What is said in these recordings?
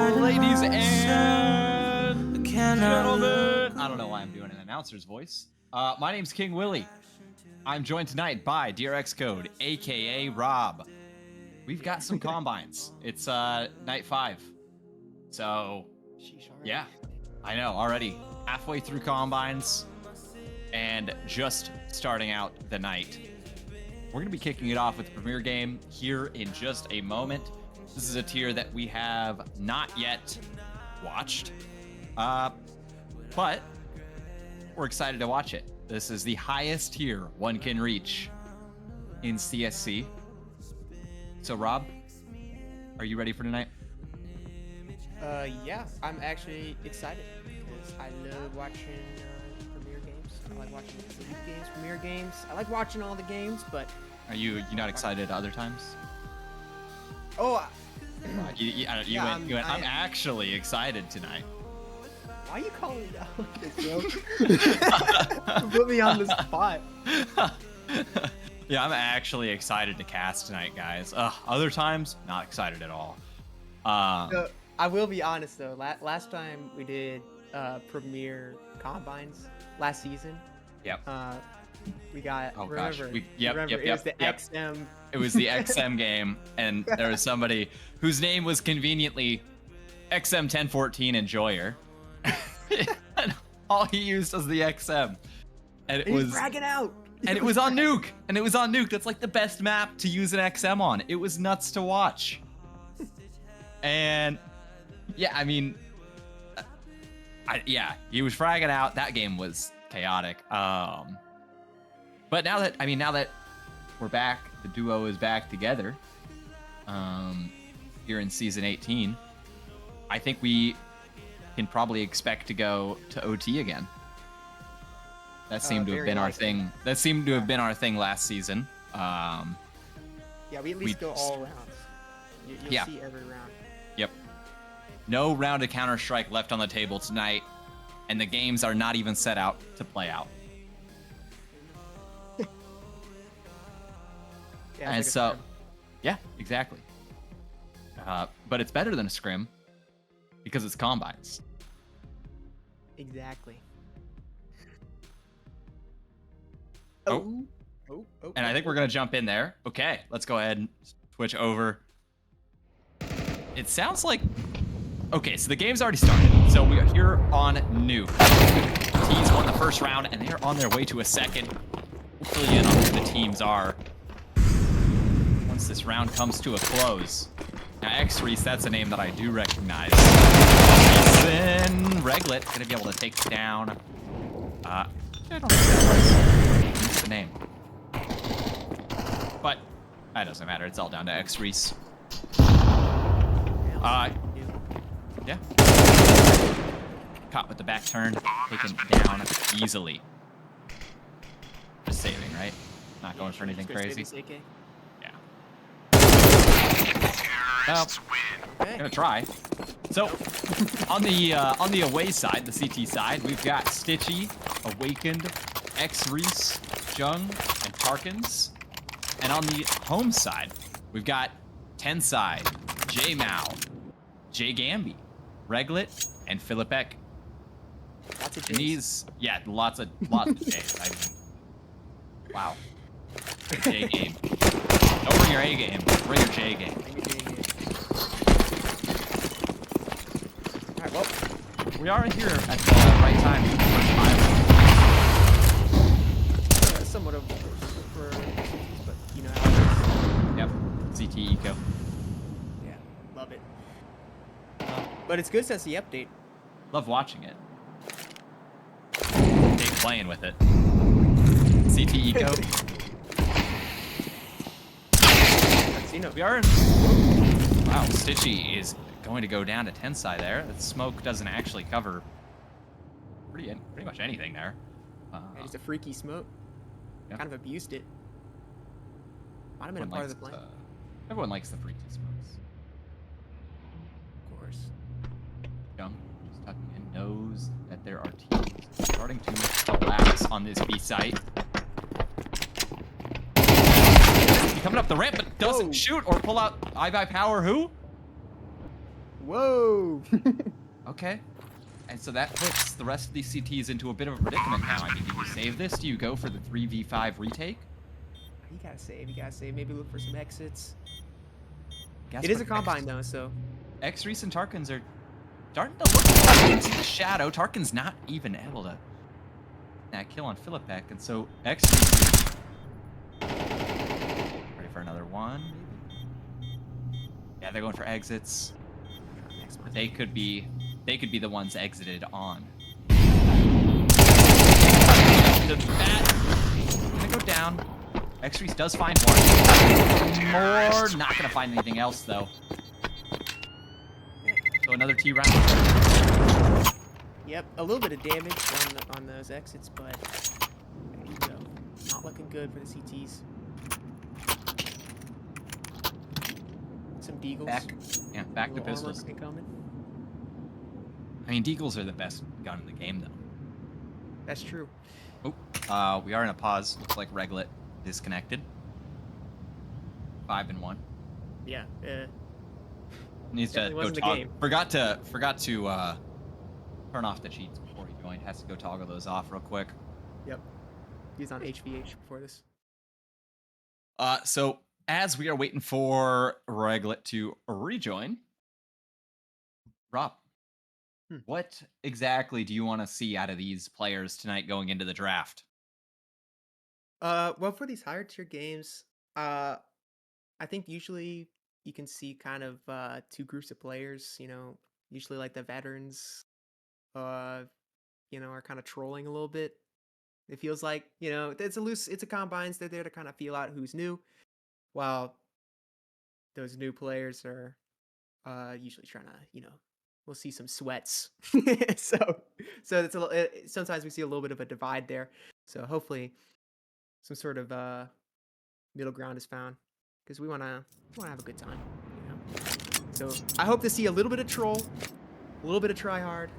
Ladies and gentlemen, I don't know why I'm doing an announcer's voice. My name's King Willie. I'm joined tonight by DRX Code, aka Rob. We've got some combines. It's night 5. So yeah, I know, already halfway through combines and just starting out the night. We're gonna be kicking it off with the premiere game here in just a moment. This is a tier that we have not yet watched, but we're excited to watch it. This is the highest tier one can reach in CSC. So Rob, are you ready for tonight? Yeah, I'm actually excited because I love watching premiere games. I like watching elite games, premiere games. I like watching all the games, but Are you not excited other times? oh, I'm actually excited tonight. why are you calling me out like this, bro? Put me on the spot. Yeah, I'm actually excited to cast tonight, guys. Other times, not excited at all. So, I will be honest though. Last time we did premiere combines last season. Yep. We got. Oh remember, gosh. It was the XM. It was the XM game, and there was somebody whose name was conveniently XM1014 Enjoyer. And all he used was the XM. And it was bragging out. And it was on Nuke. And it was on Nuke. That's like the best map to use an XM on. It was nuts to watch. And yeah, I mean, he was fragging out. That game was chaotic. But now that we're back, the duo is back together. Here in season 18, I think we can probably expect to go to OT again. That seemed to have been our thing. That seemed to have been our thing last season. Yeah, we at least go all rounds. You'll see every round. Yep. No round of Counter-Strike left on the table tonight, and the games are not even set out to play out. Yeah, and so, yeah, exactly. But it's better than a scrim because it's combines. Exactly. Oh. And I think we're going to jump in there. Okay, let's go ahead and switch over. It sounds like... Okay, so the game's already started. So we are here on Nuke. Teams won the first round, and they're on their way to a second. We'll fill you in on who the teams are once this round comes to a close. Now, X-Reese, that's a name that I do recognize. Then Reglet going to be able to take down... I don't know what's the name. But that doesn't matter. It's all down to X-Reese. Yeah. Caught with the back turn. Taken down easily. Just saving, right? Not going for anything crazy. Yeah. Well, gonna try. So, on the away side, the CT side, we've got Stitchy, Awakened, X-Reese, Jung, and Tarkins. And on the home side, we've got Tensai, J-Mao, J-Gambi, Reglet, and Philipek. Lots of and these, yeah, lots of J's. I mean, wow. J game. Don't bring your A game. Bring your J game. All right, well, we are here at the right time. Somewhat of for but you know how it is. Yep. CT Eco. Yeah, love it. But it's good since the update. Love watching it. Hate playing with it. CT Eco. We are in... Wow, Stitchy is going to go down to Tensai there. The smoke doesn't actually cover pretty much anything there. It's a freaky smoke. Yep. Kind of abused it. Might have been a part of the plan. Everyone likes the freaky smokes. Of course. Young just tucking in, knows that there are teams starting to collapse on this B site. Coming up the ramp, but doesn't shoot or pull out I by power. Who? Whoa. Okay. And so that puts the rest of these CTs into a bit of a predicament now. I mean, do you save this? Do you go for the 3v5 retake? You gotta save. You gotta save. Maybe look for some exits. Guess It is what? a combine though, so. X-Reese and Tarkins are starting to look into the shadow. Tarkin's not even able to kill on Philippek, and so X-Reese ready for another one, maybe? Yeah, they're going for exits. They could be the ones exited on. Gonna go down. X-Reese does find one. More. Not gonna find anything else though. So another T round. Yep, a little bit of damage on those exits, but there you go. Not looking good for the CTs. Some deagles. Back to pistols. Incoming. I mean, deagles are the best gun in the game, though. That's true. Oh, we are in a pause. Looks like Reglet disconnected. 5-1. Yeah. Needs to go toggle. Forgot to turn off the cheats before he joined. Has to go toggle those off real quick. Yep. He's on HVH before this. So as we are waiting for Reglet to rejoin, Rob, what exactly do you want to see out of these players tonight going into the draft? Well, for these higher tier games, I think usually you can see kind of two groups of players. You know, usually like the veterans, are kind of trolling a little bit. It feels like, it's a combines. They're there to kind of feel out who's new, while those new players are usually trying to, we'll see some sweats. so it's sometimes we see a little bit of a divide there. So hopefully some sort of middle ground is found, because we want to have a good time, So I hope to see a little bit of troll, a little bit of try hard,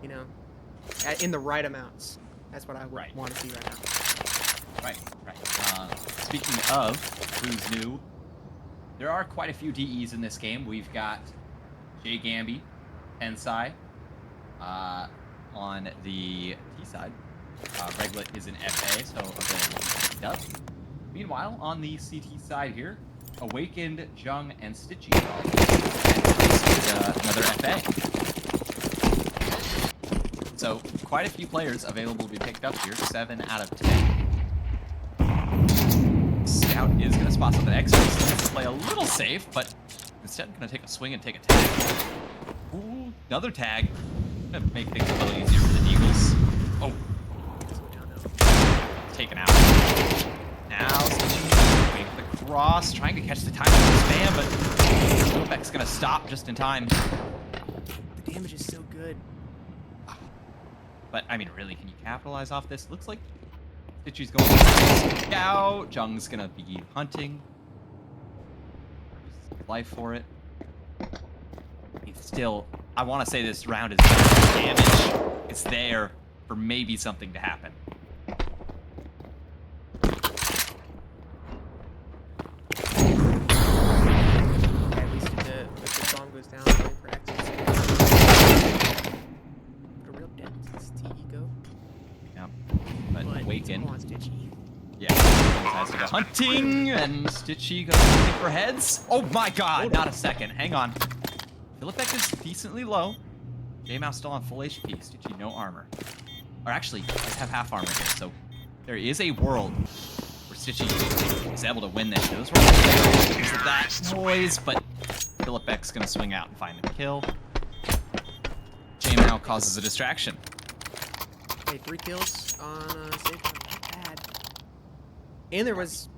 in the right amounts. That's what I want to see right now. Right. Speaking of who's new, there are quite a few DEs in this game. We've got Jay Gamby, Tensai, on the T side. Reglet is an FA, so available to pick up. Meanwhile, on the CT side here, Awakened, Jung, and Stitchy is another FA. So, quite a few players available to be picked up here, 7 out of 10. Scout is going to spot something extra, so he has to play a little safe, but instead going to take a swing and take a tag. Ooh, another tag. Going to make things a little easier for the Eagles. Oh. Taken out. Now, Stitchy waiting for the cross, trying to catch the timing of the spam, but Philippek's going to stop just in time. The damage is so good. But, I mean, really, can you capitalize off this? Looks like Stitchy's going to scout. Jung's going to be hunting. Life for it. It's still, I want to say this round is damage. It's there for maybe something to happen. At least if the bomb goes down, for exits. But Awaken. Come on, Stitchy. Yeah, has to go hunting, and Stitchy goes hunting for heads. Oh my god, not a second. Hang on. Philippek is decently low. J-Mouse still on full HP. Stitchy, no armor. Or actually, does have half armor here, so there is a world where Stitchy is able to win this. Those were because of that noise, but Philippek's gonna swing out and find the kill. J-Mouse causes a distraction. Hey, 3 kills on save. Not bad. And there was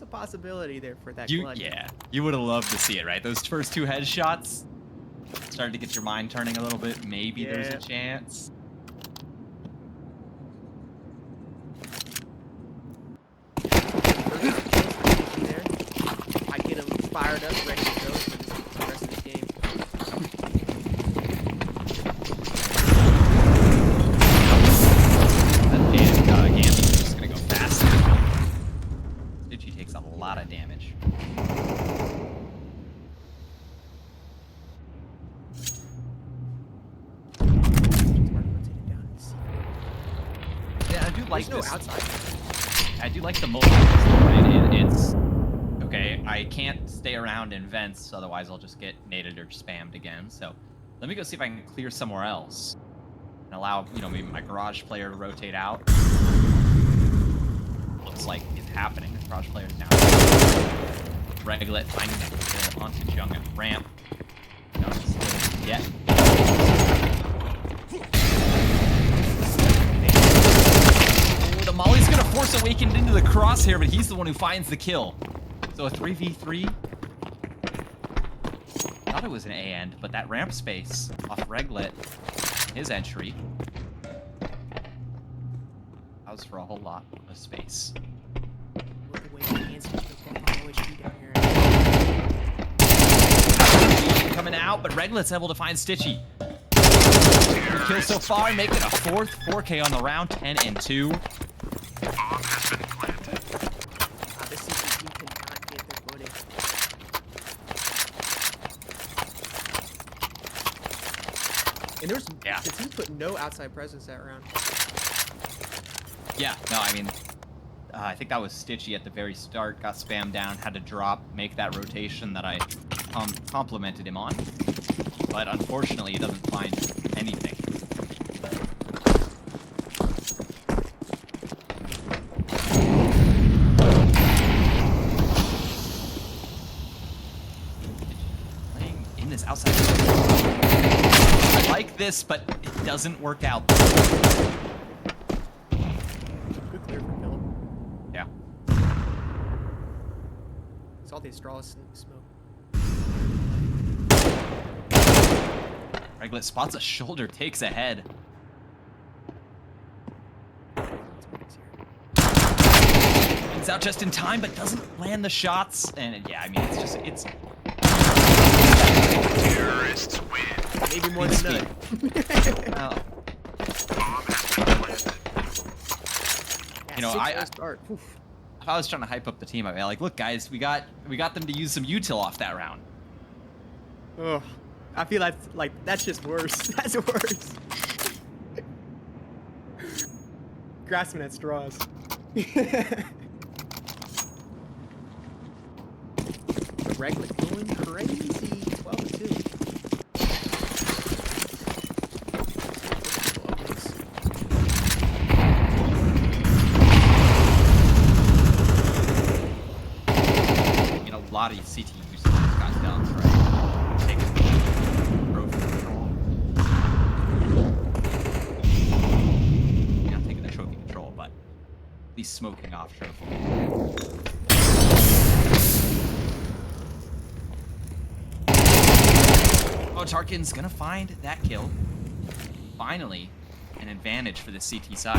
a possibility there for that clutch. Yeah, you would have loved to see it, right? Those first 2 headshots started to get your mind turning a little bit. Maybe there's a chance. I get him fired up, ready to go for the rest of the game. Gamby's just gonna go fast. Stitchy takes a lot of damage. do like There's this. no outside. I do like the multi. Right? It's okay. I can't stay around in vents, otherwise I'll just get naded or spammed again. So let me go see if I can clear somewhere else and allow maybe my garage player to rotate out. Looks like it's happening. The garage player is now. Reglet finding that kill onto Jung at ramp. No, still yet. The Molly's gonna force Awakened into the crosshair, but he's the one who finds the kill. So a 3v3. Thought it was an A end, but that ramp space off Reglet, his entry, allows for a whole lot of space. Coming out, but Reglet's able to find Stitchy. 3 kills so far, making a 4th 4K on the round, 10 and 2. This CCC cannot get their footing. And the team put no outside presence that round. Yeah, no, I mean, I think that was Stitchy at the very start, got spammed down, had to drop, make that rotation that I complimented him on. But unfortunately, he doesn't find anything. Playing in this outside. I like this, but it doesn't work out. Good clear for Philip. Yeah. Saw the straws smoke. Reglet spots a shoulder, takes a head. He's out just in time, but doesn't land the shots. And yeah, I mean, it's Terrorists win. Maybe more than none. If I was trying to hype up the team, I'd be like, look, guys, we got them to use some util off that round. Oh, I feel like that's just worse. That's worse. Grasping at straws. Reglet going crazy. 12-2. A lot of CT usage just got done, right? Taking trophy control. Not taking the trophy control, but at least smoking off trophy. Oh, Tarkin's gonna find that kill. Finally, an advantage for the CT side.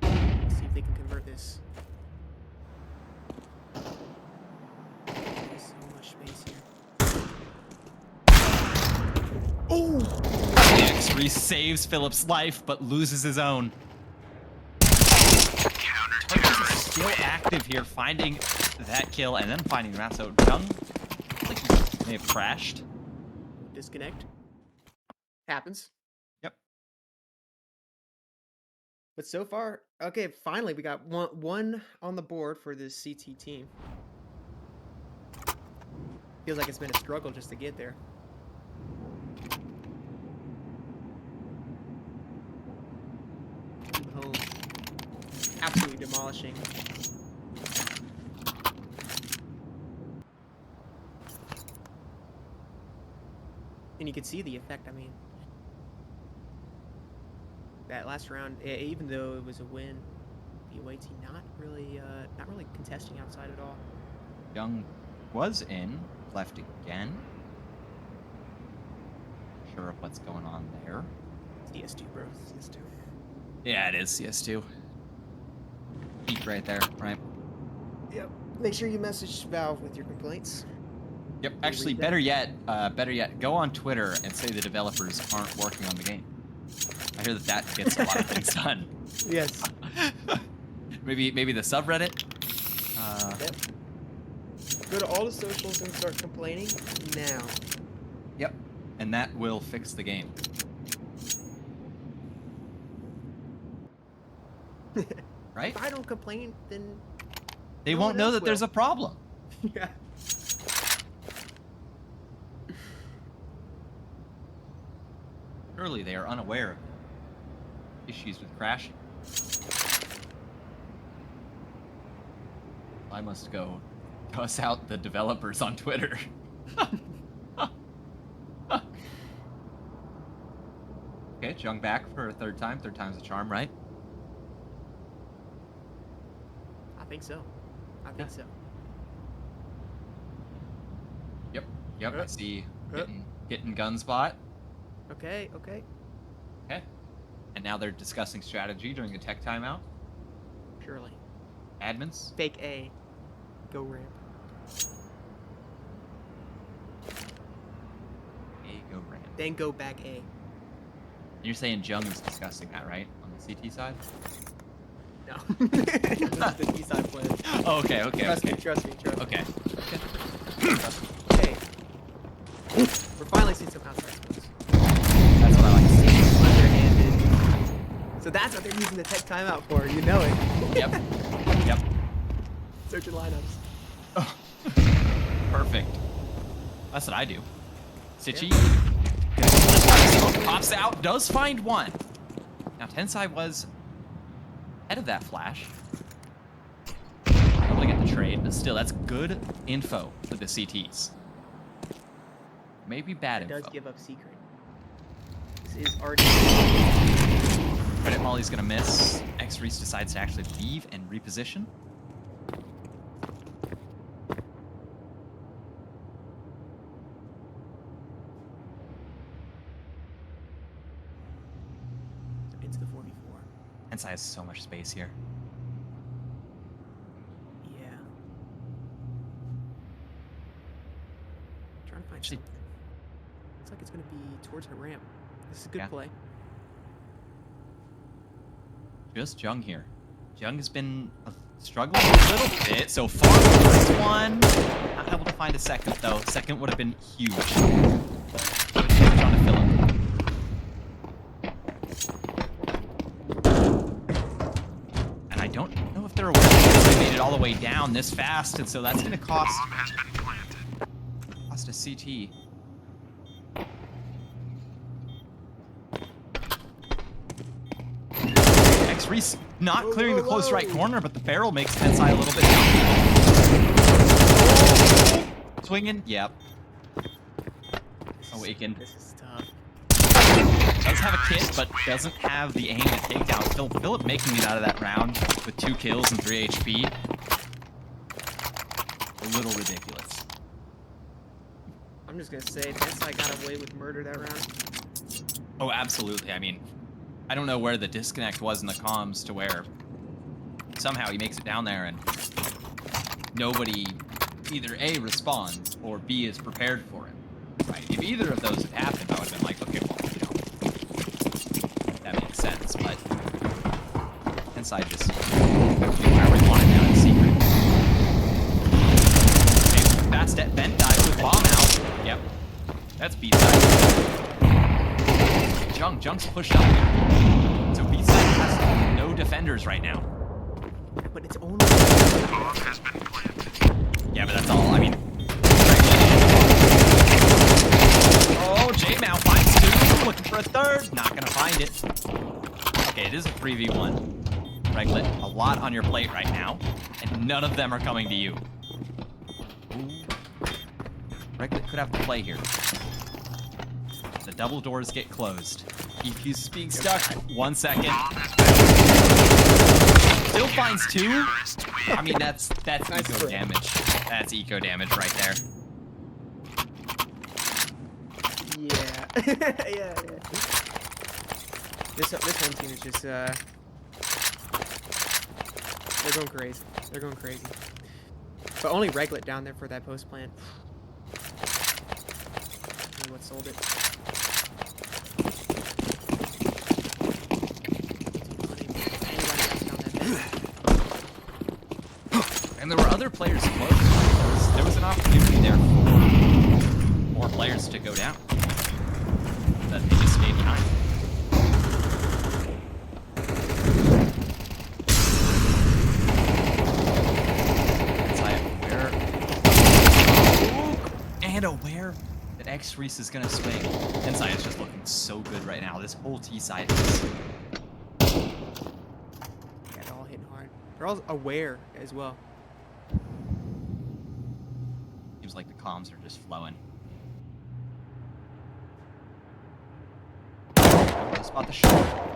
Let's see if they can convert this. Oh! X3 saves Philip's life, but loses his own. Tarkus is still active here, finding that kill and then finding the map. So Jung, like, may have crashed. Disconnect. Happens. Yep. But so far, okay, finally we got one on the board for this CT team. Feels like it's been a struggle just to get there. Home. Absolutely demolishing. And you can see the effect, I mean. That last round, even though it was a win, the away team not really contesting outside at all. Jung was in, left again. Not sure of what's going on there. CS2, bro. CS2. Yeah, it is CS2. Peak right there, right? Yep. Make sure you message Valve with your complaints. Yep. Actually, better yet, go on Twitter and say the developers aren't working on the game. I hear that gets a lot of things done. Yes. maybe the subreddit. Yep. Go to all the socials and start complaining now. Yep. And that will fix the game. Right? If I don't complain, then They no won't one know else that there's will. a problem. Yeah. Surely they are unaware of issues with crashing. I must go cuss out the developers on Twitter. Okay, Jung back for a third time. Third time's a charm, right? I think so. I think so. Yep. I see. Getting gun spot. Okay. Okay. Okay. And now they're discussing strategy during a tech timeout. Surely. Admins. Fake A. Go ramp. A go ramp. Then go back A. And you're saying Jung is discussing that, right? On the CT side? No. That's the B-side player. Oh, okay. Trust me. Okay. Hey. We're finally seeing some outside sports. That's what I like to see. Underhanded. So that's what they're using the tech timeout for. You know it. Yep. Searching lineups. Oh. Perfect. That's what I do. Sitchy. Pops out. Does find one. Now, Tensai was ahead of that flash. Able to get the trade, but still, that's good info for the CTs. Maybe bad It info. does give up secret. This is already. Credit Molly's gonna miss. X Reese decides to actually leave and reposition. Into the 4v4. Tensai has so much space here. Yeah. Trying to find Actually- something. Looks like it's gonna be towards her ramp. This is a good Yeah. play. Just Jung here. Jung has been struggling a little bit so far. First one. Not able to find a second, though. Second would have been huge. Trying to fill him. And I don't know if they're aware that they made it all the way down this fast, and so that's going to cost a CT. X Reese not clearing the close right corner, but the barrel makes Tensai a little bit down. Swinging, yep. Awakened. This is tough. Does have a kit, but doesn't have the aim to take down Philip making it out of that round with 2 kills and 3 HP. A little ridiculous. I'm just gonna say, Tensai got away with murder that round. Oh, absolutely. I mean, I don't know where the disconnect was in the comms to where somehow he makes it down there and nobody either A, responds, or B, is prepared for him. Right? If either of those had happened, I would have been like, okay, well, you know, that makes sense, but inside just do whatever he wanted now in secret. Okay, fast at vent dive with bomb out. Yep. That's B-side. Jung's pushed up here. So B-side has no defenders right now. But it's only. Bomb has been planted. Yeah, but that's all. I mean. Oh, J-Mount finds 2. Looking for a third. Not gonna find it. Okay, it is a 3v1. Reglet, a lot on your plate right now, and none of them are coming to you. Ooh. Reglet could have the play here. The double doors get closed. EQ's being stuck. 1 second. Still finds 2. I mean, that's Nice eco play. damage. That's eco damage right there. Yeah. yeah. This home team is just they're going crazy. They're going crazy. But only Reglet down there for that post plant. Really what sold it. And there were other players close. There was an opportunity there for more players to go down. But they just stayed behind. aware that X Reese is gonna swing. Inside is just looking so good right now. This whole T side is. Yeah, they're all hitting hard. They're all aware as well. Seems like the comms are just flowing. Spot the shot.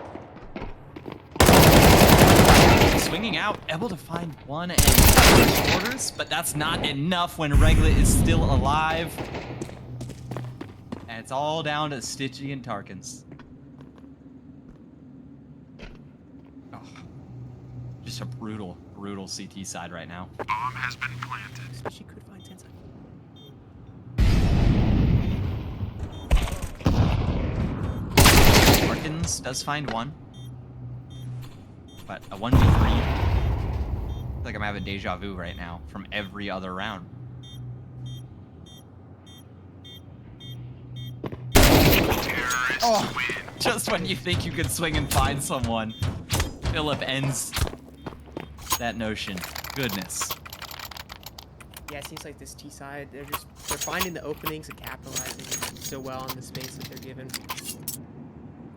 Swinging out, able to find one and quarters, but that's not enough when Regla is still alive. And it's all down to Stitchy and Tarkins. Oh, just a brutal, brutal CT side right now. Bomb has been planted. She could find 10 seconds. Tarkins does find one. But a 1v3, I feel like I'm having deja vu right now from every other round. Oh, just when you think you can swing and find someone, Philip ends that notion. Goodness. Yeah, it seems like this T side, they're finding the openings and capitalizing so well on the space that they're given.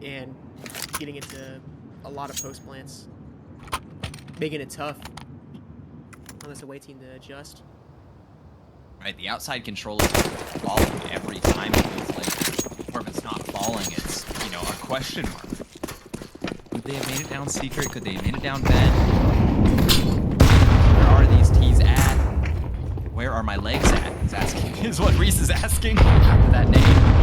And getting into a lot of post plants. Making it tough on this away team to adjust. Right, the outside control is falling every time. It feels like, or if it's not falling, it's, you know, a question mark. Could they have made it down secret? Could they have made it down bed? Where are these T's at? Where are my legs at? He's asking. Is what Reese is asking after that name.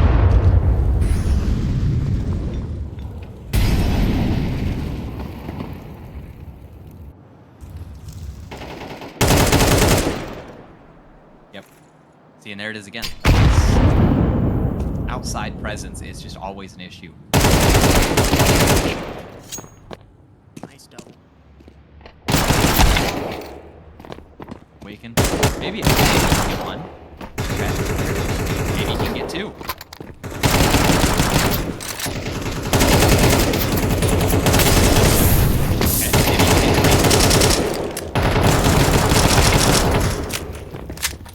See, and there it is again. Outside presence is just always an issue. Nice double. Waken. Maybe it's get one. Okay. Maybe he can get two.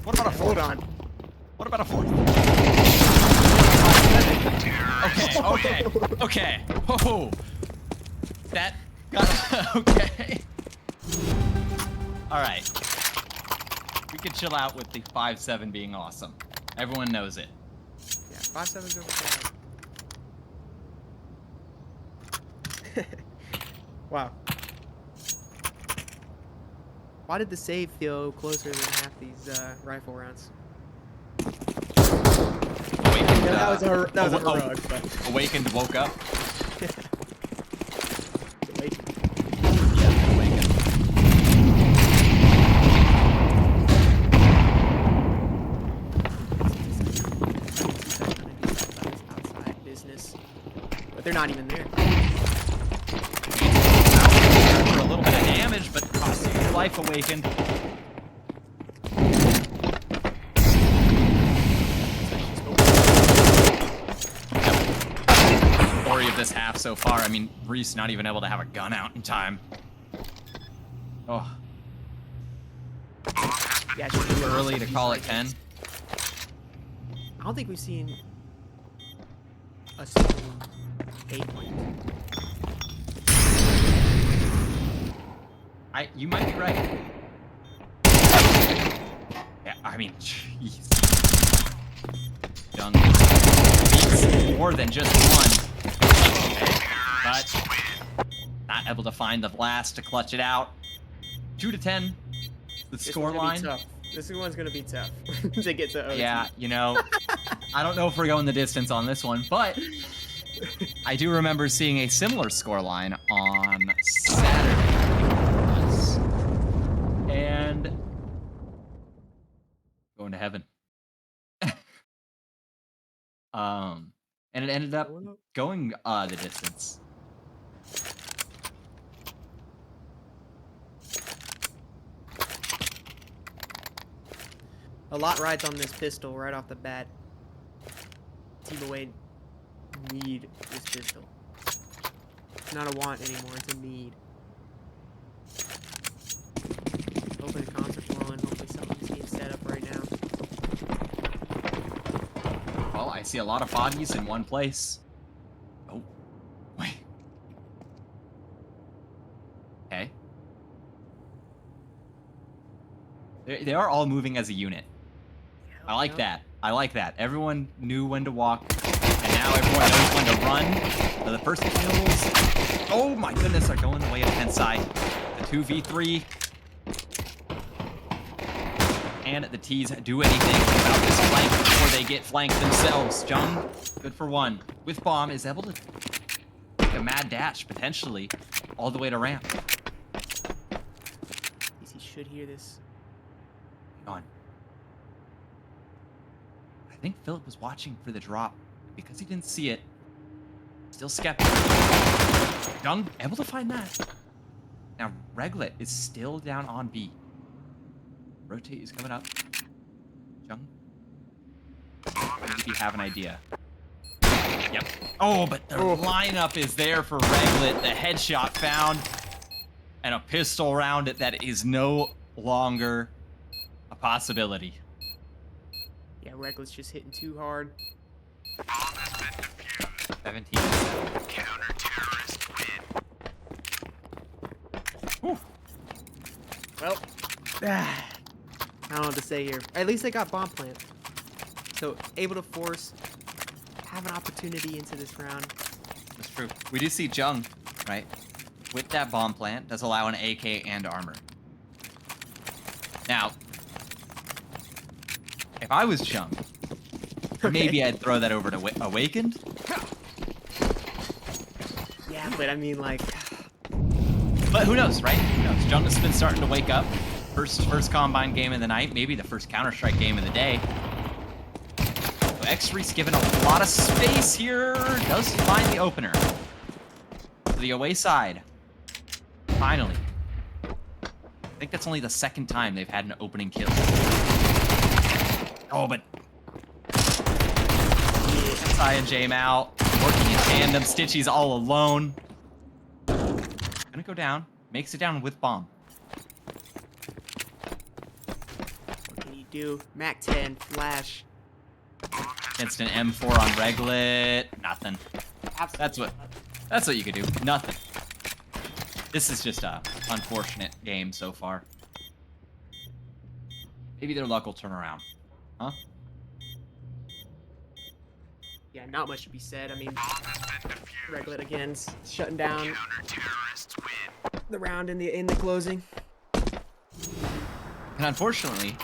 What about a fourth? Hold on. What about a fourth? Okay. Whoa. That got okay. All right. We can chill out with the 5-7 being awesome. Everyone knows it. Yeah, 5-7's over 5. Wow. Why did the save feel closer than half these rifle rounds? Awakened, that was a heroic, but... Awakened woke up. Awakened. Yeah, awakened. Outside business, but they're not even there. For a little bit of damage, but costing your life. Awakened. Story of this half so far. I mean, Reese not even able to have a gun out in time. Oh. Yeah, Too early to call it 10. I don't think we've seen a single 8 point. You might be right. Yeah, I mean, jeez. Young beats more than just one. Okay, but not able to find the blast to clutch it out. 2-10. The score line. This one's gonna be tough to get to OT. Yeah, you know, I don't know if we're going the distance on this one, but I do remember seeing a similar score line on Saturday. And going to heaven. And it ended up going the distance. A lot rides on this pistol right off the bat. Team away need this pistol. It's not a want anymore, it's a need. Hopefully the comms are flowing, hopefully something's getting set up right now. Well, I see a lot of bodies in one place. Oh, wait. Okay. They are all moving as a unit. I like that. I like that. Everyone knew when to walk, and now everyone knows when to run. So the first kills. Oh my goodness, are going the way of Tensai. The 2v3. Can the T's do anything about this flank before they get flanked themselves? Jung, good for one. With bomb, is able to make a mad dash, potentially, all the way to ramp. He should hear this. Hang on. I think Philip was watching for the drop. Because he didn't see it, still skeptical. Jung, able to find that. Now, Reglet is still down on B. Rotate is coming up. Jung, maybe you have an idea. Yep. Oh, but the lineup is there for Reglet. The headshot found. And a pistol round that is no longer a possibility. Yeah, Reglet's just hitting too hard. Bomb has been defused. 17. Counter-terrorist win. Whew. Well, I don't know what to say here. At least they got bomb plant. So, able to force, have an opportunity into this round. That's true. We do see Jung, right? With that bomb plant, does allow an AK and armor. Now, if I was Jung, maybe I'd throw that over to Awakened. Yeah, but I mean, like... But who knows, right? Who knows? Jung has been starting to wake up. First Combine game of the night, maybe the first Counter-Strike game of the day. So X-Re's given a lot of space here. Does find the opener. To the away side. Finally. I think that's only the second time they've had an opening kill. Oh, but... Sai and Jame out. Working in tandem. Stitchy's all alone. Gonna go down. Makes it down with bomb. What can you do? Mac 10, flash. Against an M4 on Reglet. Nothing. Absolutely. That's what you could do. Nothing. This is just a unfortunate game so far. Maybe their luck will turn around. Huh? Yeah, not much to be said. I mean, Reglet again shutting down Counter-terrorists win. the round in the closing. And unfortunately,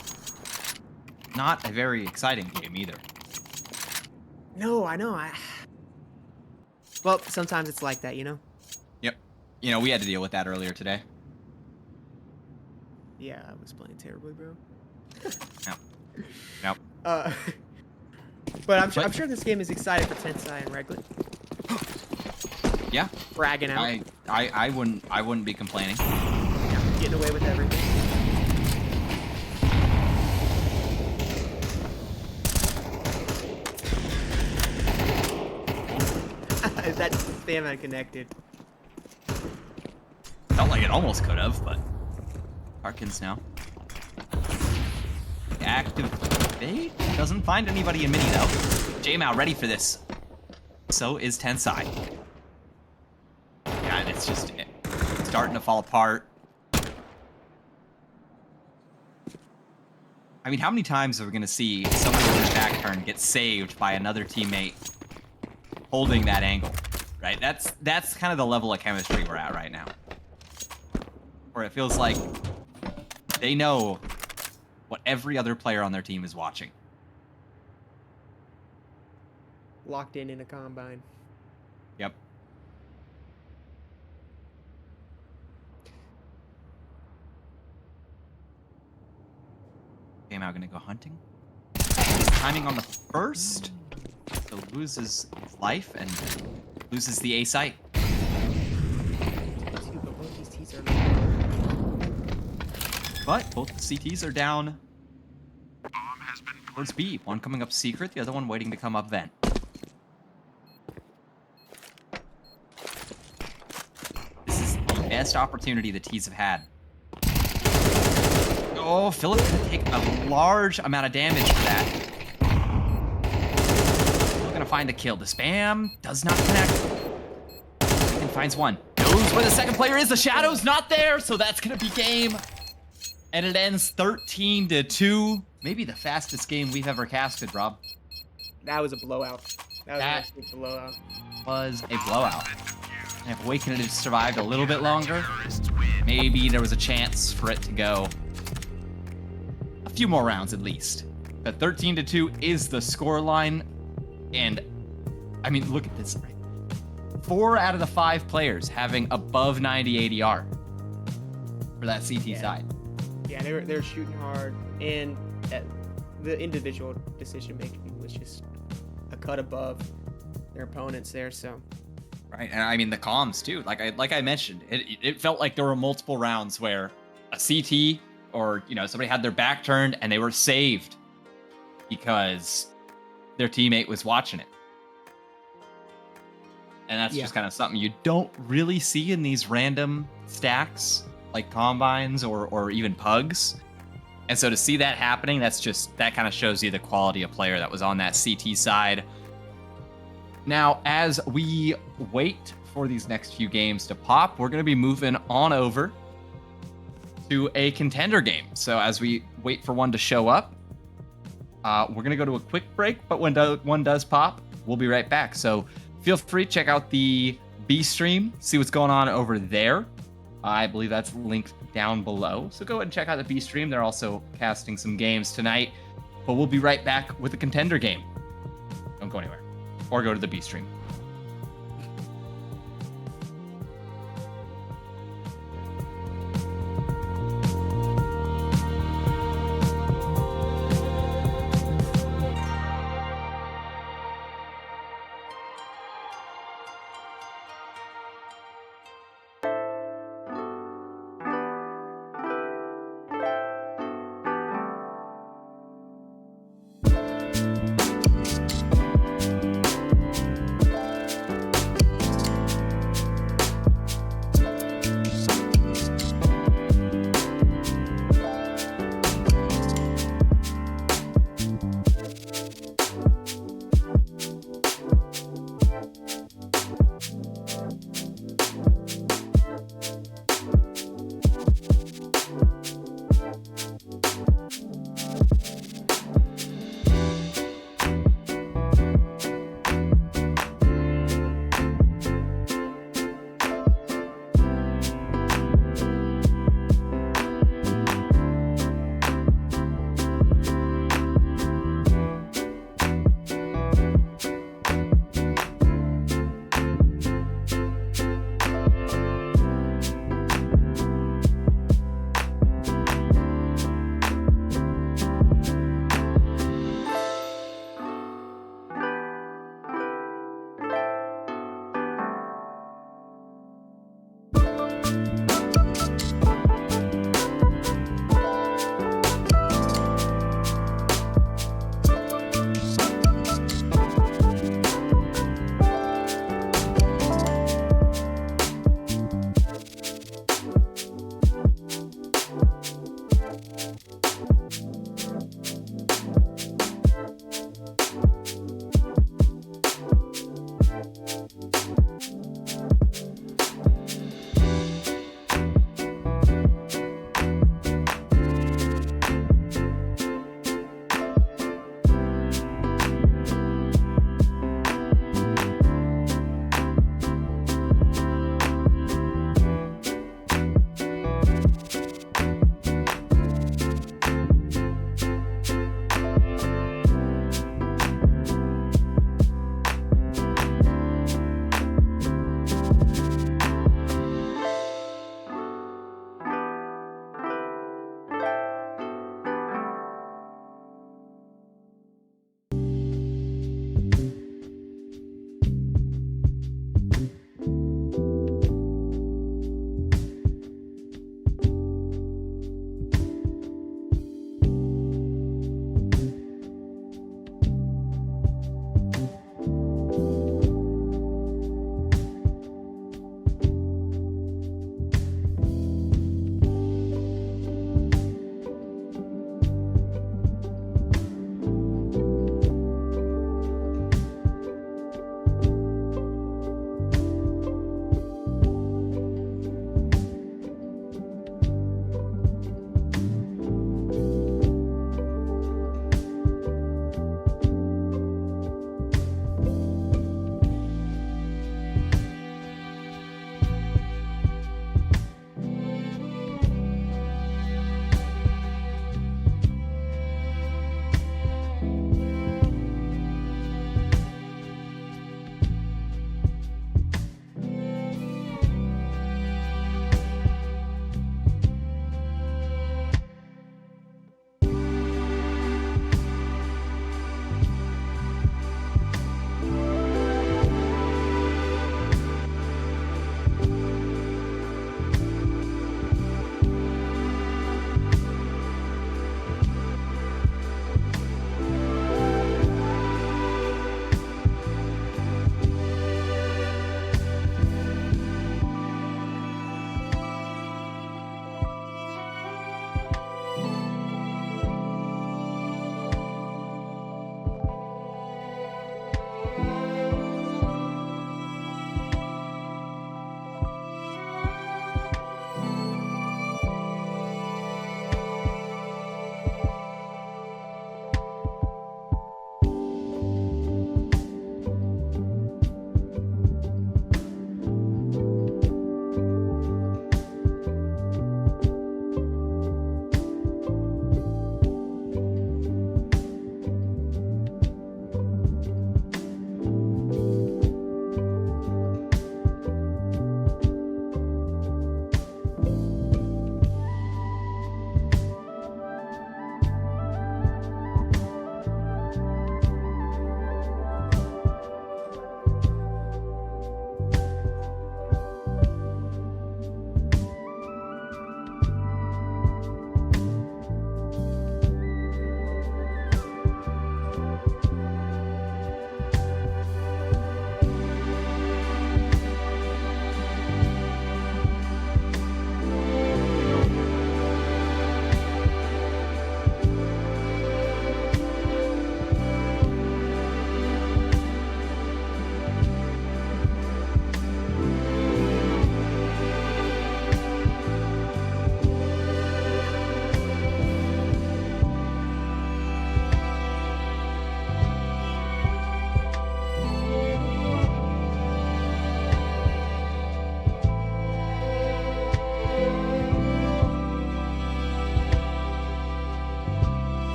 not a very exciting game either. No, I know. Well, sometimes it's like that, you know? Yep. You know, we had to deal with that earlier today. Yeah, I was playing terribly, bro. No. Nope. But I'm sure this game is exciting for Tensai and Reglet. Yeah. Bragging out. I wouldn't be complaining. Getting away with everything. That stamina connected. Felt like it almost could have, but Harkins now. Activate. Doesn't find anybody in mini though. J-Mao ready for this. So is Tensai. Yeah, it's just starting to fall apart. I mean, how many times are we gonna see someone with their back turn get saved by another teammate holding that angle? Right? That's kind of the level of chemistry we're at right now. Where it feels like they know what every other player on their team is watching. Locked in a combine. Yep. Okay, I'm now gonna go hunting. Timing on the first. So loses his life and loses the A site. But both the CTs are down Bomb has been towards B. One coming up secret, the other one waiting to come up vent. This is the best opportunity the T's have had. Oh, Philip gonna take a large amount of damage for that. find a kill. The spam does not connect. And finds one. Knows where the second player is. The shadow's not there, so that's gonna be game. And it ends 13-2. Maybe the fastest game we've ever casted, Rob. That was a blowout. That was actually a blowout. Was a blowout. And if Awakened had survived a little bit longer, maybe there was a chance for it to go a few more rounds at least. But 13-2 is the scoreline. And I mean, look at this. 4 out of the 5 players having above 90 ADR for that CT side. Yeah, they're shooting hard, and the individual decision making was just a cut above their opponents there. So, right, and I mean the comms too. Like I mentioned, it felt like there were multiple rounds where a CT or somebody had their back turned and they were saved because their teammate was watching it. And that's just kind of something you don't really see in these random stacks like combines or even pugs. And so to see that happening, that kind of shows you the quality of player that was on that CT side. Now, as we wait for these next few games to pop, we're going to be moving on over to a contender game. So as we wait for one to show up, we're going to go to a quick break, but when one does pop, we'll be right back. So feel free to check out the B stream, see what's going on over there. I believe that's linked down below. So go ahead and check out the B stream. They're also casting some games tonight, but we'll be right back with a contender game. Don't go anywhere, or go to the B stream.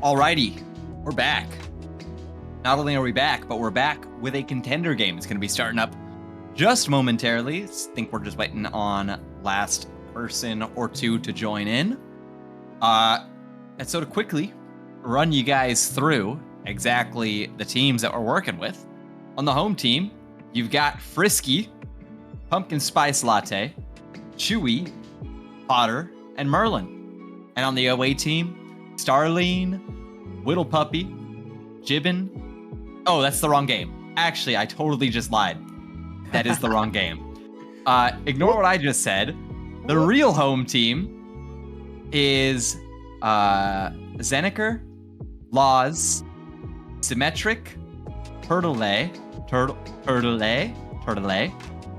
Alrighty, we're back. Not only are we back, but we're back with a contender game. It's going to be starting up just momentarily. I think we're just waiting on last person or two to join in. And so to quickly run you guys through exactly the teams that we're working with. On the home team, you've got Frisky, Pumpkin Spice Latte, Chewy, Potter, and Merlin. And on the away team, Starline, Whittle Puppy, Jibbin. Oh, that's the wrong game. Actually, I totally just lied. That is the wrong game. Ignore what I just said. The real home team is Zeniker, Laws, Symmetric, Turtle,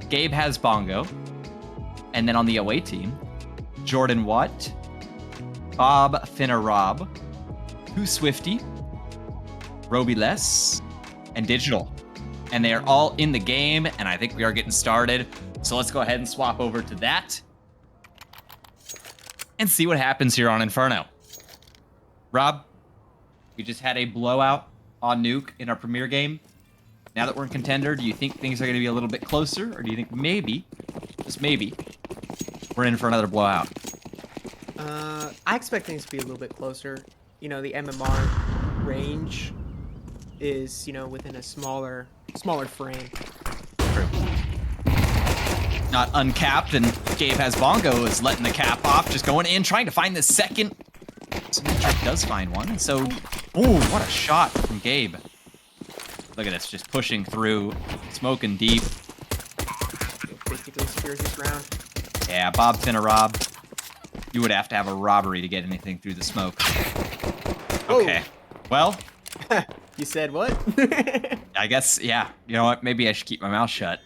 Gabe has Bongo. And then on the away team, Jordan Watt, Bob Finnerob, Who Swifty, Roby Less, and Digital. And they are all in the game, and I think we are getting started. So let's go ahead and swap over to that and see what happens here on Inferno. Rob, we just had a blowout on Nuke in our premiere game. Now that we're in Contender, do you think things are going to be a little bit closer, or do you think maybe, just maybe, we're in for another blowout? I expect things to be a little bit closer. You know, the MMR range is, you know, within a smaller frame. True. Not uncapped, and Gabe has Bongo is letting the cap off, just going in, trying to find the second. Symmetric does find one, and so, ooh, what a shot from Gabe. Look at this, just pushing through, smoking deep. Basically secures this round. Yeah, Bob Finnerob. You would have to have a robbery to get anything through the smoke. Okay, well. You said what? I guess, yeah. You know what? Maybe I should keep my mouth shut.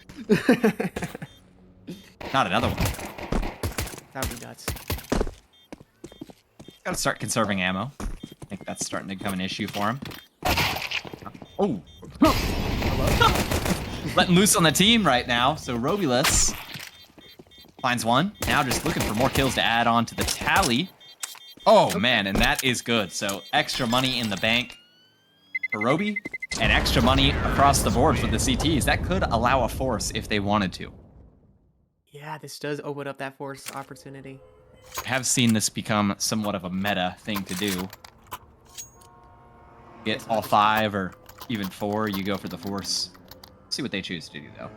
Not another one. That'd be nuts. Gotta start conserving ammo. I think that's starting to become an issue for him. Oh. Letting loose on the team right now. So Robulus finds one. Now just looking for more kills to add on to the tally. Oh, man, and that is good. So extra money in the bank for Roby, and extra money across the board for the CTs. That could allow a force if they wanted to. Yeah, this does open up that force opportunity. I have seen this become somewhat of a meta thing to do. Get all 5 or even 4, you go for the force. See what they choose to do, though.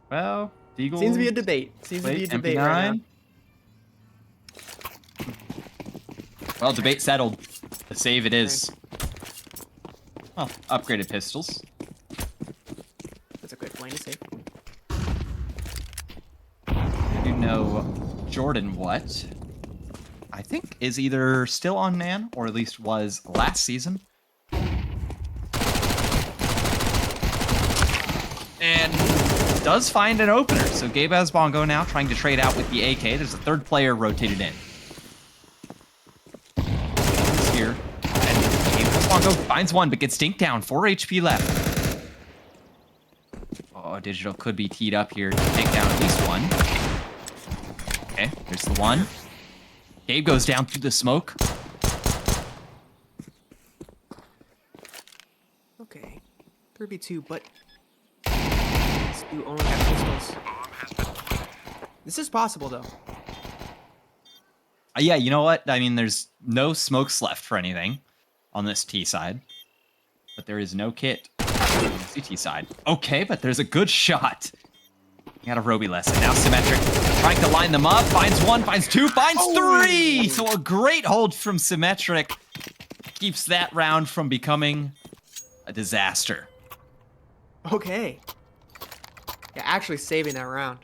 Well, Deagle... Seems to be a debate. Seems to be a debate right now. Well, debate settled. The save it is. Well, upgraded pistols. That's a quick way to save. You know Jordan what? I think is either still on Nan, or at least was last season. And does find an opener. So Gabe has Bongo now, trying to trade out with the AK. There's a third player rotated in. Here. And Gabe has Bongo finds one, but gets dinked down. 4 HP left. Oh, Digital could be teed up here to take down at least one. Okay, there's the one. Gabe goes down through the smoke. Okay. 3v2, but you only have pistols. This is possible, though. Yeah, you know what? I mean, there's no smokes left for anything on this T side. But there is no kit on the CT side. Okay, but there's a good shot. You got a Roby lesson. Now Symmetric trying to line them up. Finds one, finds two, finds three! So a great hold from Symmetric. Keeps that round from becoming a disaster. Okay. Yeah, actually saving that round.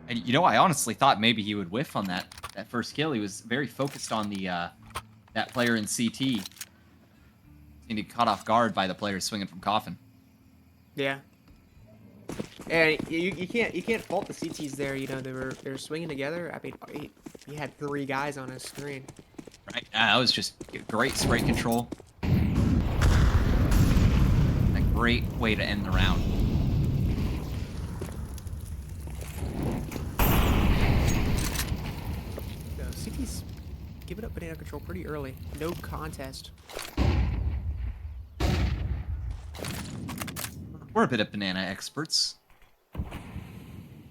And you know, I honestly thought maybe he would whiff on that first kill. He was very focused on the that player in CT. And he caught off guard by the player swinging from Coffin. Yeah. And you can't fault the CTs there. You know, they were swinging together. I mean, he had 3 guys on his screen. Right. That was just great spray control. A great way to end the round. got control pretty early. No contest. We're a bit of banana experts.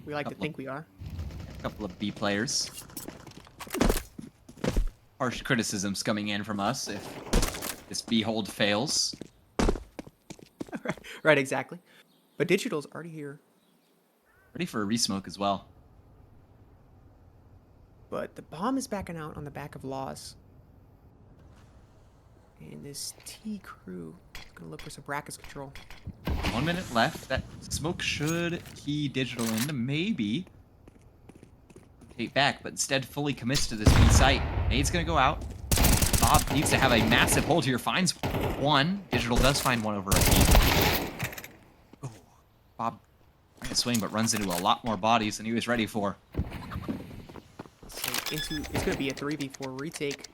We like to think we are. A couple of B players. Harsh criticisms coming in from us if this B hold fails. Right, exactly. But Digital's already here. Ready for a resmoke as well. But the bomb is backing out on the back of Laws. And this T crew is gonna look for some brackets control. 1 minute left. That smoke should key Digital into maybe take back, but instead fully commits to this B site. Nade's gonna go out. Bob needs to have a massive hold here. Finds one. Digital does find one over a B. Oh, Bob trying to swing, but runs into a lot more bodies than he was ready for. So it's gonna be a 3v4 retake.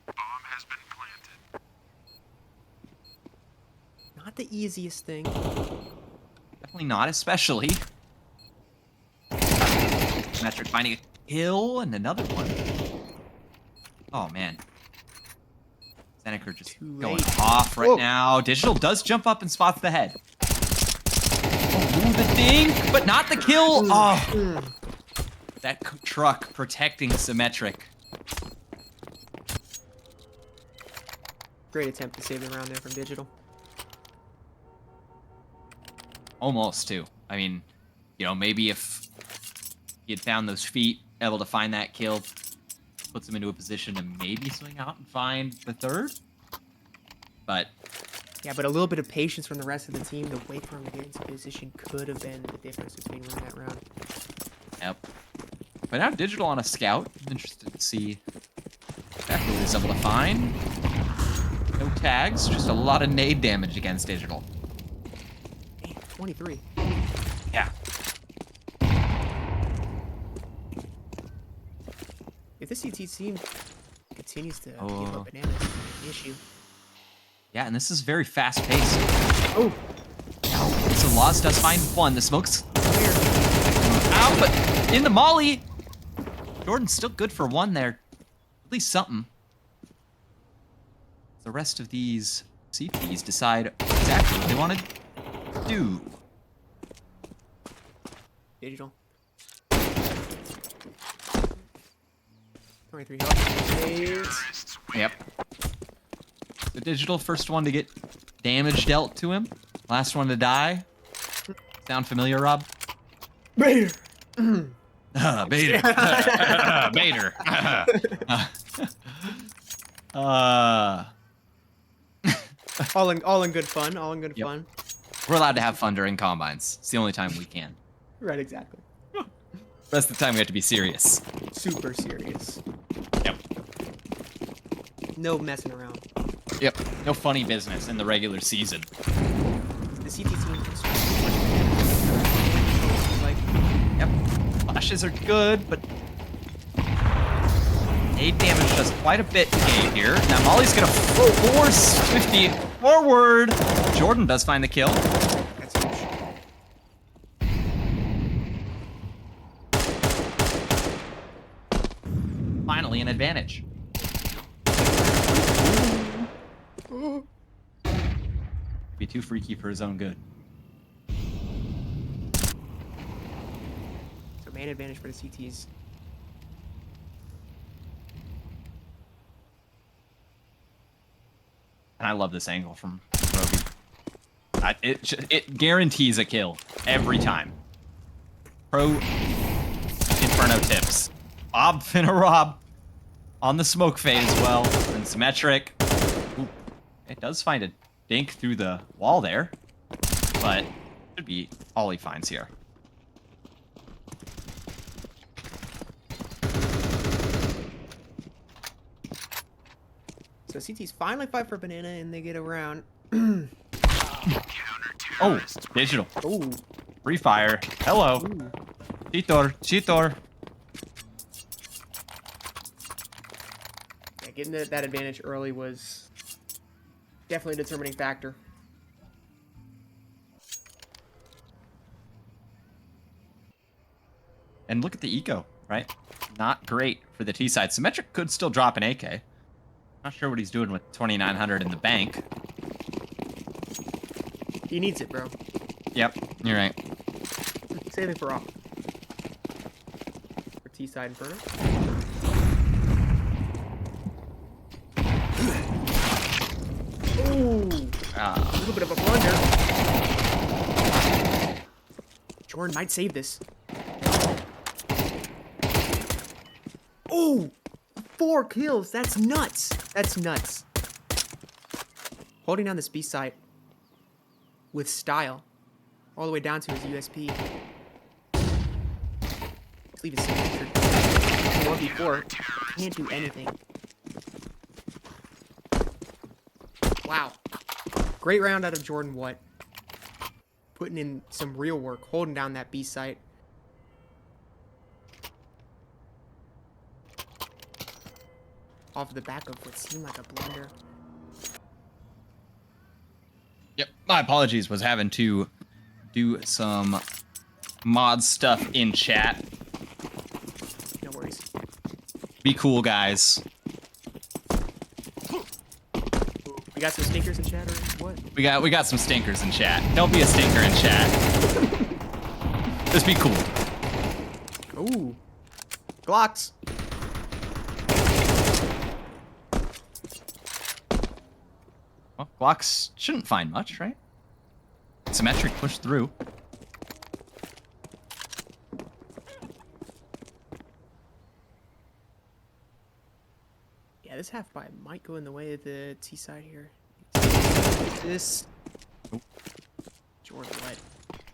Bomb has been planted. Not the easiest thing. Definitely not, especially. Metric finding a kill and another one. Oh man. Seneca just Too going late. off right Whoa. now. Digital does jump up and spots the head. Oh, the dink, but not the kill. Oh, that truck protecting Symmetric. Great attempt to save the round there from Digital. Almost too. I mean, you know, maybe if he had found those feet, able to find that kill, puts him into a position to maybe swing out and find the third. But Yeah, but a little bit of patience from the rest of the team to wait for him to get into position could have been the difference between winning that round. yep. But now Digital on a scout. I'm interested to see exactly what he's able to find. No tags, just a lot of nade damage against Digital. Man, 23. Yeah. If this CT team continues to give Oh. up bananas, it's an issue. Yeah, and this is very fast paced. Oh, So Laws does find one. The smoke's out, but in the molly. Jordan's still good for one there. At least something. The rest of these CPs decide exactly what they want to do. Digital. 23 health. Saves. Yep. The Digital first one to get damage dealt to him. Last one to die. Sound familiar, Rob? Bader. Bader. Bader. All in good fun. All in good Yep. fun. We're allowed to have fun during combines. It's the only time we can. Right, exactly. Rest of the time we have to be serious. Super serious. Yep. No messing around. Yep. No funny business in the regular season. The CT team is like Yep. Flashes are good, but nade damage does quite a bit to Gabe here. Now Molly's gonna force 50 forward. Jordan does find the kill. that's huge. Finally an advantage. Be too freaky for his own good. So main advantage for the CTs. And I love this angle from Roby. It guarantees a kill every time. Pro Inferno tips. Bob finna Rob on the smoke fade as well. And Symmetric. Ooh, it does find a dink through the wall there. But should be all he finds here. So CTs finally fight for banana and they get around. Oh, Digital. Oh, Free fire. Hello. Cheetor. Cheetor. yeah, getting that advantage early was definitely a determining factor. And look at the eco, right? Not great for the T side. Symmetric could still drop an AK. Not sure what he's doing with 2,900 in the bank. He needs it, bro. Yep, you're right. Save it for off. For T-side Inferno. Ooh. A little bit of a blunder. Jordan might save this. Ooh! 4 kills. That's nuts. That's nuts. Holding down this B site with style. All the way down to his USP. Let's leave it signature. 1v4. Can't do anything. Wow. Great round out of Jordan Watt. Putting in some real work. Holding down that B site. Off the back of what seemed like a blunder. Yep, my apologies. Was having to do some mod stuff in chat. No worries. Be cool, guys. We got some stinkers in chat or what? We got some stinkers in chat. Don't be a stinker in chat. Just be cool. Ooh. Glocks. Well, Glocks shouldn't find much, right? Symmetric push through. Yeah, this half buy might go in the way of the T side here. This. Oh. Jordan White.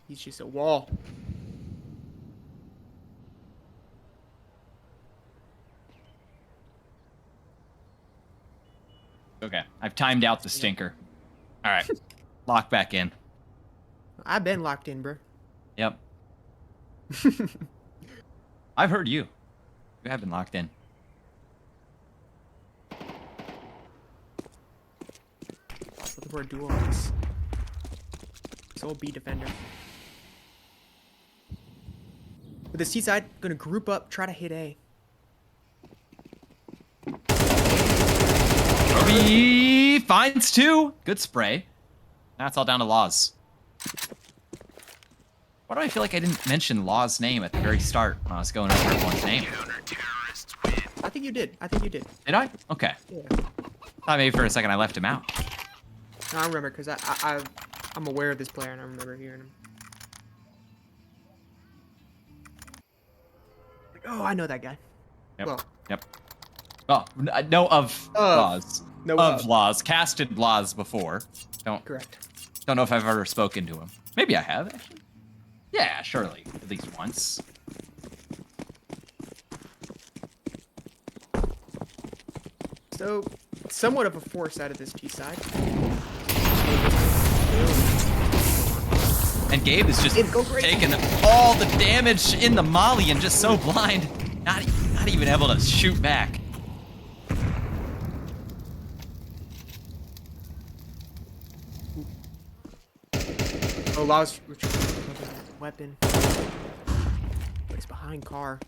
He's just a wall. Okay, I've timed out the stinker. All right, lock back in. I've been locked in, bro. Yep. I've heard you. You have been locked in. Looking for a duel on this. Soul B defender. With this T side, gonna group up, try to hit A. Roby finds 2. Good spray. Now it's all down to Laws. Why do I feel like I didn't mention Law's name at the very start when I was going over everyone's name? I think you did. I think you did. Did I? Okay. Yeah. Thought maybe for a second I left him out. No, I remember because I'm aware of this player and I remember hearing him. Like, oh, I know that guy. Yep. Well, Yep. Oh, no of Laws. No of Laws. Casted Laws before. Correct. Don't know if I've ever spoken to him. Maybe I have, actually. Yeah, surely. At least once. So, somewhat of a force out of this T side. And Gabe is just taking all the damage in the molly and just so blind. Not even able to shoot back. Oh, Laos weapon. But he's behind car.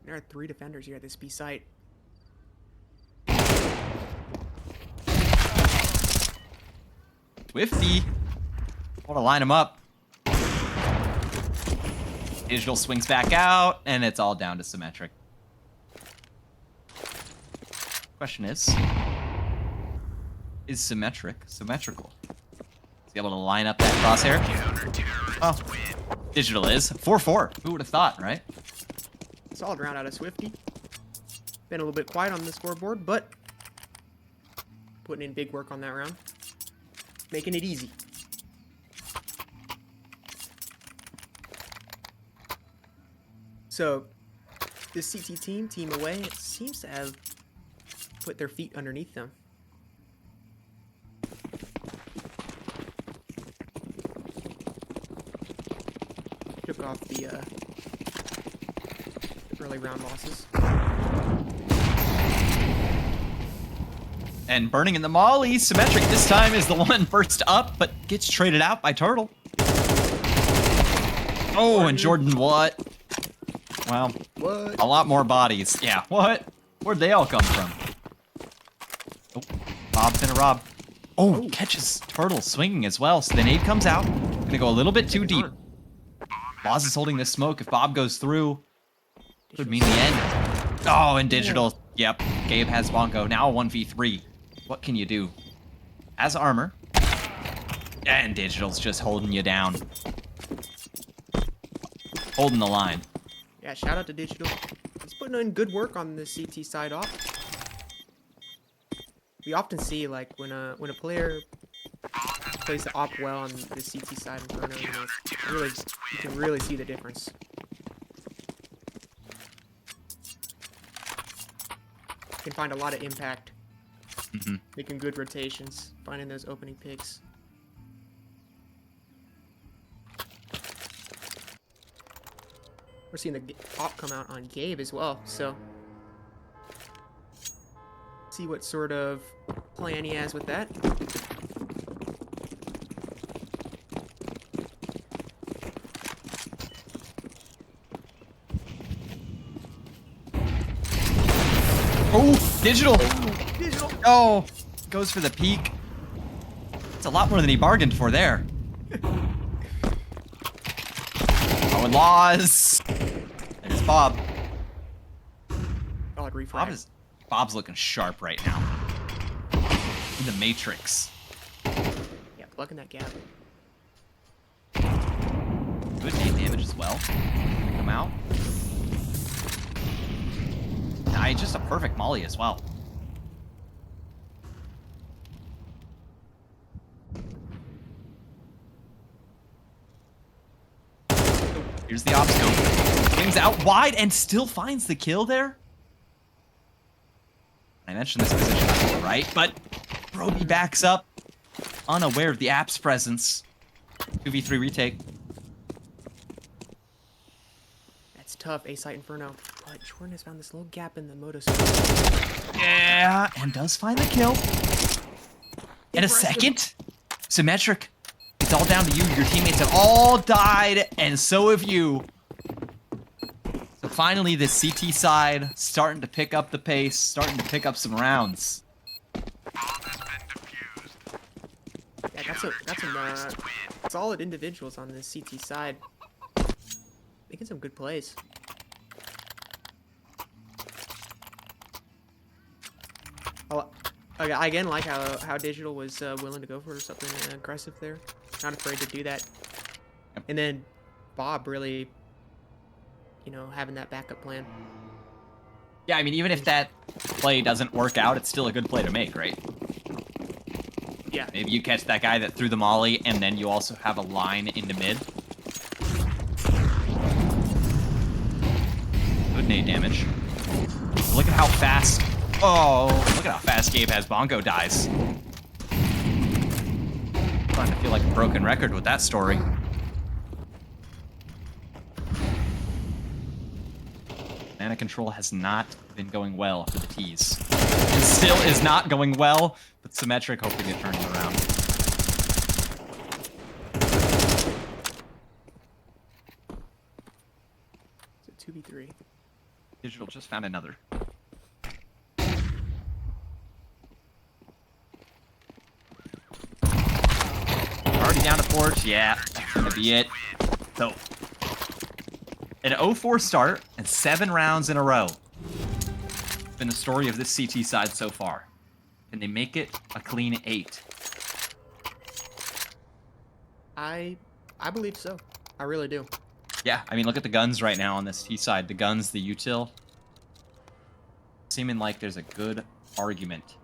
There are 3 defenders here at this B site. Swifty. Want to line him up. Digital swings back out, and it's all down to Symmetric. Question is Symmetric symmetrical? Is he able to line up that crosshair? Oh, Digital is. 4-4. Who would have thought, right? Solid round out of Swifty. Been a little bit quiet on the scoreboard, but putting in big work on that round. Making it easy. So, this CT team away, it seems to have put their feet underneath them. Took off the early round losses. And burning in the molly, Symmetric this time is the one first up, but gets traded out by Turtle. Oh, and Jordan what? Wow. What? A lot more bodies. Yeah, what? Where'd they all come from? Oh, Bob's gonna rob. Oh, catches Turtle swinging as well. So the nade comes out. Gonna go a little bit too deep. Boz is holding this smoke. If Bob goes through, could mean the end. Oh, and Digital. Yep, Gabe has Bongo. Now a 1v3. What can you do? Has armor. And Digital's just holding you down. Holding the line. Yeah, shout out to Digital. He's putting in good work on the CT side op. We often see like when a player plays the op well on the CT side in front of him, you can really see the difference. You can find a lot of impact. Making good rotations, finding those opening picks. We're seeing the op come out on Gabe as well, so see what sort of plan he has with that. Oh, Digital! Digital! Oh, goes for the peak. It's a lot more than he bargained for there. Oh, and Laws. There's Bob. Oh, refrag. Bob's looking sharp right now. In the Matrix. Yeah, plugging that gap. Good nade damage as well. Come out. Nah, just a perfect molly as well. Here's the obstacle. Things out wide and still finds the kill there. I mentioned this position on the right, but Broby backs up, unaware of the app's presence. 2v3 retake. That's tough, A-Site Inferno. But Jordan has found this little gap in the moto. Yeah, and does find the kill. In a second, Symmetric. It's all down to you. Your teammates have all died, and so have you. So finally, the CT side starting to pick up the pace, starting to pick up some rounds. Yeah, got some solid individuals on the CT side. Making some good plays. I again like how Digital was willing to go for something aggressive there. Not afraid to do that. Yep. And then Bob really, having that backup plan. Yeah, I mean, even if that play doesn't work out, it's still a good play to make, right? Yeah. Maybe you catch that guy that threw the molly, and then you also have a line into mid. Good nade damage. Look at how fast... Oh, look at how fast Gabe has Bongo dies. Starting to feel like a broken record with that story. Mana control has not been going well for the T's. It still is not going well, but Symmetric hoping to turn it around. It's a 2v3. Digital just found another. Already down to porch. Yeah, that's gonna be it. So, an 0-4 start and 7 rounds in a row. Been the story of this CT side so far. Can they make it a clean 8? I believe so. I really do. Yeah, I mean, look at the guns right now on this T side. The guns, the util. Seeming like there's a good argument.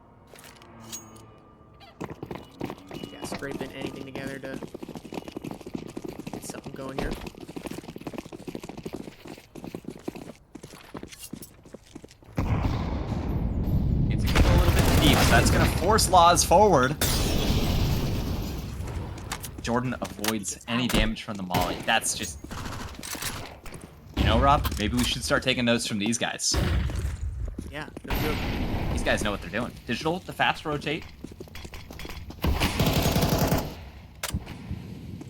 Yeah, scraping anything together to get something going here. It's gonna go a little bit deep. That's gonna force Laws forward. Jordan avoids any damage from the molly. That's just... You know, Rob, maybe we should start taking notes from these guys. Yeah, no good. These guys know what they're doing. Digital, the fast rotate.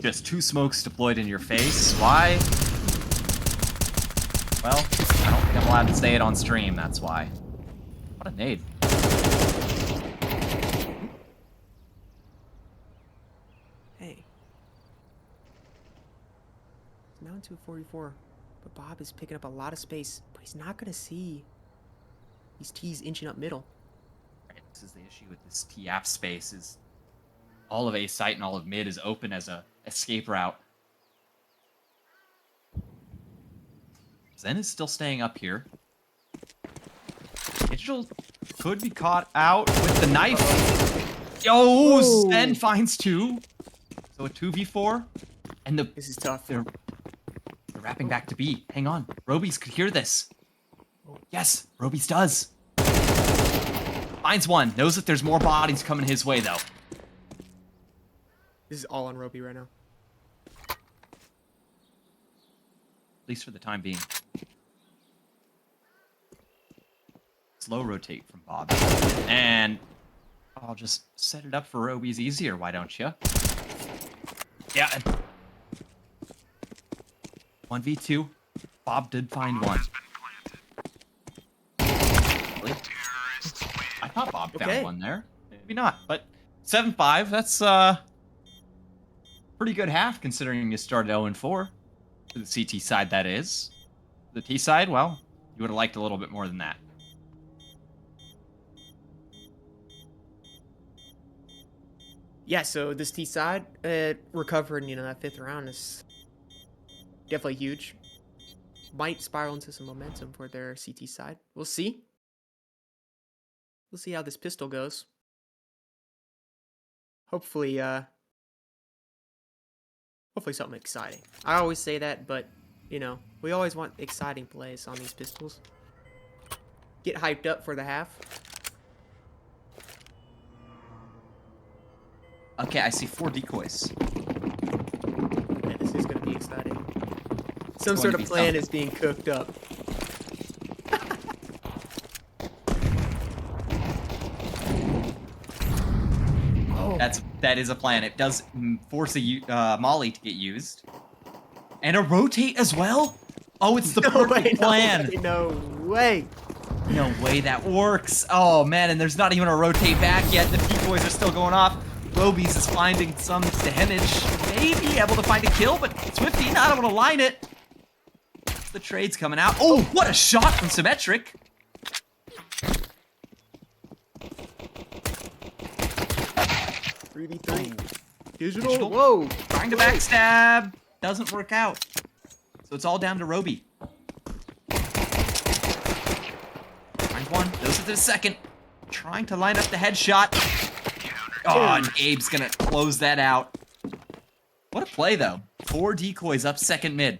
Just 2 smokes deployed in your face. Why? Well, I don't think I'm allowed to say it on stream, that's why. nade. Hey. It's now into a 44. But Bob is picking up a lot of space. But he's not going to see these T's inching up middle. Right, this is the issue with this TF space is all of A site and all of mid is open as a escape route. Zen is still staying up here. Digital could be caught out with the knife. Yo, Zen finds 2. So a 2v4. And This is tough. They're wrapping back to B. Hang on. Roby's could hear this. Yes, Roby's does. Finds 1. Knows that there's more bodies coming his way, though. This is all on Roby right now. At least for the time being. Slow rotate from Bob. And I'll just set it up for Roby's easier, why don't you? Yeah. 1v2. Bob did find 1. Really? I thought Bob found 1 there. Maybe not, but 7-5, that's pretty good half considering you started 0-4. For the CT side, that is. The T side, well, you would have liked a little bit more than that. Yeah, so this T side, recovering, that 5th round is definitely huge. Might spiral into some momentum for their CT side. We'll see. We'll see how this pistol goes. Hopefully something exciting. I always say that, but, we always want exciting plays on these pistols. Get hyped up for the half. Okay, I see 4 decoys. Yeah, this is going to be exciting. Some sort of plan is being cooked up. That is a plan. It does force a Molly to get used. And a rotate as well? Oh, it's the perfect plan. No way. No way that works. Oh, man, and there's not even a rotate back yet. The decoys are still going off. Roby's is finding some damage. Maybe able to find a kill, but Swifty not able to line it. The trade's coming out. Oh, what a shot from Symmetric. Digital. Whoa. Trying to backstab. Doesn't work out. So it's all down to Roby. Finds 1. Goes to the second. Trying to line up the headshot. Oh, and Gabe's gonna close that out. What a play, though. 4 decoys up second mid.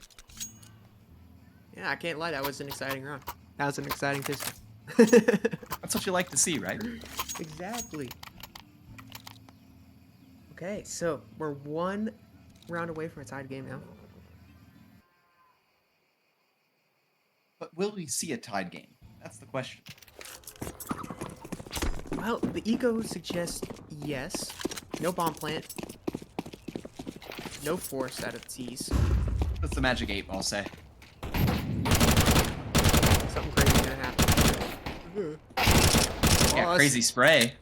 Yeah, I can't lie. That was an exciting round. That was an exciting pistol. That's what you like to see, right? Exactly. Okay, so we're 1 round away from a tied game now. But will we see a tied game? That's the question. Well, the eco suggests yes. No bomb plant. No force out of T's. That's the magic 8 ball say. Something crazy is gonna happen. Yeah, crazy spray.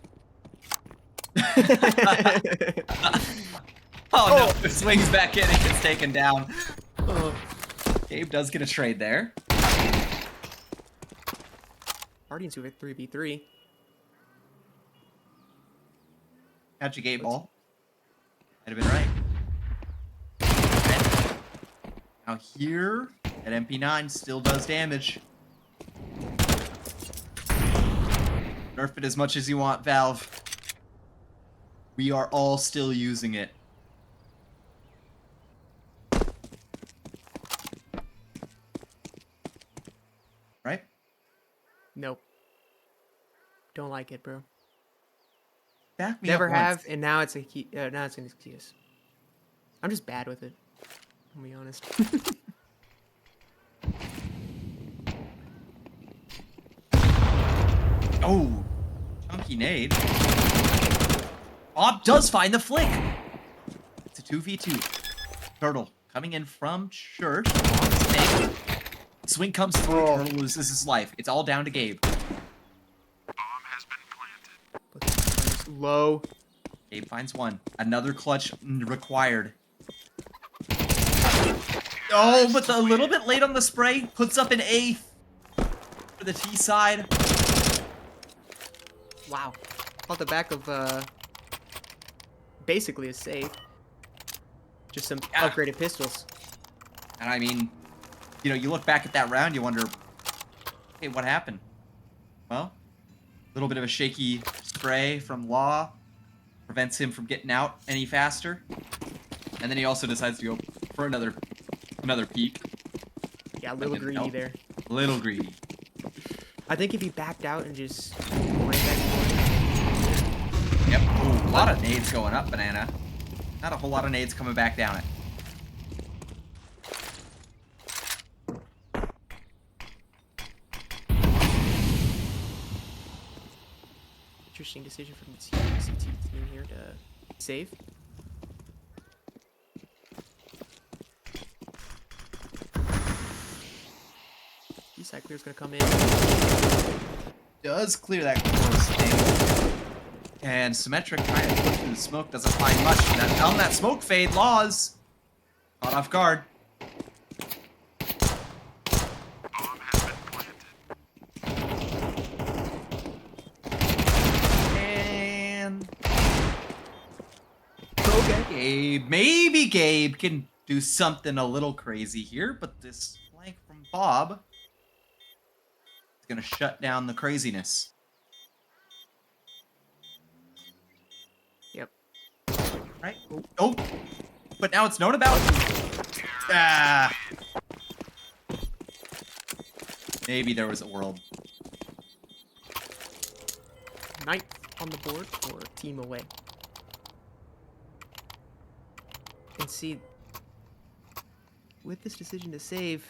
Oh no, it swings back in and gets taken down. Gabe does get a trade there. Already into a 3v3. Magic 8 ball. Might have been right. Now here, that MP9 still does damage. Nerf it as much as you want, Valve. We are all still using it. Right? Nope. Don't like it, bro. Back me Never up have, once. and now it's now it's an excuse. I'm just bad with it. I'll be honest. Oh, chunky nade. Bob does find the flick. It's a 2v2. Turtle coming in from church. Swing comes through. Turtle loses his life. It's all down to Gabe. Bomb Low. Gabe finds one. Another clutch required. Oh, but a little bit late on the spray. Puts up an 8th for the T side. Wow. Off the back of basically a save. Just some upgraded pistols. And I mean, you know, you look back at that round, you wonder, hey, what happened? Well, a little bit of a shaky spray from Law prevents him from getting out any faster. And then he also decides to go for another peek. Yeah, a little greedy there. A little greedy. I think if he backed out and just went back forward. Yep. Ooh, a lot of nades going up, Banana. Not a whole lot of nades coming back down it. Interesting decision from the CSC team here to save. Eastside clear's gonna come in. Does clear that close thing. And Symmetric trying to push through the smoke doesn't find much. And on that smoke fade, Laws caught off guard. Bomb has been planted. And Okay. Gabe, maybe Gabe can do something a little crazy here, but this flank from Bob is gonna shut down the craziness. Yep. Right? Oh, but now it's known about. Ah. Maybe there was a world. Ninth on the board for team away. And see, with this decision to save,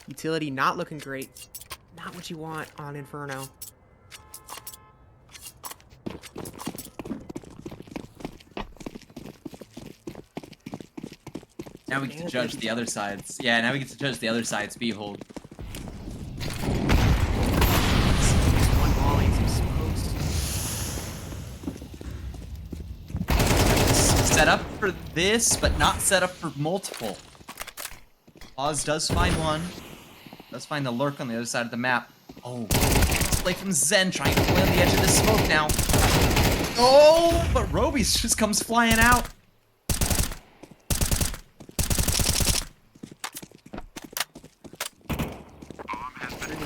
utility not looking great. Not what you want on Inferno. Now we get to judge the other sides. Yeah, now we get to judge the other side's B-hold. One volley, some smokes. Set up for this, but not set up for multiple. Oz does find one. Does find the lurk on the other side of the map. Oh, play from Zen, trying to play on the edge of the smoke now. Oh, but Roby's just comes flying out. Bomb has been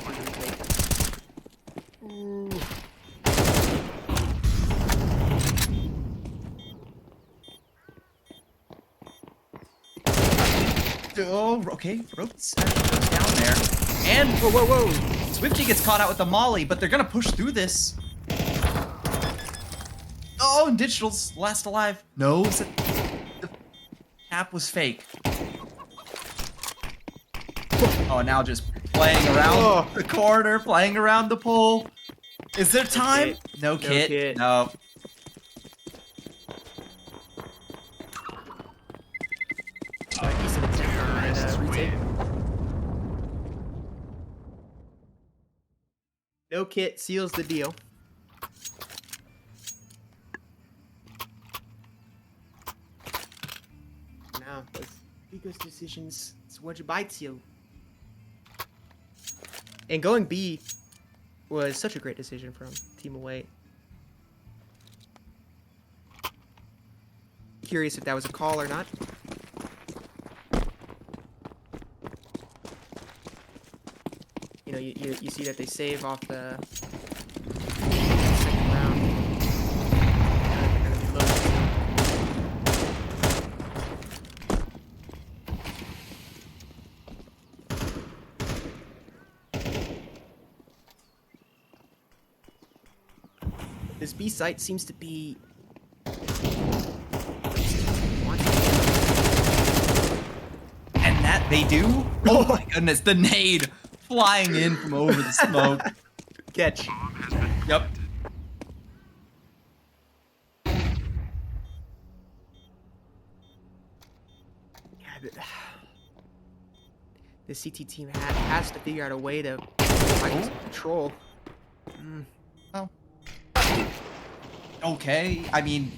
Oh, okay. Ropes actually goes down there. And whoa. Swifty gets caught out with the molly, but they're gonna push through this. Oh, and Digital's last alive. No, the cap was fake. Oh, now just playing around the corner, playing around the pole. Is there time? No kit. No. Decent attempt on that retake. No kit seals the deal. Now, those Vigo's decisions, it's what bites you. And going B was such a great decision from Team Away. Curious if that was a call or not. You know, you see that they save off the second round. They're gonna be low. This B site seems to be And that they do? Oh my goodness, the nade flying in from over the smoke. catch. Bomb has been Yep. Yeah, the CT team has to figure out a way to fight some control. Oh. Okay. I mean,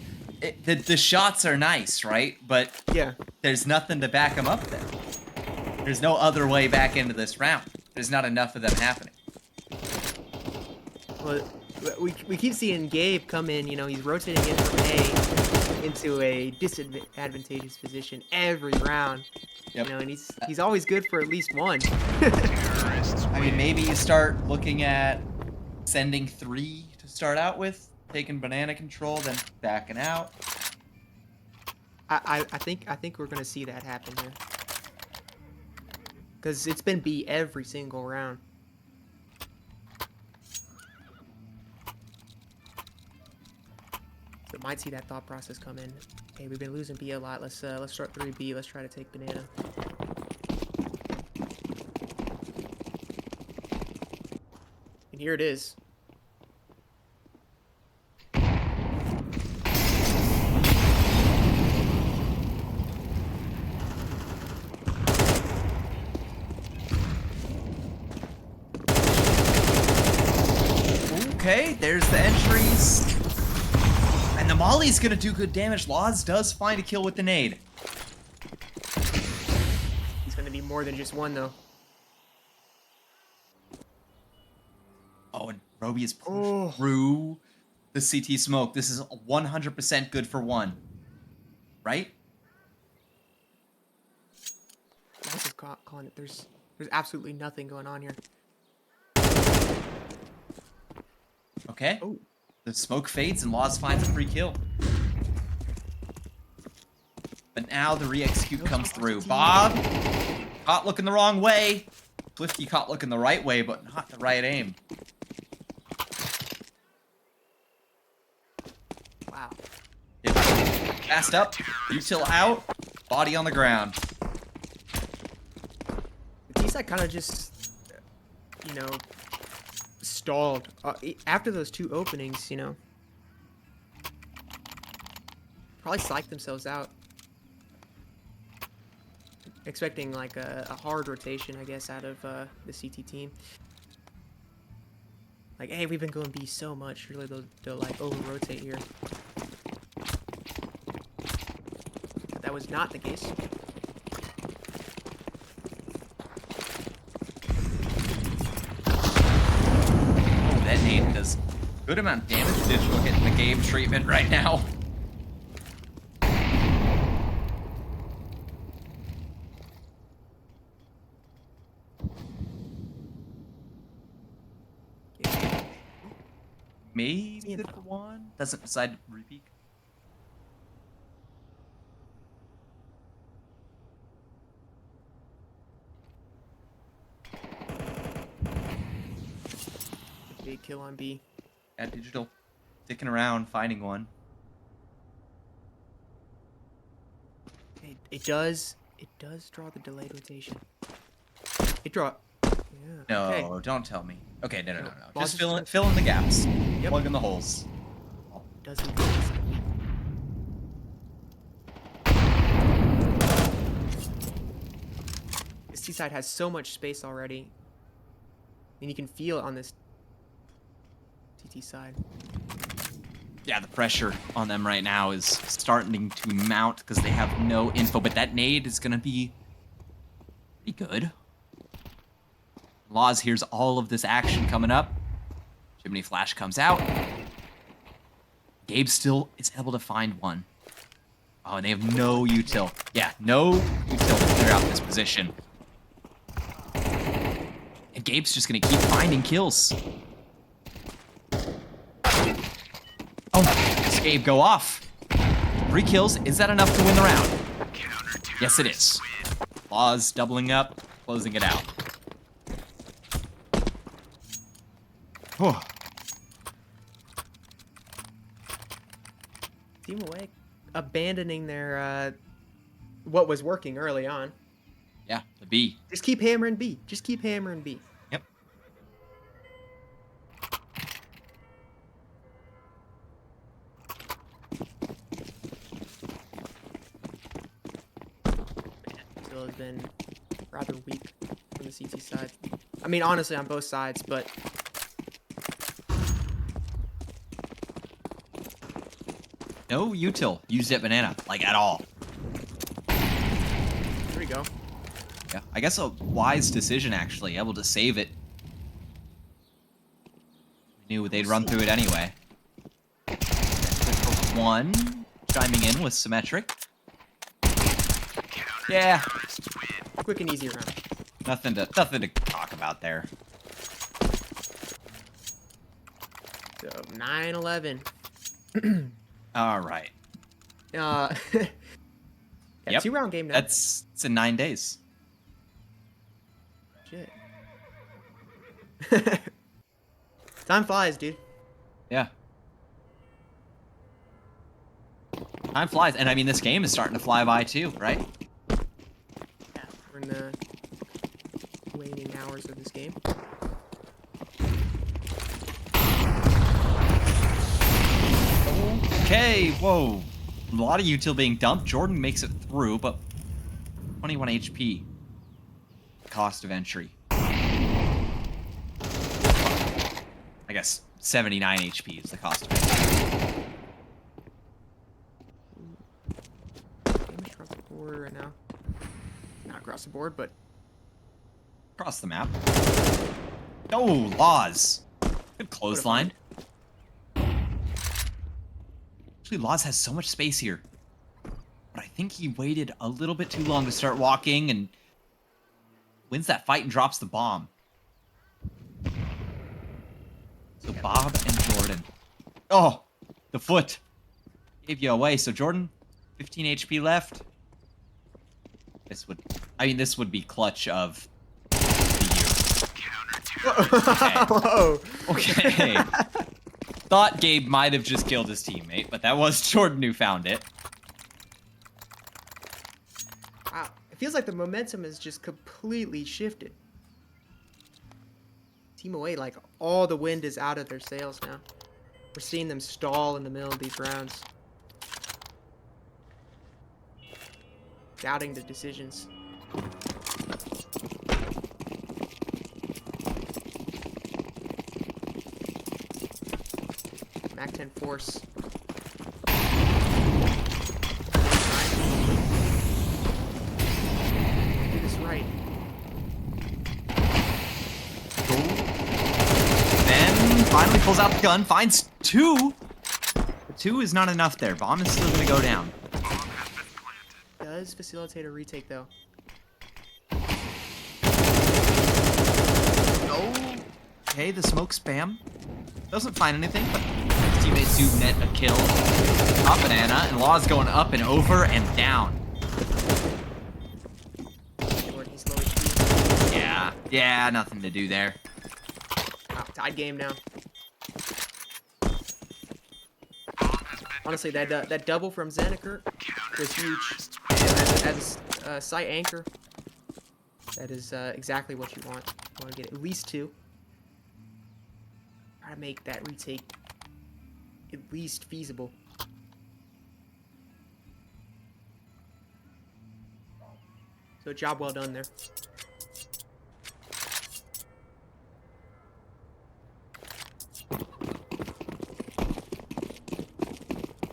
the shots are nice, right? But Yeah. there's nothing to back them up there. There's no other way back into this round. There's not enough of them happening. Well, we keep seeing Gabe come in. You know, he's rotating in from A into a disadvantageous position every round. Yep. You know, and he's always good for at least one. I mean, maybe you start looking at sending 3 to start out with, taking banana control, then backing out. I think we're gonna see that happen here. Because it's been B every single round. So might see that thought process come in. Hey, we've been losing B a lot. Let's start 3B. Let's try to take banana. And here it is. Okay, there's the entries. And the Molly's gonna do good damage. Laws does find a kill with the nade. He's gonna need more than just one, though. Oh, and Roby is pushed through the CT smoke. This is 100% good for 1. Right? Mouse is calling it. There's absolutely nothing going on here. Okay. Oh. The smoke fades and Laws finds a free kill. But now the re-execute comes through. Bob caught looking the wrong way. Swifty caught looking the right way, but not the right aim. Wow. Yep. Fast up, util out, body on the ground. The T-side kind of just, you know, stalled after those 2 openings. You know, probably psyched themselves out, expecting like a hard rotation, I guess, out of the CT team. Like, hey, we've been going B so much. Really, they'll like over-rotate here. But that was not the case. Oh, that nade does good amount of damage. Digital getting the game treatment right now. Maybe the 1 doesn't decide to repeat. Big kill on B. Yeah, Digital sticking around, finding one. It does draw the delayed rotation. It draw. Yeah. No, Okay. don't tell me. Okay, no. Laws Just is fill in the gaps. Yep. Plug in the holes. Doesn't go inside. This T-side has so much space already. And you can feel it on this TT side. Yeah, the pressure on them right now is starting to mount because they have no info, but that nade is going to be pretty good. Laws hears all of this action coming up. Chimney Flash comes out. Gabe still is able to find one. Oh, and they have no util. Yeah, no util to clear out this position. And Gabe's just going to keep finding kills. Oh, does Gabe go off? 3 kills. Is that enough to win the round? Yes, it is. Laws doubling up, closing it out. Oh. Team Awake abandoning their what was working early on. Yeah, the B. Just keep hammering B. Just keep hammering B. Yep. Still has been rather weak from the CT side. I mean, honestly, on both sides, but No util used at banana, like at all. There we go. Yeah, I guess a wise decision actually, able to save it. Knew they'd run through it anyway. One, chiming in with symmetric. Yeah, Quick and easy round. nothing to talk about there. So 9-11. All right. Yeah, Yep. 2-round game now. It's in 9 days. Shit. Time flies, dude. Yeah. Time flies, and I mean this game is starting to fly by too, right? Yeah, we're in the waning hours of this game. Okay, whoa. A lot of util being dumped. Jordan makes it through, but 21 HP. Cost of entry. I guess 79 HP is the cost of entry. Damage across the board right now. Not across the board, but Across the map. Oh, Laws. Good clothesline. Actually, Laws has so much space here. But I think he waited a little bit too long to start walking and wins that fight and drops the bomb. So Bob and Jordan. Oh, the foot. Gave you away. So Jordan, 15 HP left. This would be clutch of the year. Whoa. Okay. Thought Gabe might have just killed his teammate, but that was Jordan who found it. Wow. It feels like the momentum has just completely shifted. Team away, like all the wind is out of their sails now. We're seeing them stall in the middle of these rounds. Doubting the decisions. Mac 10 force. Do this right. Ben finally pulls out the gun, finds two. But two is not enough there. Bomb is still going to go down. Does facilitate a retake though. Okay, the smoke spam. Doesn't find anything, but his teammates do net a kill. Top banana, and Law's going up and over and down. Lord, he's low HP. Yeah, nothing to do there. Wow, tied game now. Honestly, that double from Zeniker was huge. As a site anchor, that is exactly what you want. You want to get at least two. Try to make that retake at least feasible. So job well done there.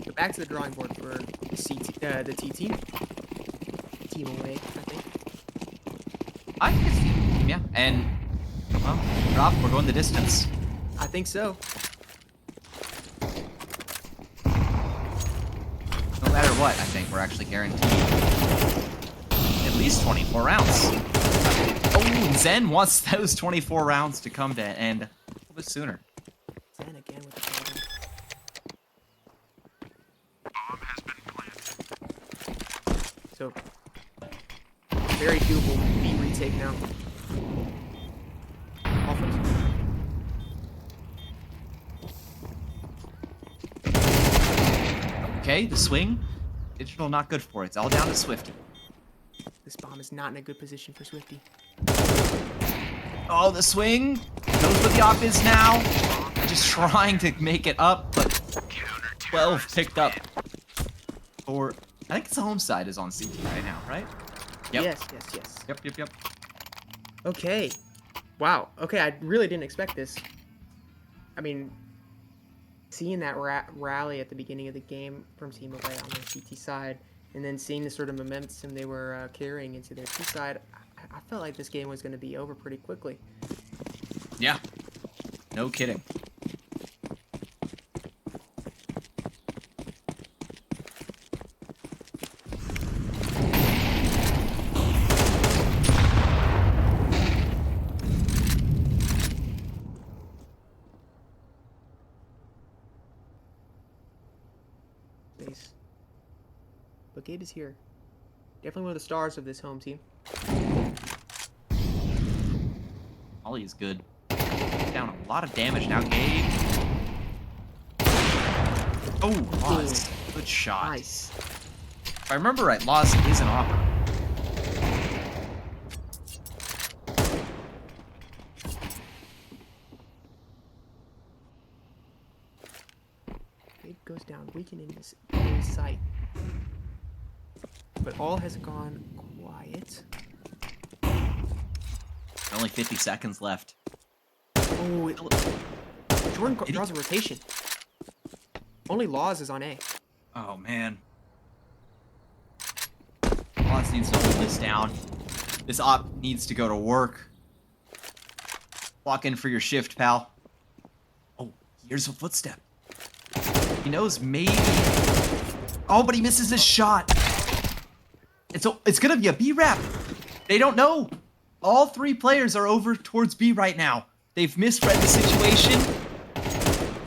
So back to the drawing board for the T team. Team away, I think. I think it's team, yeah. And, well, Rob, we're going the distance. I think so. No matter what, I think we're actually guaranteed at least 24 rounds. Oh, and Zen wants those 24 rounds to come to end a little bit sooner. Zen again with the problem. Bomb has been planted. So, very doable B retake now. Offense. Okay, the swing. Digital not good for it. It's all down to Swifty. This bomb is not in a good position for Swifty. Oh, the swing. Knows what the op is now. Just trying to make it up, but 12 picked up. Or, I think it's the home side is on CT right now, right? Yep. Yes. Yep. Okay. Wow. Okay, I really didn't expect this. I mean, seeing that rally at the beginning of the game from Team Away on the CT side, and then seeing the sort of momentum they were carrying into their T side, I felt like this game was going to be over pretty quickly. Yeah. No kidding. But Gabe is here. Definitely one of the stars of this home team. Ollie is good. Down a lot of damage now, Gabe. Oh, Laws. Good shot. Nice. If I remember right, Laws is an opera. Gabe goes down, weakening his sight. But all has gone quiet. Only 50 seconds left. Oh, Jordan draws a rotation. Only Laws is on A. Oh, man. Laws needs to hold this down. This op needs to go to work. Walk in for your shift, pal. Oh, here's a footstep. He knows maybe... Oh, but he misses his shot. It's gonna be a B rep. They don't know. All 3 players are over towards B right now. They've misread the situation.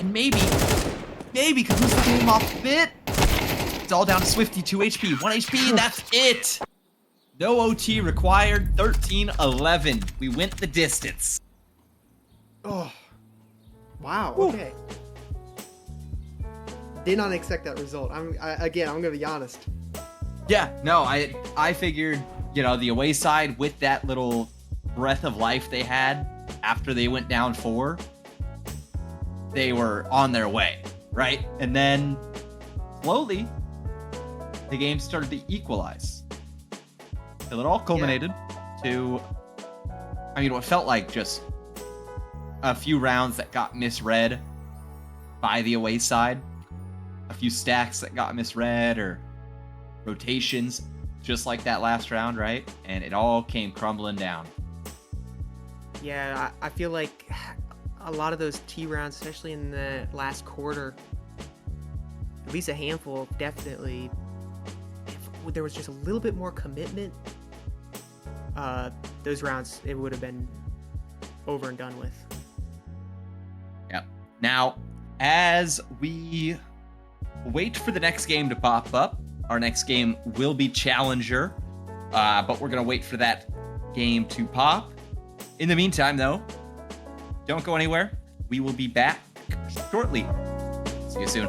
And maybe could lose the game off a bit. It's all down to Swifty, 2 HP, 1 HP, and that's it. No OT required, 13-11. We went the distance. Oh, wow, okay. Did not expect that result. I'm gonna be honest. Yeah, no, I figured, you know, the away side with that little breath of life they had after they went down 4, they were on their way, right? And then slowly the game started to equalize. Till it all culminated to, I mean, what felt like just a few rounds that got misread by the away side, a few stacks that got misread, or rotations, just like that last round, right? And it all came crumbling down. Yeah, I feel like a lot of those T rounds, especially in the last quarter, at least a handful, definitely, if there was just a little bit more commitment, those rounds, it would have been over and done with. Yeah. Now, as we wait for the next game to pop up, our next game will be Challenger, but we're going to wait for that game to pop. In the meantime, though, don't go anywhere. We will be back shortly. See you soon.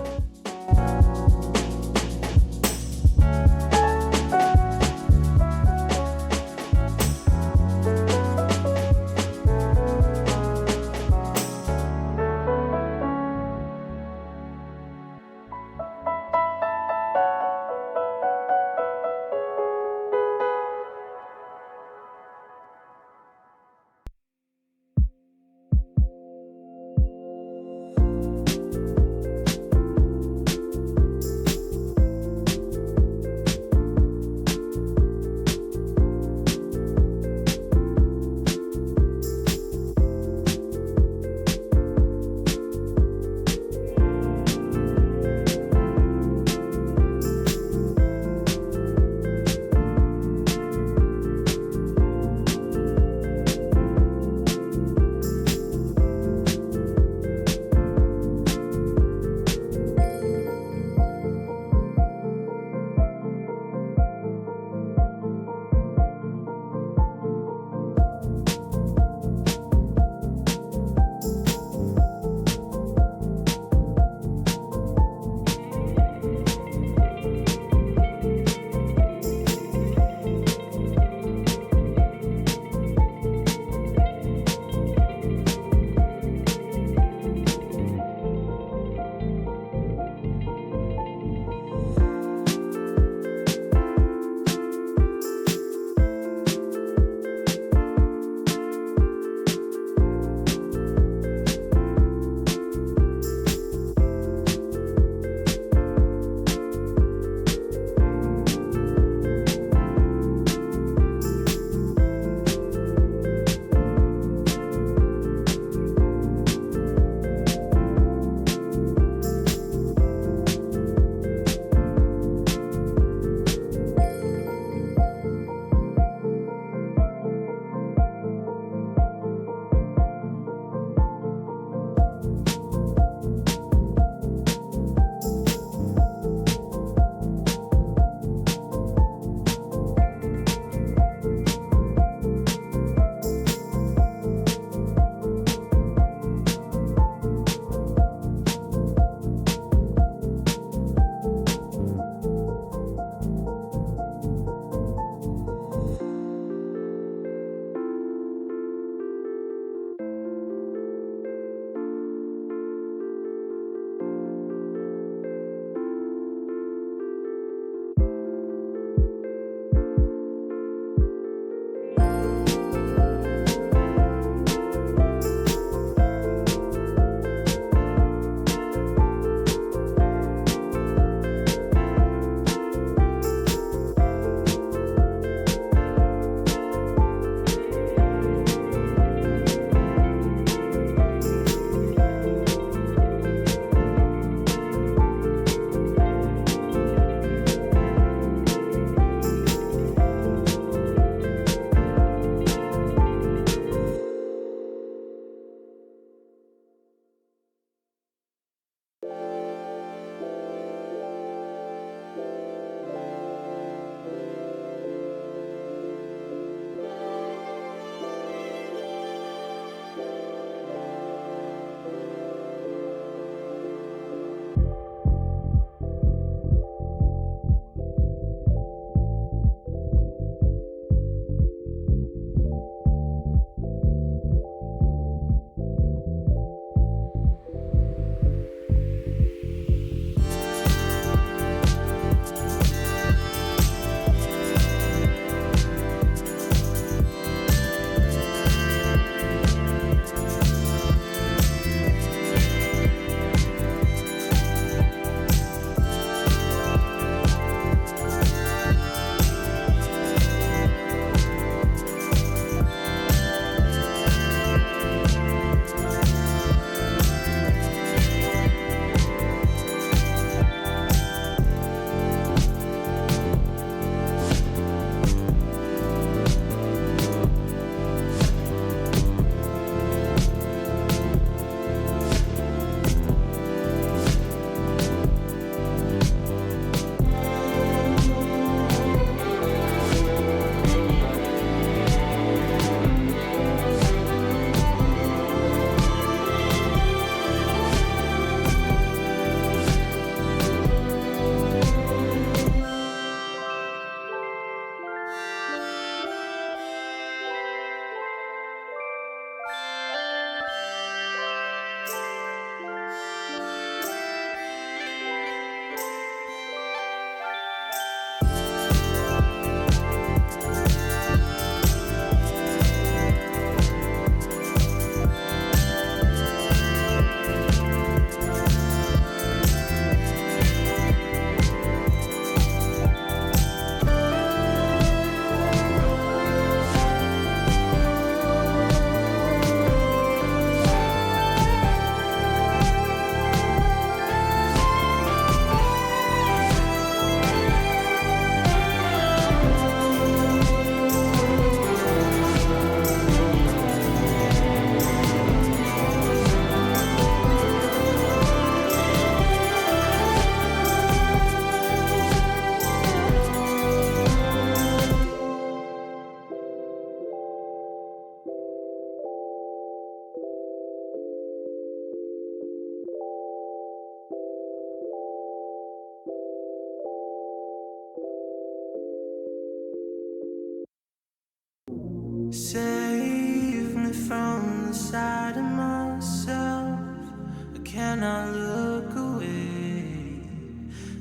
cannot look away.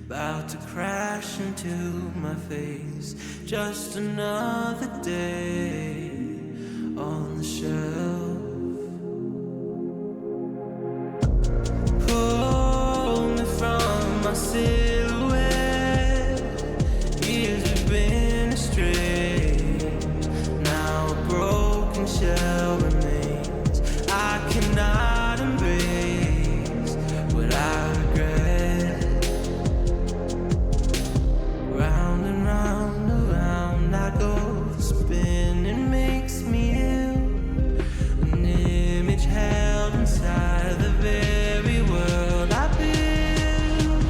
About to crash into my face. Just another day on the shelf. Pull me from my silhouette. Years we've been astray. Now a broken shell remains. I cannot embrace what I regret. Round and round, around I go. The spinning makes me ill. An image held inside the very world I build.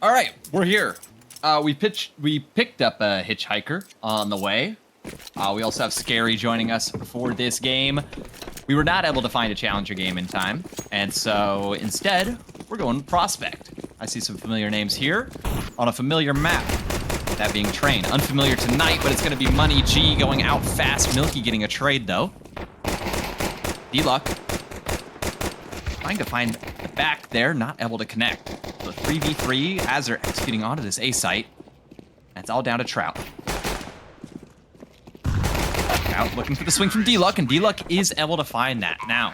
All right, we're here. We picked up a hitchhiker on the way. We also have Scary joining us for this game. We were not able to find a Challenger game in time, and so instead, we're going Prospect. I see some familiar names here on a familiar map. That being Train. Unfamiliar tonight, but it's going to be Money G going out fast. Milky getting a trade, though. D-Luck trying to find the back there, not able to connect. So 3v3 as they're executing onto this A site. That's all down to Trout. Trout looking for the swing from D-Luck, and D-Luck is able to find that. Now,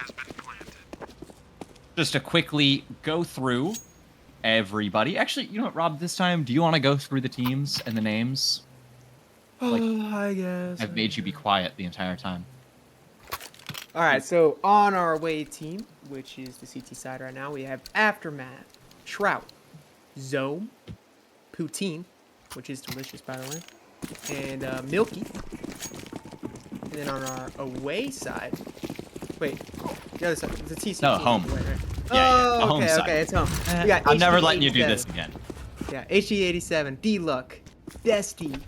just to quickly go through everybody. Actually, you know what, Rob, this time, do you want to go through the teams and the names? Like, I guess. I've made you be quiet the entire time. All right, so on our way team, which is the CT side right now, we have Aftermath, Trout, Zome, Poutine, which is delicious, by the way, and Milky. And then on our away side, wait, the other side, the TC. No, team home. away, right? Yeah, the home okay, side. okay, it's home. We got I'm never HD letting you do 87. this again. Yeah, HD87, D-Luck, Desty,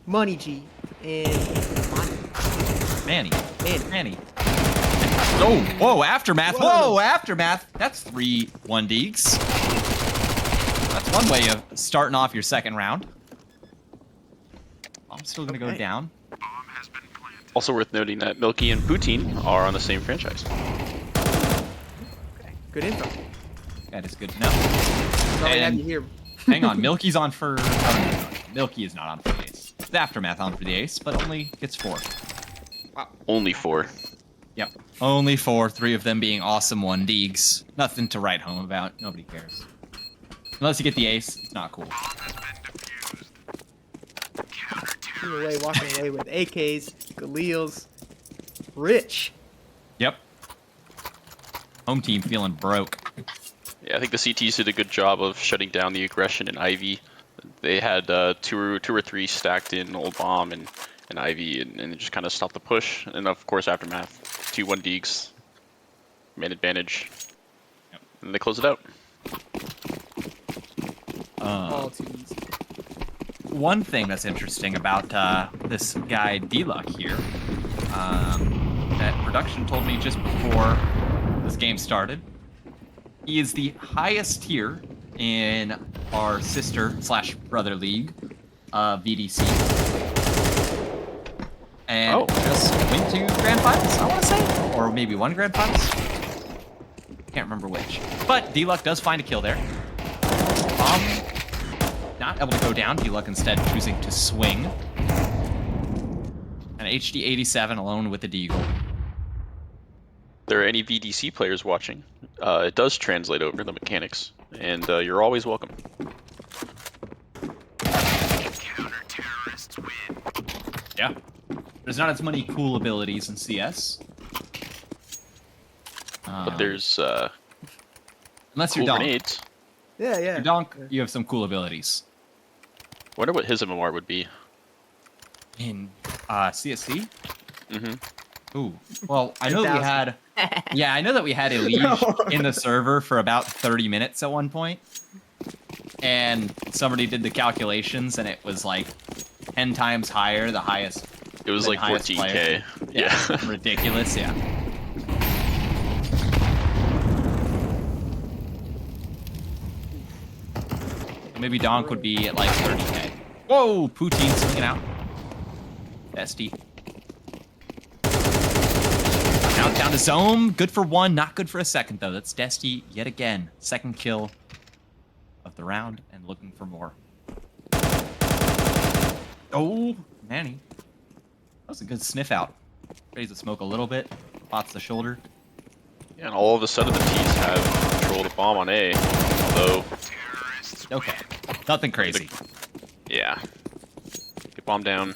Money G, and Manny. Manny. Oh, whoa, Aftermath. Whoa. Whoa, Aftermath. That's 3 1-deeks. That's one way of starting off your second round. I'm still going to go down. Bomb has been planted. Also worth noting that Milky and Poutine are on the same franchise. Okay, good info. That is good to know. That's all we have And- you here. Hang on, Milky's on for... Oh, no, Milky is not on for the ace. It's Aftermath on for the ace, but only gets 4. Only 4. Yep. Only 4, 3 of them being awesome 1-deeks. Nothing to write home about. Nobody cares. Unless you get the ace, it's not cool. Walking away with AKs, Galils, Rich. Yep. Home team feeling broke. Yeah, I think the CTs did a good job of shutting down the aggression in Ivy. They had two or three stacked in Old Bomb and Ivy, and it just kind of stopped the push. And of course, Aftermath, 2 1-deeks, man advantage, Yep. and they close it out. All too easy. One thing that's interesting about this guy D-Luck here, that production told me just before this game started, he is the highest tier in our sister/brother league, VDC. And just went to Grand Finals, I want to say? Or maybe 1 Grand Finals? Can't remember which. But D-Luck does find a kill there. Not able to go down. D-Luck instead choosing to swing. And HD87 alone with the Deagle. If there are any VDC players watching, it does translate over the mechanics, and you're always welcome. Counter-terrorists win. Yeah. There's not as many cool abilities in CS. But there's unless cool you're Donk. grenades. Yeah, yeah. You're Donk, you have some cool abilities. Wonder what his MMR would be. In CSC? Mm-hmm. Ooh. Well, I know that we had... Yeah, I know that we had a Liege in the server for about 30 minutes at one point. And somebody did the calculations, and it was like 10 times higher, the highest. It was like highest 14K. player. Yeah. Ridiculous, yeah. Maybe Donk would be at like 30K. Whoa! Poutine swinging out. Bestie. Now down to Zome. Good for 1, not good for a second though. That's Desty yet again. Second kill of the round and looking for more. Oh, Manny. That was a good sniff out. Raise the smoke a little bit. Pots the shoulder. Yeah, and all of a sudden the T's have control of the bomb on A. Although, Okay. Nothing crazy. yeah. Get bomb down.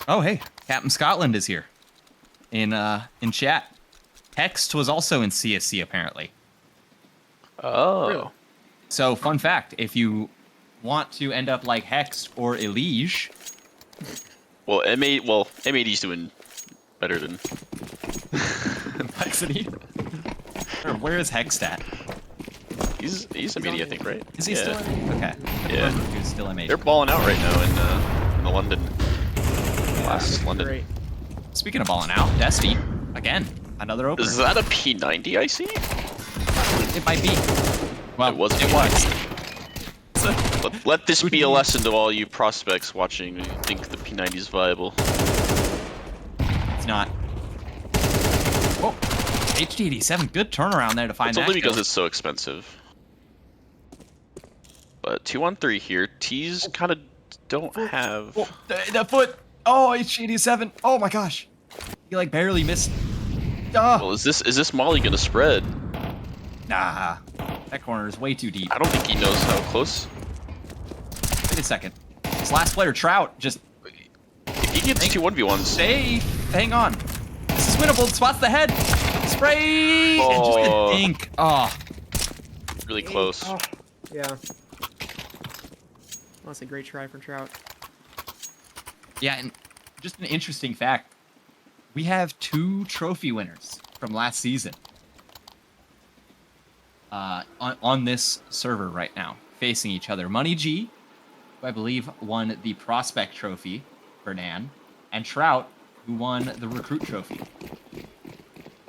Oh, hey. Captain Scotland is here. In chat. Hext was also in CSC, apparently. Oh. Really? So, fun fact, if you want to end up like Hext or Elige... Well, MAD's doing better than... Complexity. Where is Hexstat? He's a media, I think, right? Is he still in? Okay. Yeah. He's still in They're major. balling out right now in the London. Last London. Great. Speaking of balling out, Dusty, again, another opener. Is that a P90 I see? It might be. Well, It was a it P90. was. Let this be a lesson to all you prospects watching who think the P90 is viable. It's not. Oh, HD87, good turnaround there to find It's that only because kill. it's so expensive. But 2-on-3 here. T's kind of don't have. Oh, the foot. Oh, HD87. Oh my gosh. He like barely missed. Well, is this Molly gonna spread? Nah, that corner is way too deep. I don't think he knows how close. Wait a second. This last player, Trout, just If he gets 2-1v1s, safe. Hang on. This is winnable. Spots the head. Spray. And just a Oh. dink. Oh. really close. Oh, yeah. That's a great try from Trout. Yeah, and just an interesting fact. We have 2 trophy winners from last season. On this server right now, facing each other. Money G, who I believe won the Prospect Trophy for Nan, and Trout, who won the Recruit Trophy.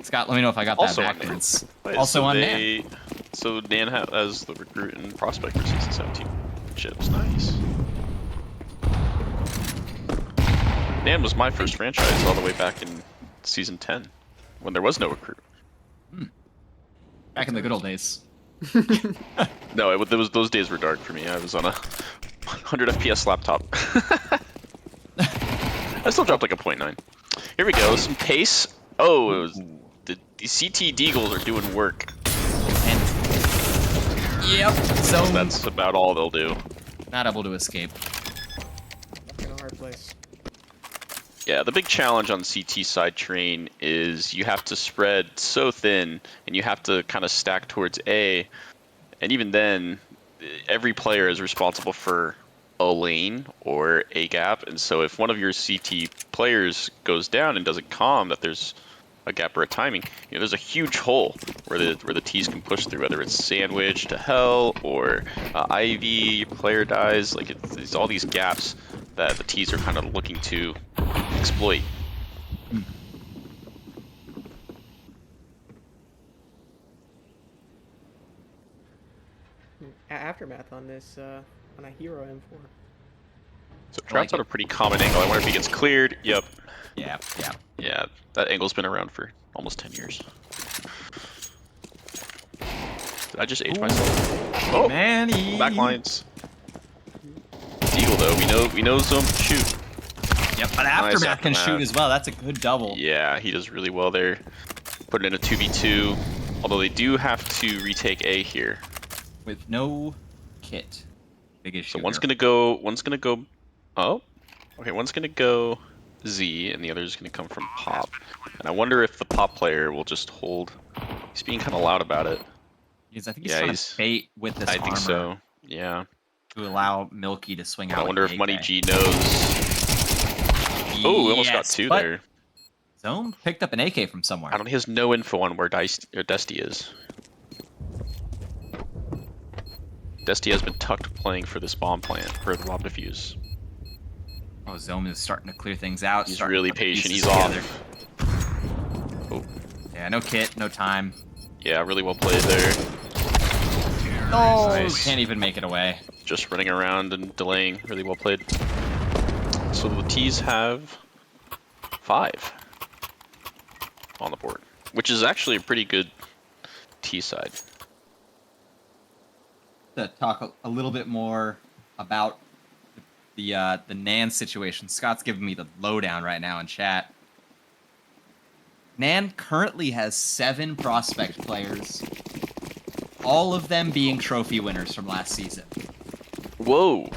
Scott, let me know if I got that Also on Nan. backwards. Wait, Also so on they, Nan. So Nan has the Recruit and Prospect for season 17 chips. Nice. Nan was my first franchise all the way back in season 10, when there was no Recruit. Back in the good old days. No, those days were dark for me. I was on a 100 FPS laptop. I still dropped like a 0.9. Here we go, some pace. Oh, it was, the CT Deagles are doing work. And yep, so That's about all they'll do. not able to escape. In a hard place. Yeah, the big challenge on CT side train is you have to spread so thin, and you have to kind of stack towards A, and even then, every player is responsible for a lane or a gap, and so if one of your CT players goes down and doesn't comm that there's a gap or a timing, you know, there's a huge hole where the T's can push through, whether it's sandwich to hell or Ivy, your player dies, like it's all these gaps that the T's are kind of looking to exploit. Aftermath on this, on a hero M4. So Trout's on a pretty common angle. I wonder if he gets cleared. Yep. Yeah, yeah. Yeah, that angle's been around for almost 10 years. Did I just age myself? Oh, Manny. back lines. Eagle though, we know Zone can shoot. Yep, but Aftermath can Aftermath. shoot as well. That's a good double. Yeah, he does really well there. Put it in a 2v2. Although they do have to retake A here. With no kit. Big issue. So one's here. gonna go. Oh, okay. One's gonna go Z, and the other's gonna come from Pop. And I wonder if the Pop player will just hold. He's being kind of loud about it. Because I think he's Yeah, trying to bait with this I armor think so. Yeah. to allow Milky to swing out. I wonder with if the Money AK. G knows. Oh, we almost got Yes, 2 but there. Zone picked up an AK from somewhere. I don't. He has no info on where Dusty is. Dusty has been tucked playing for this bomb plant for the bomb defuse. Oh, Zone is starting to clear things out. He's starting to really put the patient. pieces He's together. off. Oh, Yeah, no kit, no time. yeah, really well played there. Oh, Nice. can't even make it away. Just running around and delaying. Really well played. So the T's have 5 on the board, which is actually a pretty good T side. To talk a little bit more about the Nan situation. Scott's giving me the lowdown right now in chat. Nan currently has 7 prospect players, all of them being trophy winners from last season. Whoa!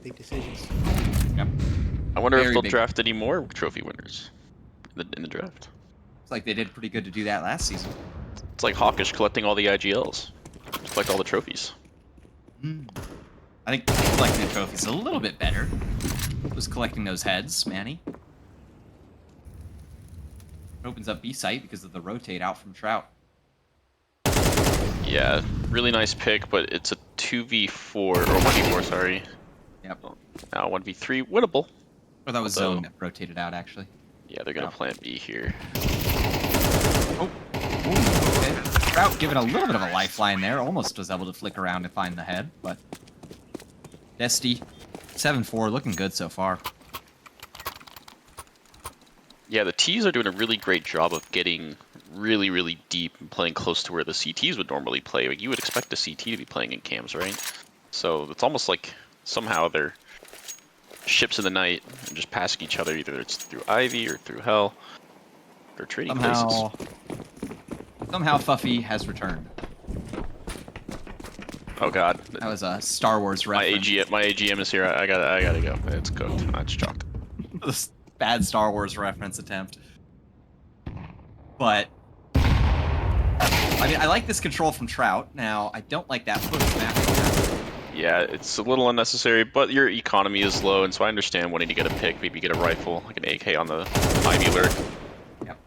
Big decisions. Yep. I wonder if Very they'll big. draft any more trophy winners in the draft. It's like they did pretty good to do that last season. It's like Hawkish collecting all the IGLs. Just collect all the trophies. I think collecting the trophies is a little bit better. Was collecting those heads, Manny. Opens up B site because of the rotate out from Trout. Yeah, really nice pick, but it's a 2v4 or 1v4. Sorry. Yep. Now 1v3 winnable. Or that was Although- zone that rotated out actually. Yeah, they're gonna Oh. plant B here. Oh. Ooh, okay. Trout given a little bit of a lifeline there. Almost was able to flick around and find the head, but Desty 7-4, looking good so far. Yeah, the T's are doing a really great job of getting really, really deep and playing close to where the CTs would normally play. Like, you would expect a CT to be playing in cams, right? So it's almost like somehow they're ships in the night and just passing each other. Either it's through Ivy or through Hell. They're trading places. Somehow Fuffy has returned. Oh god, That was a Star Wars reference. my AGM is here. I gotta go. It's cooked. It's chocked. This bad Star Wars reference attempt. But I mean, I like this control from Trout. Now, I don't like that push back. Yeah, it's a little unnecessary, but your economy is low, and so I understand wanting to get a pick, maybe get a rifle, like an AK on the Ivy lurk. Yep.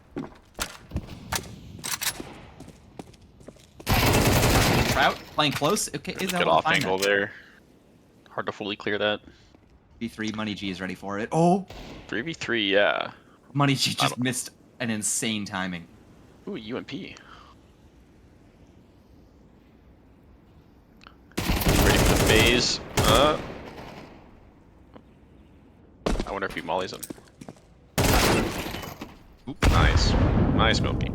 Trout playing close. Okay, is Good off angle there. Hard to fully clear that. B3, Money G is ready for it. Oh, 3v3, yeah. Money G just missed an insane timing. Ooh, UMP. Ready for the phase. I wonder if he mollies him. Oop. Nice. Nice Milky.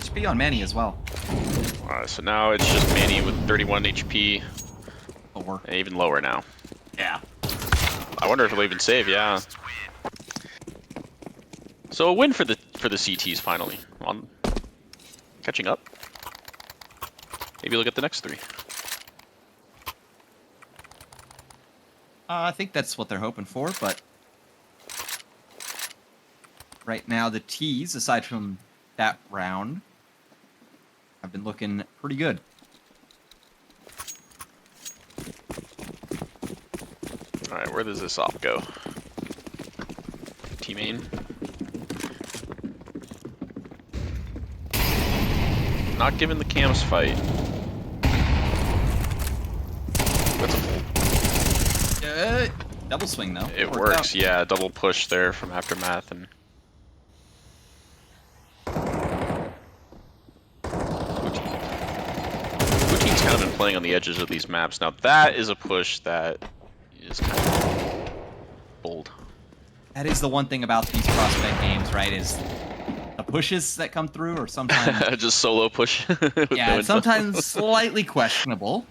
Should be on Manny as well. So now it's just Manny with 31 HP. Lower. And even lower now. Yeah. I wonder if he'll even save, yeah. So a win for the CTs finally. On catching up. Maybe look at the next three. I think that's what they're hoping for, but right now the T's, aside from that round, have been looking pretty good. Alright, where does this op go? T-main. Not giving the cams fight. That's a Double swing though. It Worked works, out. yeah. Double push there from Aftermath, and Poutine's kind of been playing on the edges of these maps. Now that is a push that is kind of bold. That is the one thing about these prospect games, right? Is the pushes that come through, or sometimes Just solo push. with yeah, no it's info. sometimes slightly questionable.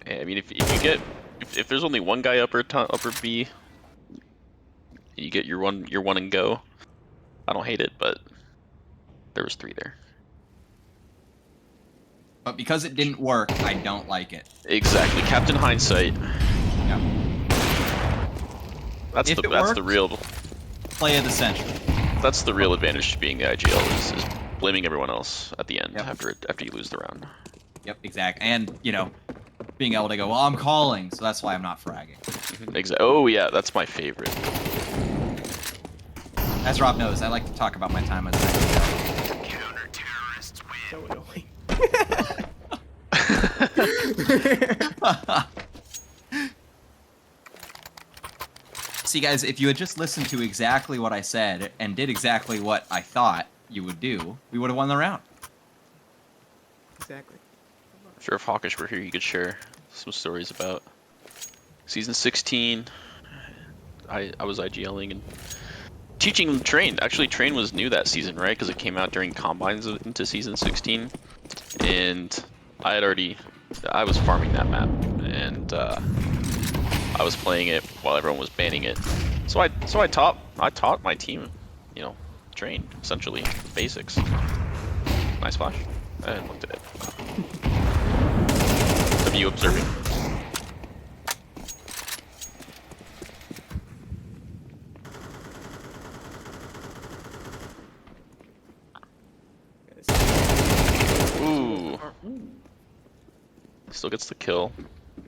Yeah, I mean, if you get if there's only one guy upper B, you get your one and go. I don't hate it, but there was three there. But because it didn't work, I don't like it. Exactly, Captain Hindsight. Yeah. That's If it that's worked, the real Play of the century. that's the real advantage to being the IGL is blaming everyone else at the end Yep. after you lose the round. Yep, exactly. And, you know, being able to go, well, I'm calling, so that's why I'm not fragging. Exactly. Oh yeah, that's my favorite. As Rob knows, I like to talk about my time as an IGL. Counter-terrorists win. So annoying. See, guys, if you had just listened to exactly what I said and did exactly what I thought you would do, we would have won the round. Exactly. Sure, if Hawkish were here, you could share some stories about season 16. I was IGLing and teaching them Train. Actually, Train was new that season, right? Because it came out during combines into season 16, and I was farming that map, and I was playing it while everyone was banning it. So I taught my team, you know, Train essentially basics. Nice flash. I looked at it. Of you observing. Ooh. Still gets the kill.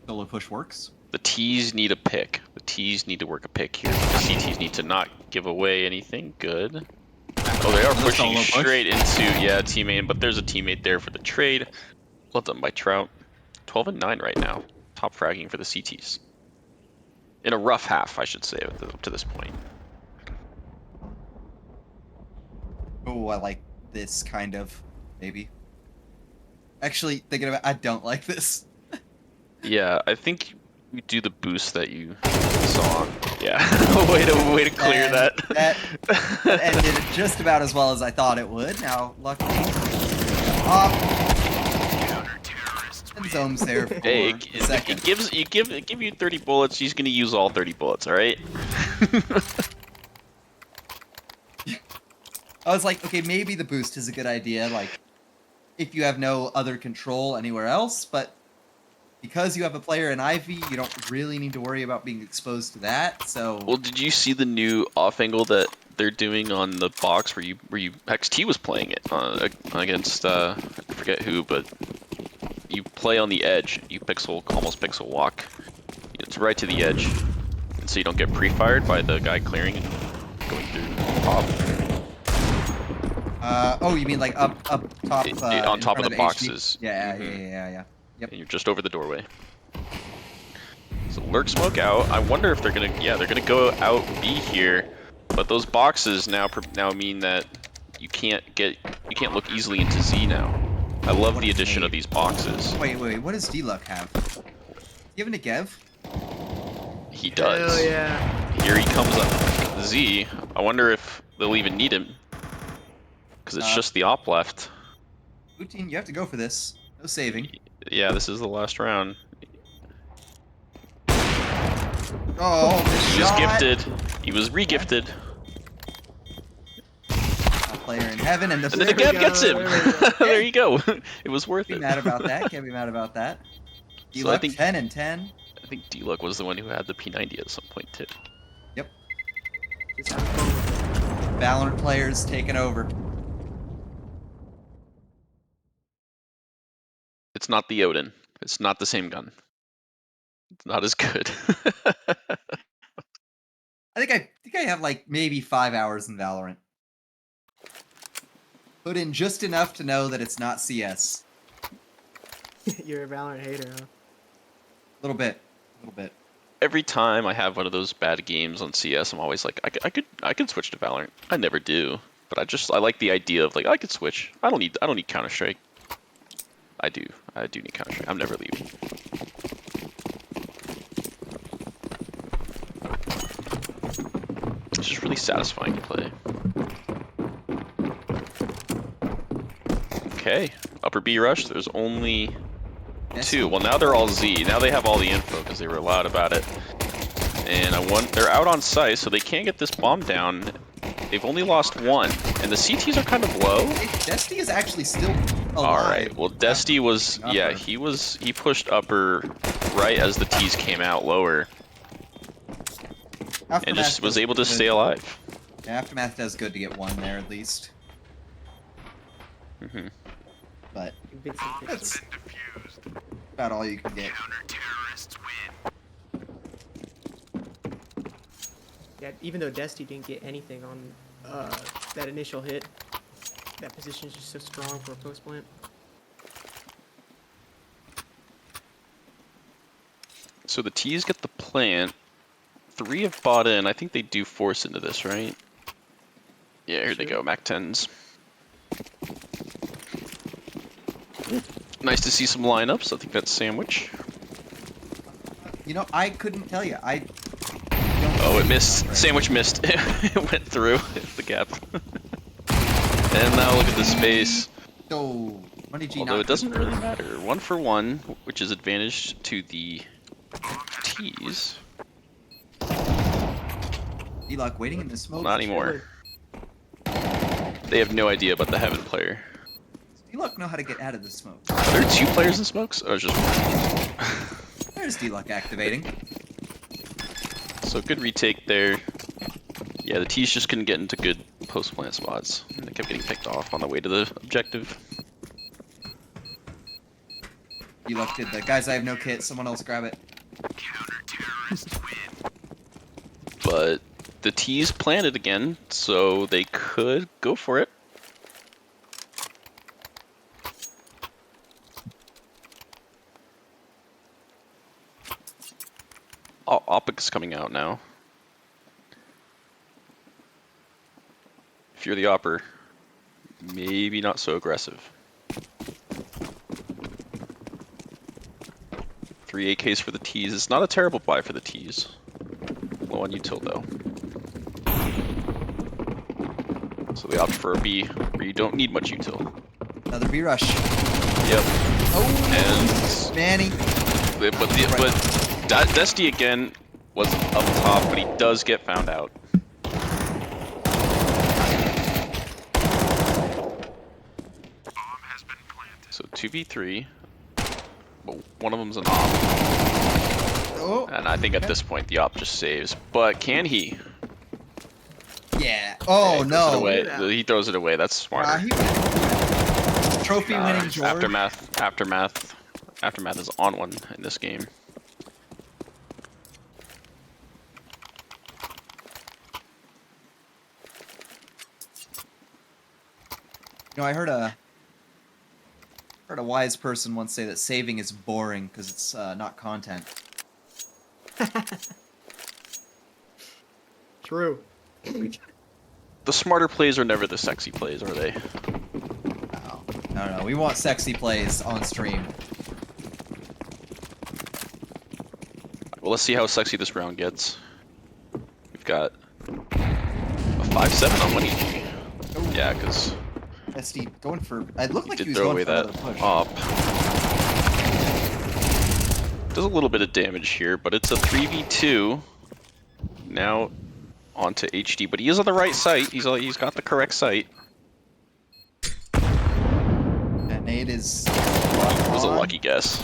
Solo push works. The T's need a pick. The T's need to work a pick here. The CTs need to not give away anything good. Oh, they are pushing straight into, yeah, teammate, but there's a teammate there for the trade. Well done by Trout. 12 and 9 right now. Top fragging for the CTs. In a rough half, I should say, up to this point. Oh, I like this kind of, maybe. Actually, thinking about, I don't like this. Yeah, I think you do the boost that you saw. Yeah, way to clear And that. That ended just about as well as I thought it would. Now, luckily, and Zome's there for Hey, a second. it give you 30 bullets. He's gonna use all 30 bullets. All right. I was like, okay, maybe the boost is a good idea, like, if you have no other control anywhere else, but because you have a player in Ivy, you don't really need to worry about being exposed to that, so... Well, did you see the new off angle that they're doing on the box where you XT was playing it against I forget who, but you play on the edge, you almost pixel walk. It's right to the edge, and so you don't get pre-fired by the guy clearing and going through top. oh, you mean like up top? On top of the HD? boxes. Yeah, Mhm. yeah. Yep. And you're just over the doorway. So lurk smoke out. I wonder if they're gonna go out B here, but those boxes now mean that you can't look easily into Z now. I love the addition of these boxes. Wait, what does D-Luck have? You have a Negev? He does. Hell yeah. Here he comes up. Z. I wonder if they'll even need him. Because it's just the op left. Poutine, you have to go for this. No saving. Yeah, this is the last round. Oh, the He was shot! gifted. He was re-gifted. A player in heaven, and And then the the Gav gets him. There you go. It was worth Can't it. be mad about that. Can't be mad about that. So I D-Luck, think 10 and 10. I think D-Luck was the one who had the P90 at some point too. Yep. Just having fun with it. Valorant players taking over. It's not the Odin. It's not the same gun. It's not as good. I think I have like maybe 5 hours in Valorant. Put in just enough to know that it's not CS. You're a Valorant hater, huh? A little bit. Every time I have one of those bad games on CS, I'm always like, I could switch to Valorant. I never do, but I like the idea of like I could switch. I don't need Counter-Strike. I do need Counter-Strike. I'm never leaving. It's just really satisfying to play. Okay, upper B rush. There's only two. Well, now they're all Z. Now they have all the info because they were loud about it. And they're out on site, so they can't get this bomb down. They've only lost one, and the CTs are kind of low. Destiny is actually still alive. All right. Well, Desty was he pushed upper right as the T's came out lower, and Aftermath just was does able to good. stay alive. Yeah, Aftermath does good to get one there at least. Hmm. But Bits and pieces. that's Been defused. about all you can get. Counter-terrorists win. Yeah, even though Dusty didn't get anything on that initial hit, that position is just so strong for a post plant. So the T's get the plant. 3 have bought in. I think they do force into this, right? Yeah, here they go, Mac 10s. Nice to see some lineups. I think that's Sandwich. You know, I couldn't tell you. Oh, it missed. Sandwich missed. It went through the gap. And now look at the space. So, Money G Although not it doesn't really matter. 1 for 1, which is advantage to the T's. D-Luck waiting in the smoke. Not anymore. They have no idea about the Heaven player. D-Luck know how to get out of the smoke. Are there 2 players in smokes? Oh, it's just one. There's D-Luck activating. So good retake there. Yeah, the T's just couldn't get into good post-plant spots. They kept getting picked off on the way to the objective. D-Luck did the guys, I have no kit, someone else grab it. Counter-terrorists win. But the T's planted again, so they could go for it. Opic's coming out now. If you're the Opper, maybe not so aggressive. 3 AKs for the T's. It's not a terrible buy for the T's. Low on util though. So they opt for a B, where you don't need much util. Another B rush. Yep. Oh, And Manny. but Dusty again was up top, but he does get found out. So 2v3. But one of them's an op. Oh. And I think at this point the op just saves. But can he? Yeah. Oh He throws no. it away. He throws it away. That's smarter. Trophy winning George. Aftermath is on one in this game. You know, I heard a wise person once say that saving is boring because it's not content. True. The smarter plays are never the sexy plays, are they? No. We want sexy plays on stream. Well, let's see how sexy this round gets. We've got a 5-7 on 1 EG. Yeah, because SD going for. It looked like he did was throw going away for that another push. op. Does a little bit of damage here, but it's a 3v2. Now onto HD, but he is on the right site. He's got the correct site. And Nate is. It was a lucky guess.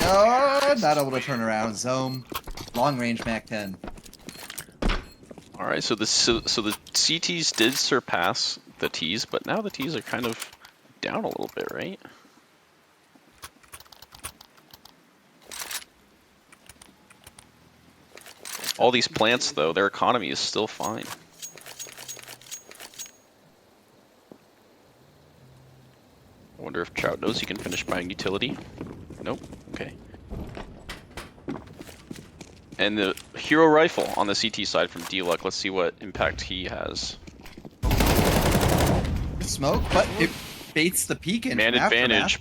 Oh, not able to turn around. Zone. Long range Mac 10. All right, so the CTs did surpass the Ts, but now the Ts are kind of down a little bit, right? All these plants, though, their economy is still fine. I wonder if Trout knows he can finish buying utility. Nope. Okay. And the hero rifle on the CT side from D-Luck. Let's see what impact he has. Smoke, but it baits the peek in. Man advantage.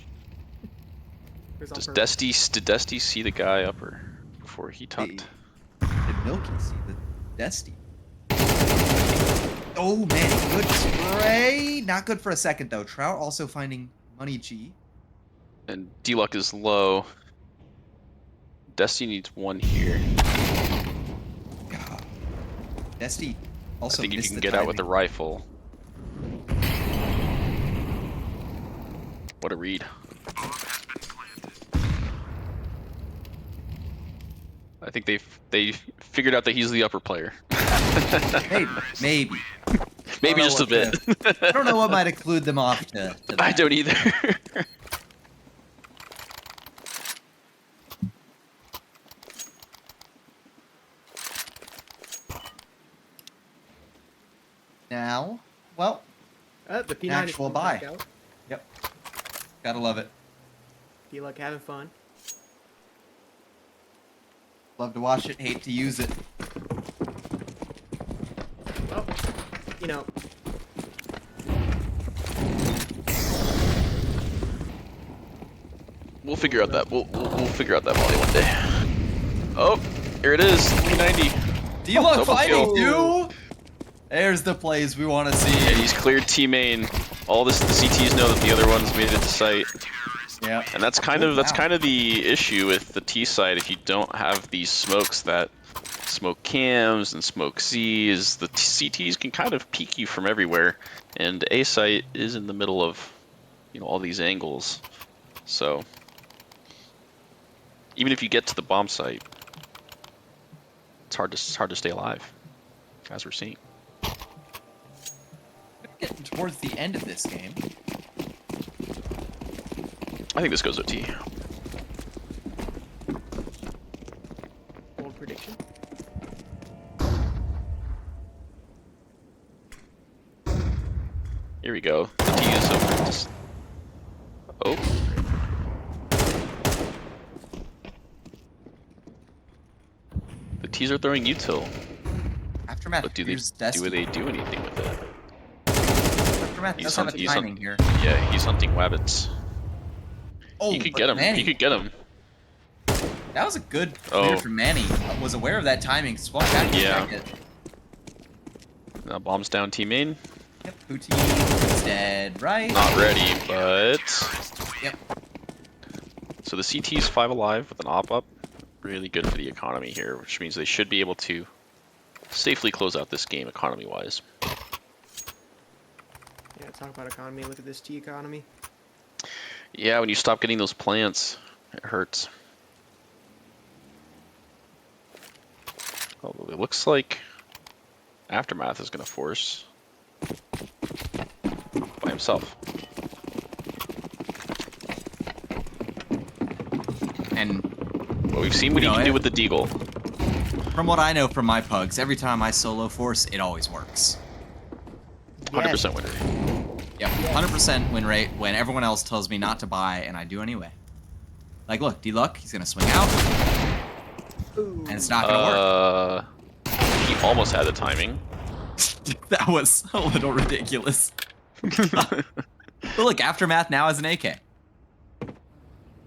Does Did Dusty see the guy upper before he tucked? Did Milky see the Desty? Oh man, good spray. Not good for a second though. Trout also finding Money G. And D-Luck is low. Desty needs one here. Desty also I think if missed you can the get out with the timing. rifle. What a read. I think they figured out that he's the upper player. Maybe. Maybe just a bit. I don't know what might have clued them off to that. I don't either. Now, well, The P9 Actual is buy. back out. yep. Gotta love it. Feel like having fun. Love to watch it, hate to use it. Well, you know. We'll figure out that. We'll figure out that volley one day. Oh, here it is. P90. D-Luck Double fighting kill. too. There's the plays we want to see. And he's cleared T main. All this, the CTs know that the other ones made it to site. Yeah. And that's kind of the issue with the T side. If you don't have these smokes that smoke cams and smoke C, is the CTs can kind of peek you from everywhere, and A site is in the middle of, you know, all these angles. So even if you get to the bomb site, it's hard to stay alive, as we're seeing. Getting towards the end of this game. I think this goes OT. Bold prediction. Here we go. The T is over. Oh. The T's are throwing util. Aftermath. But do they here's Dusty. do anything with it? Aftermath He's does have a hunting- timing here. Yeah, he's hunting wabbits. Oh, He could but get him. Manny, He could get him. That was a good clear Oh. from Manny. Was aware of that timing. Swung back to Yeah. check it. Bombs down T main. Yep, Poutine is dead, right? Not ready, but Yep. so the CT's 5 alive with an op up. Really good for the economy here, which means they should be able to safely close out this game economy wise. Yeah, talk about economy. Look at this T economy. Yeah, when you stop getting those plants, it hurts. Although it looks like Aftermath is going to force by himself. And Well, we've seen what he can do with the Deagle. from what I know from my pugs, every time I solo force, it always works. 100% win rate. Yep, 100% win rate when everyone else tells me not to buy, and I do anyway. Like, look, D-Luck, he's gonna swing out, Ooh. and it's not gonna work. He almost had the timing. That was a little ridiculous. But look, Aftermath now has an AK.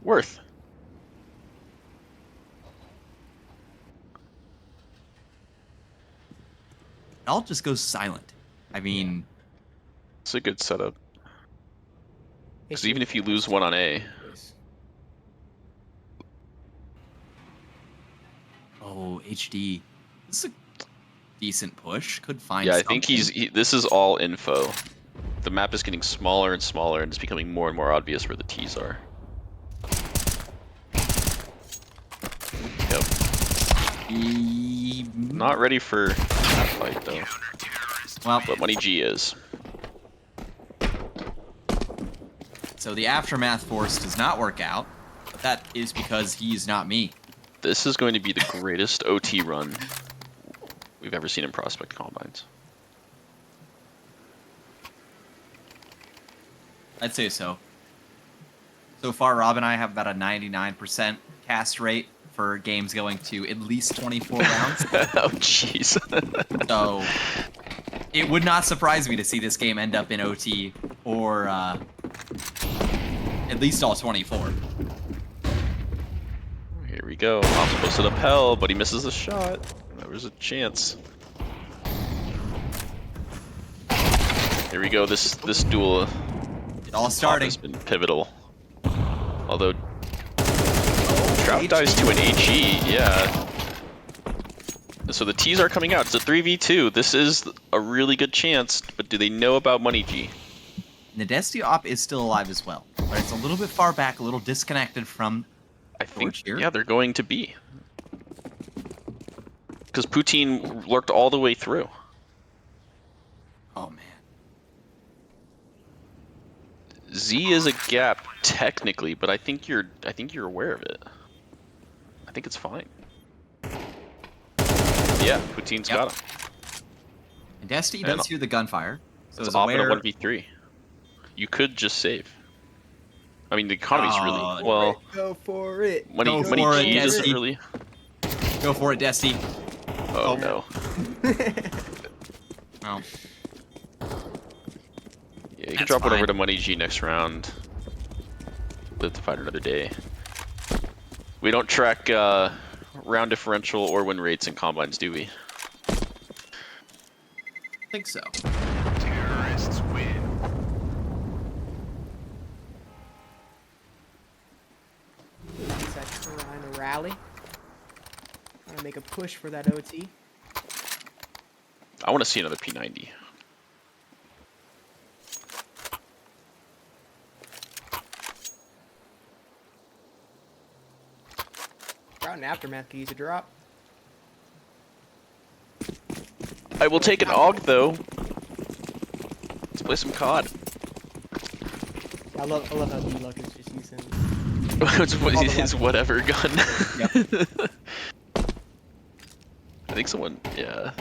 Worth. It all just goes silent. I mean, It's a good setup. Because even if you lose one on A, oh, HD. This is a decent push. Could find yeah, I think something. this is all info. The map is getting smaller and smaller, and it's becoming more and more obvious where the T's are. Yep. Not ready for that fight though, Well, but Money G is. so the Aftermath force does not work out, but that is because he's not me. This is going to be the greatest OT run we've ever seen in Prospect Combines. I'd say so. So far, Rob and I have about a 99% cast rate for games going to at least 24 rounds. Oh jeez. So it would not surprise me to see this game end up in OT or at least all 24. Here we go. Mom's posted up hell, but he misses the shot. There was a chance. Here we go. This duel It all starting. has been pivotal. Although Trout dies to an HE, yeah. So the T's are coming out. It's a 3v2. This is a really good chance, but do they know about Money G? Nadesti Op is still alive as well, but it's a little bit far back, a little disconnected from I think, George here. yeah, they're going to be. Because Poutine lurked all the way through. Oh man. Z is a gap technically, but I think you're aware of it. I think it's fine. Yeah, Poutine's got him. And Desti does And hear the gunfire, so It's is off in a aware. 1v3. You could just save. I mean, the economy's really Oh, well. Go for it. Money Go Money for it, G doesn't Desi. really. Go for it, Desti. Oh no. Well, Yeah, you can That's drop it over fine. to Money G next round. Live to fight another day. We don't track round differential or win rates in combines, do we? I think so. Terrorists win. Is that trying to rally? Trying to make a push for that OT. I want to see another P90. Drought and Aftermath could use a drop. I will take an AUG though. Let's play some COD. I love how D-Luck is just using. It's his whatever gun. Yep. I think someone, yeah.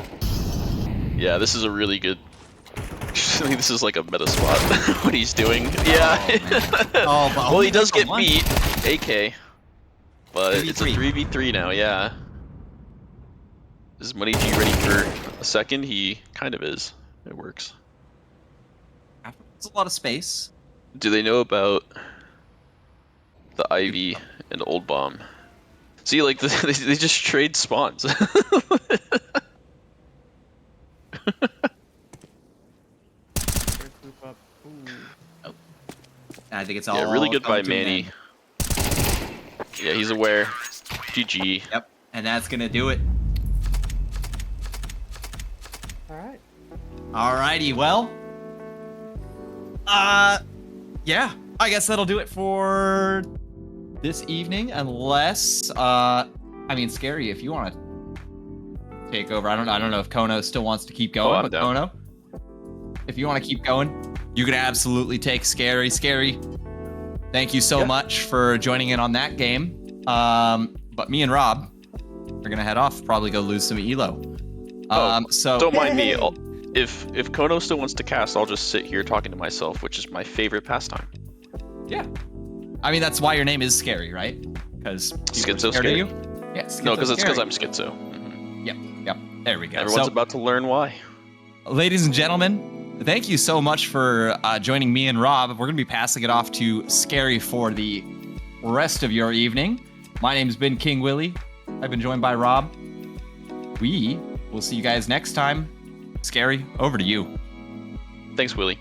Yeah, this is a really good think this is like a meta spot. What he's doing. Yeah. Oh, but Well, he only does for get one. beat. AK. But it's a 3v3 now, yeah. Is Money G ready for a second? He kind of is. It works. It's a lot of space. Do they know about the Ivy and Old Bomb? See, like, they just trade spawns. I think it's all Yeah, really good by come to an Manny. end. Yeah, he's aware. GG. Yep, and that's gonna do it. All right. Alrighty, well. Yeah. I guess that'll do it for this evening, unless I mean, Scary, if you want to take over. I don't know if Kono still wants to keep going, I'm but down. Kono, if you want to keep going, you can absolutely take Scary. Scary, thank you so much for joining in on that game. But me and Rob are gonna head off, probably go lose some elo. So Don't mind me. If Kono still wants to cast, I'll just sit here talking to myself, which is my favorite pastime. yeah, I mean that's why your name is Scary, right? Because Schizo scared of Scary? you. Yeah, No, because it's because Scary. I'm schizo. Mhm. Yep. There we go. Everyone's So, about to learn why. ladies and gentlemen, thank you so much for joining me and Rob. We're going to be passing it off to Scary for the rest of your evening. My name's been King Willie. I've been joined by Rob. We will see you guys next time. Scary, over to you. Thanks, Willie.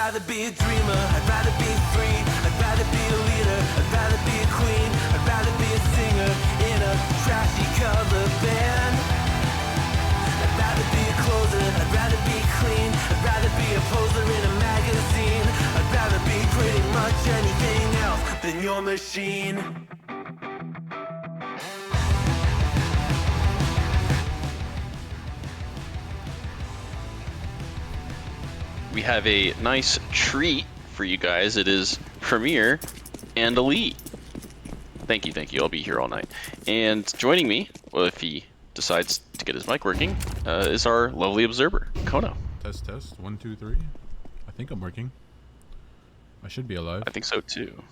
rather be a dreamer, I'd rather be free, I'd rather be a leader, I'd rather be a queen, I'd rather be a singer in a trashy cover band. I'd rather be a closer, I'd rather be clean, I'd rather be a poser in a magazine, I'd rather be pretty much anything else than your machine. We have a nice treat for you guys. It is Premier and Elite. Thank you. I'll be here all night. And joining me, well, if he decides to get his mic working, is our lovely observer, Kono. Test, 1, 2, 3. I think I'm working. I should be alive. I think so too.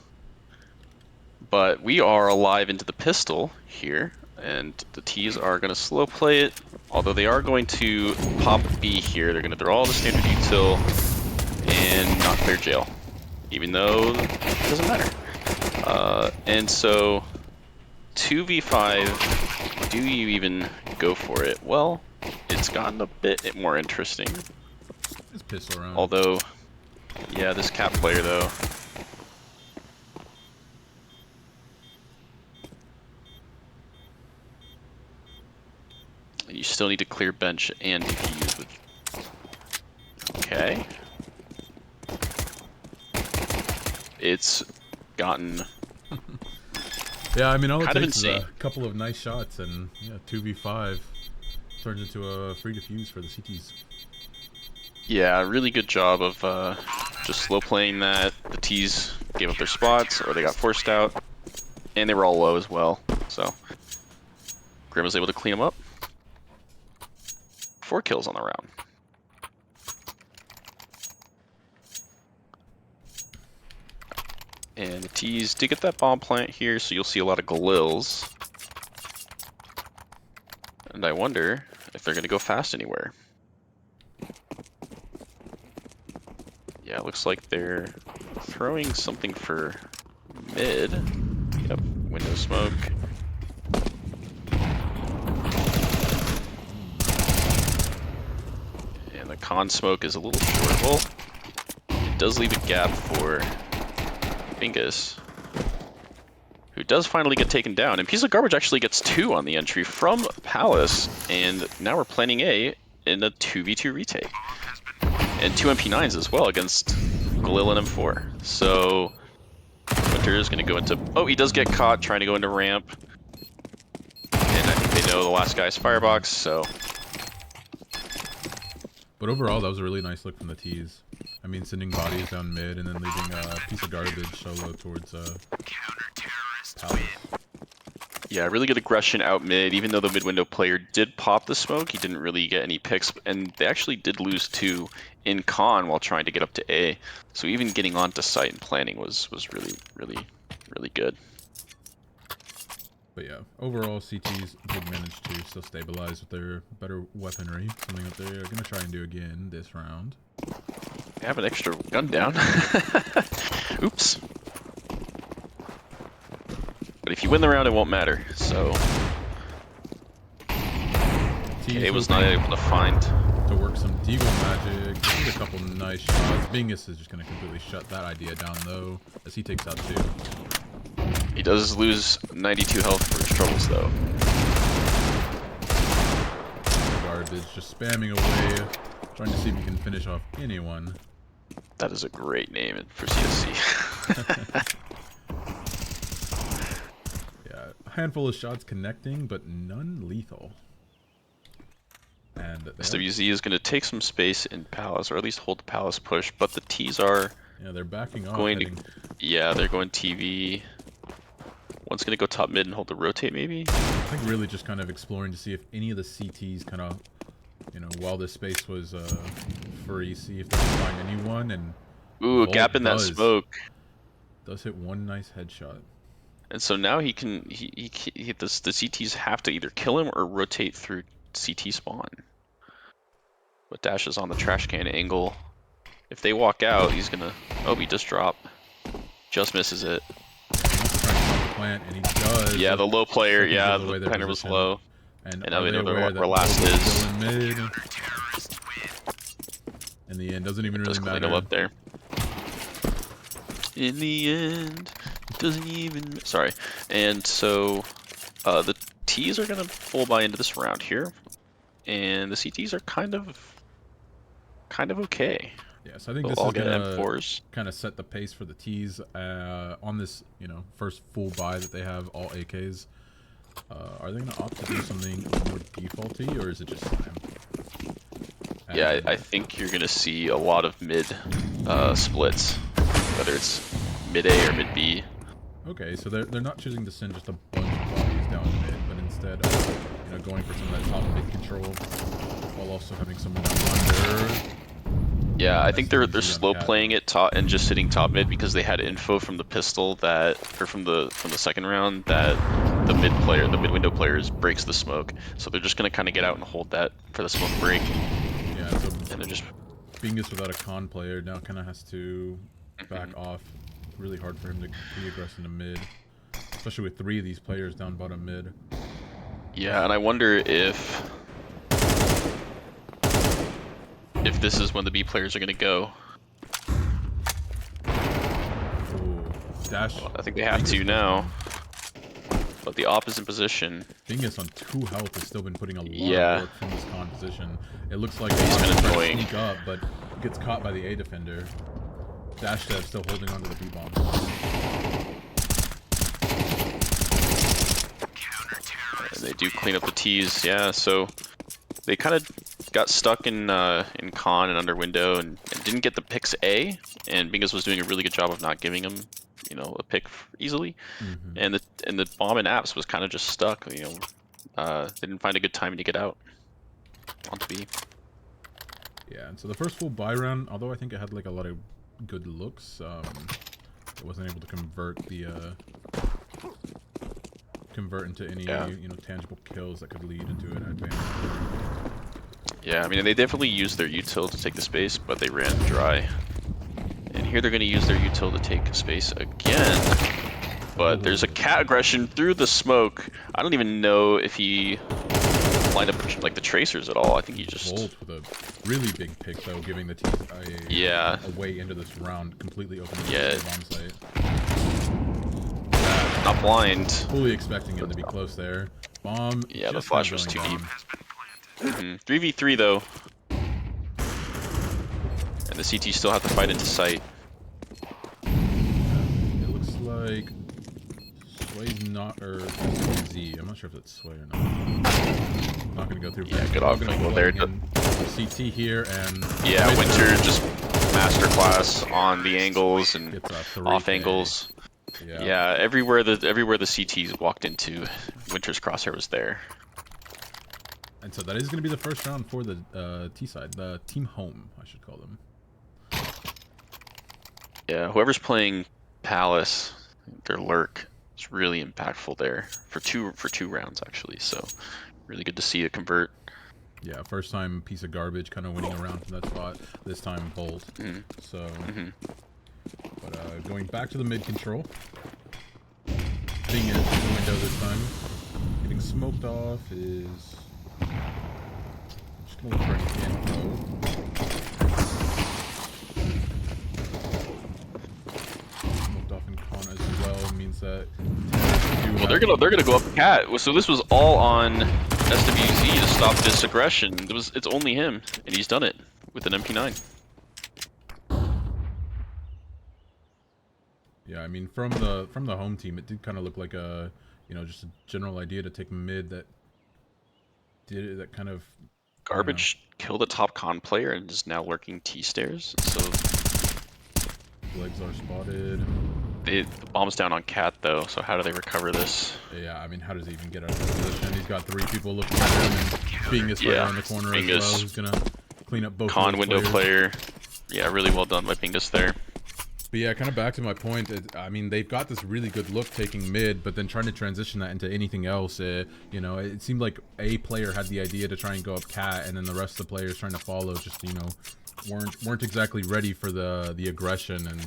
But we are alive into the pistol here, and the T's are going to slow play it. Although they are going to pop B here. They're going to draw the standard util and not clear jail. Even though it doesn't matter. And so 2v5, do you even go for it? Well, it's gotten a bit more interesting. It's pistol around. Although, yeah, this cap player though. You still need to clear bench and defuse with. Okay. It's gotten. Yeah, I mean, all it kind of takes is a insane. couple of nice shots, and yeah, 2v5 turns into a free defuse for the CTs. Yeah, really good job of just slow playing that. The T's gave up their spots, or they got forced out, and they were all low as well. So Grim was able to clean them up. 4 kills on the round. And the T's did get that bomb plant here, so you'll see a lot of Galils. And I wonder if they're going to go fast anywhere. Yeah, it looks like they're throwing something for mid. Yep, window smoke. And the con smoke is a little short. Well, it does leave a gap for Bingus, who does finally get taken down. And Piece of Garbage actually gets 2 on the entry from Palace. And now we're planning A in a 2v2 retake. And 2 MP9s as well against Galil and M4. So Winter is going to go into... Oh, he does get caught trying to go into ramp. And I think they know the last guy's firebox, so... But overall, that was a really nice look from the T's. I mean, sending bodies down mid and then leaving a Piece of Garbage solo towards Palace. Yeah, really good aggression out mid. Even though the mid window player did pop the smoke, he didn't really get any picks. And they actually did lose 2 in con while trying to get up to A. So even getting onto site and planning was really good. But yeah, overall, CTs did manage to still stabilize with their better weaponry. Something that they're going to try and do again this round. They have an extra gun down. Oops. But if you win the round, it won't matter. So it was not able to find to work some Deagle magic. Get a couple nice shots. Bingus is just going to completely shut that idea down though, as he takes out 2. He does lose 92 health for his troubles though. Garbage just spamming away, trying to see if he can finish off anyone. That is a great name for CSC. Yeah, a handful of shots connecting, but none lethal. And SWZ is going to take some space in Palace, or at least hold the Palace push, but the T's are... Yeah, they're backing off. Yeah, they're going TV. One's going to go top mid and hold the rotate, maybe? I think really just kind of exploring to see if any of the CTs kind of, you know, while this space was free, see if they can find anyone. And ooh, a gap in that smoke. Does hit one nice headshot. And so now he can, the CTs have to either kill him or rotate through CT spawn. But Dash is on the trash can angle. If they walk out, he's gonna... Oh, he just drop. Just misses it. Plant, and he does. Yeah, the low player. Yeah, the planner was low. And now they know where last is. Mid. In the end, doesn't even really matter. Up there. In the end, it doesn't even. Sorry. And so, the T's are gonna full buy into this round here, and the CTs are kind of okay. Yeah, so I think They'll this all is get gonna M4s. kind of set the pace for the T's on this, first full buy that they have all AKs. Are they gonna opt to do something more defaulty, or is it just slam? Yeah, I think you're gonna see a lot of mid splits, whether it's mid A or mid B. Okay, so they're not choosing to send just a bunch of bodies down mid, but instead, going for some of that top mid control, while also having someone under. Yeah, I think they're SWG on slow cat. playing it top and just sitting top mid because they had info from the pistol or from the second round that the mid window players breaks the smoke. So they're just gonna kind of get out and hold that for the smoke break. Yeah, so And they're just Bingus without a con player now kind of has to back off. Really hard for him to be aggressive in the mid, especially with 3 of these players down bottom mid. yeah, and I wonder if this is when the B players are gonna go. Ooh, dash. Well, I think they have to now. But the opposite position. Bingus on 2 health has still been putting a lot Yeah. of work from this con position. It looks like He's been trying to annoying. sneak up, but gets caught by the A defender. Dash Dev still holding on to the B bomb. And they do clean up the T's, yeah. So they kind of got stuck in con and under window and didn't get the picks A. And Bingus was doing a really good job of not giving him, a pick easily. And the bomb and apps was kind of just stuck. They didn't find a good timing to get out onto B. Yeah, and so the first full buy round, although I think it had like a lot of good looks, it wasn't able to convert into any tangible kills that could lead into an advance. Yeah, I mean they definitely used their util to take the space, but they ran dry. And here they're going to use their util to take space again. But there's a cat aggression through the smoke. I don't even know if he lined up like the tracers at all. I think he just Volt with a really big pick though, giving the team a way into this round, completely opening the bomb site. Not blind. Fully expecting him to be close there. Bomb. Yeah, the just flash not was too going deep. down. 3v3 though. And the CT still have to fight into sight. It looks like Sway's not, or Z. I'm not sure if it's Sway or not. Not gonna go through. Yeah, good off angle there. CT here and yeah, Winter just masterclass on the angles and off 3K. angles. Yeah, everywhere the CTs walked into, Winter's crosshair was there. And so that is going to be the first round for the T side, the team home, I should call them. Yeah, whoever's playing Palace, their lurk is really impactful there for two rounds actually. So really good to see it convert. Yeah, first time piece of garbage, kind of winning around from that spot. This time Bolt. So, but going back to the mid control, being in the window this time, getting smoked off is. Just gonna look for an info. Smoked off in con as well means that. Well, they're gonna go up cat. So this was all on SWZ to stop this aggression. It's only him, and he's done it with an MP9. Yeah, I mean from the home team, it did kind of look like a just a general idea to take mid that kind of Garbage killed a top con player and is now lurking T stairs. So legs are spotted. the bomb's down on cat though. So how do they recover this? Yeah, I mean, how does he even get out of this position? He's got 3 people looking at him, and Bingus right around the corner as well, who's gonna clean up both con of those window players. player. Yeah, really well done by Bingus there. But yeah, kind of back to my point. I mean, they've got this really good look taking mid, but then trying to transition that into anything else. It seemed like a player had the idea to try and go up cat, and then the rest of the players trying to follow just weren't exactly ready for the aggression. And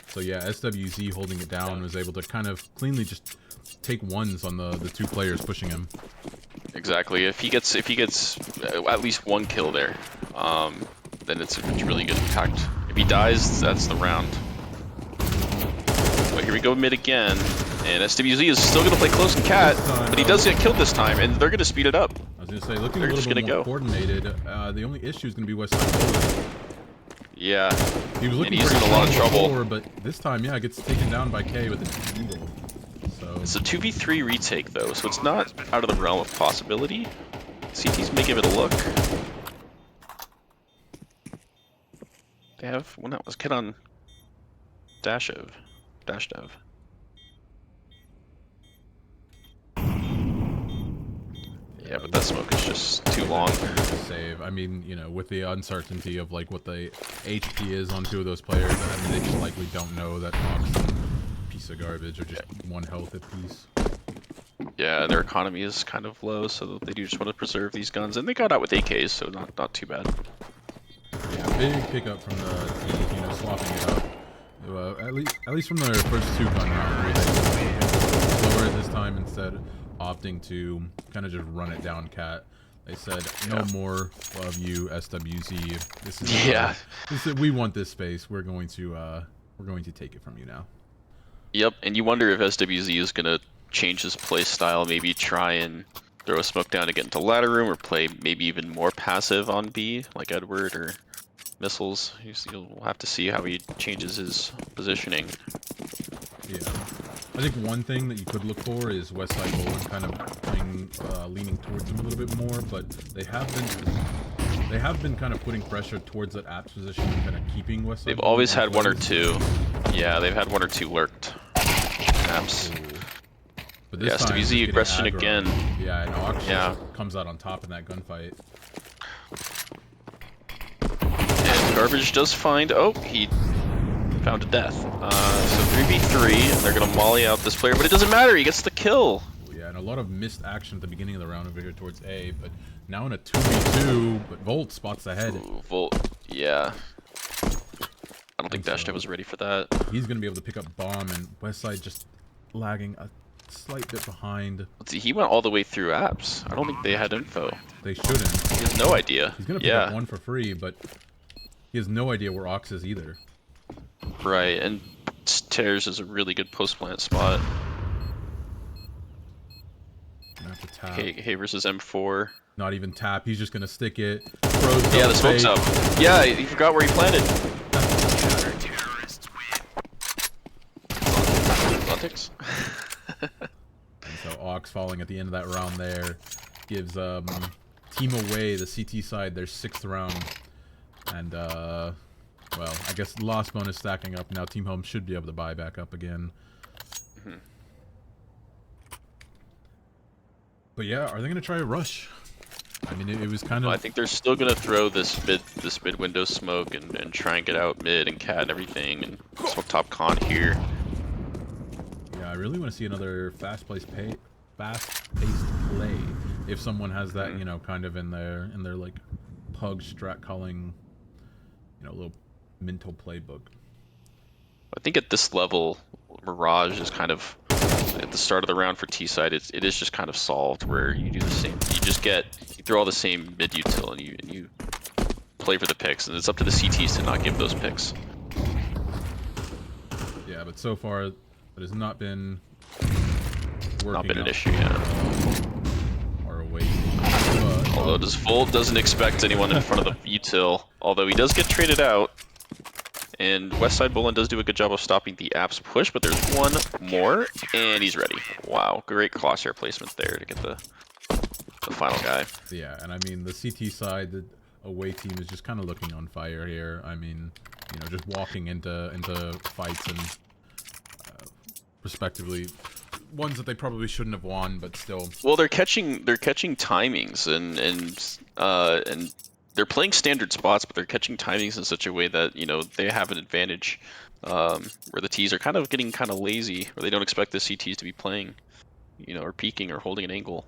so yeah, SWZ holding it down was able to kind of cleanly just take ones on the 2 players pushing him. Exactly. If he gets at least 1 kill there, then it's really good impact. If he dies, that's the round. here we go mid again. And SWZ is still going to play close to Cat, but he does get killed this time, and they're going to speed it up. I was going to say, looking They're a just little bit gonna more go. coordinated. The only issue is going to be Westside. Yeah. He was looking and he's pretty in a lot of strong trouble. before, but this time, yeah, gets taken down by K with an eagle. So It's a 2v3 retake, though, so it's not out of the realm of possibility. CTs may give it a look. They have one that was kid on Dashev. Dashdev. Yeah, but that smoke is just too long. to save. I mean, you know, with the uncertainty of like what the HP is on two of those players, I mean, they just likely don't know that Nox and piece of garbage are just 1 health apiece. Yeah, their economy is kind of low, so they do just want to preserve these guns, and they got out with AKs, so not too bad. Yeah, big pickup from the team, you know, swapping it out. At least from their first 2 gun round, where they slower this time instead, opting to kind of just run it down Cat. They said, no more of you, SWZ. This is we want this space. We're going to take it from you now. Yep, and you wonder if SWZ is gonna change his play style, maybe try and throw a smoke down to get into ladder room, or play maybe even more passive on B, like Edward or missiles. You'll have to see how he changes his positioning. Yeah. I think one thing that you could look for is Westside Bowling kind of playing, leaning towards him a little bit more, but they have been kind of putting pressure towards that apps position and kind of keeping Westside. They've always had 1 or 2. Yeah, they've had 1 or 2 lurked. Apps. But this yeah, time, SWZ aggression aggro. again. Yeah, and Ox Yeah. comes out on top in that gunfight. And Garbage does find... Oh, he found a death. So 3v3, and they're going to molly out this player, but it doesn't matter, he gets the kill. Yeah, and a lot of missed action at the beginning of the round over here towards A, but now in a 2v2, but Volt spots ahead. Ooh, Volt, yeah. I don't think Dashdev was ready for that. He's going to be able to pick up bomb, and Westside just lagging a slight bit behind. Let's see, he went all the way through apps. I don't think they had info. They shouldn't. He has no idea. He's going to pick up 1 for free, but he has no idea where Ox is either. Right, and Tears is a really good post-plant spot. Have to tap. Hay versus M4. Not even tap, he's just going to stick it. Yeah, the smoke's up. Yeah, he forgot where he planted. Athletics. And so Ox falling at the end of that round there gives Team Away, the CT side, their 6th round. And, well, I guess loss bonus stacking up. Now Team Home should be able to buy back up again. Mm-hmm. But yeah, are they going to try a rush? I mean, it was kind of... I think they're still going to throw this mid window smoke and try and get out mid and cat and everything and smoke top con here. Yeah, I really want to see another fast-paced play. If someone has that, you know, kind of in their like pug strat calling, you know, little mental playbook. I think at this level, Mirage is kind of at the start of the round for T side. It is just kind of solved where you do the same. You throw all the same mid util and you play for the picks, and it's up to the CTs to not give those picks. Yeah, but so far it has not been working. Not been an issue yet. Or away. But, although Volt doesn't expect anyone in front of the util, although he does get traded out. And Westside Bolin does do a good job of stopping the apps push, but there's 1 more, and he's ready. Wow, great crosshair placement there to get the final guy. Yeah, and I mean, the CT side, the away team is just kind of looking on fire here. I mean, you know, just walking into fights and respectively, ones that they probably shouldn't have won, but still. Well, they're catching timings and they're playing standard spots, but they're catching timings in such a way that, you know, they have an advantage where the Ts are kind of getting kind of lazy, where they don't expect the CTs to be playing, you know, or peeking or holding an angle.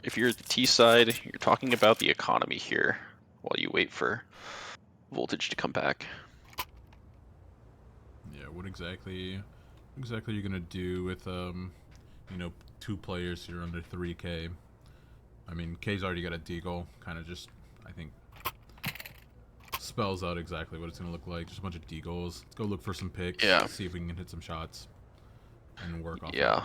If you're the T side, you're talking about the economy here while you wait for Voltage to come back. Yeah, what exactly are you gonna do with you know, 2 players here under 3K? I mean, K's already got a deagle, kind of just, I think, spells out exactly what it's gonna look like. Just a bunch of deagles. Let's go look for some picks. Yeah. See if we can hit some shots and work off. Yeah.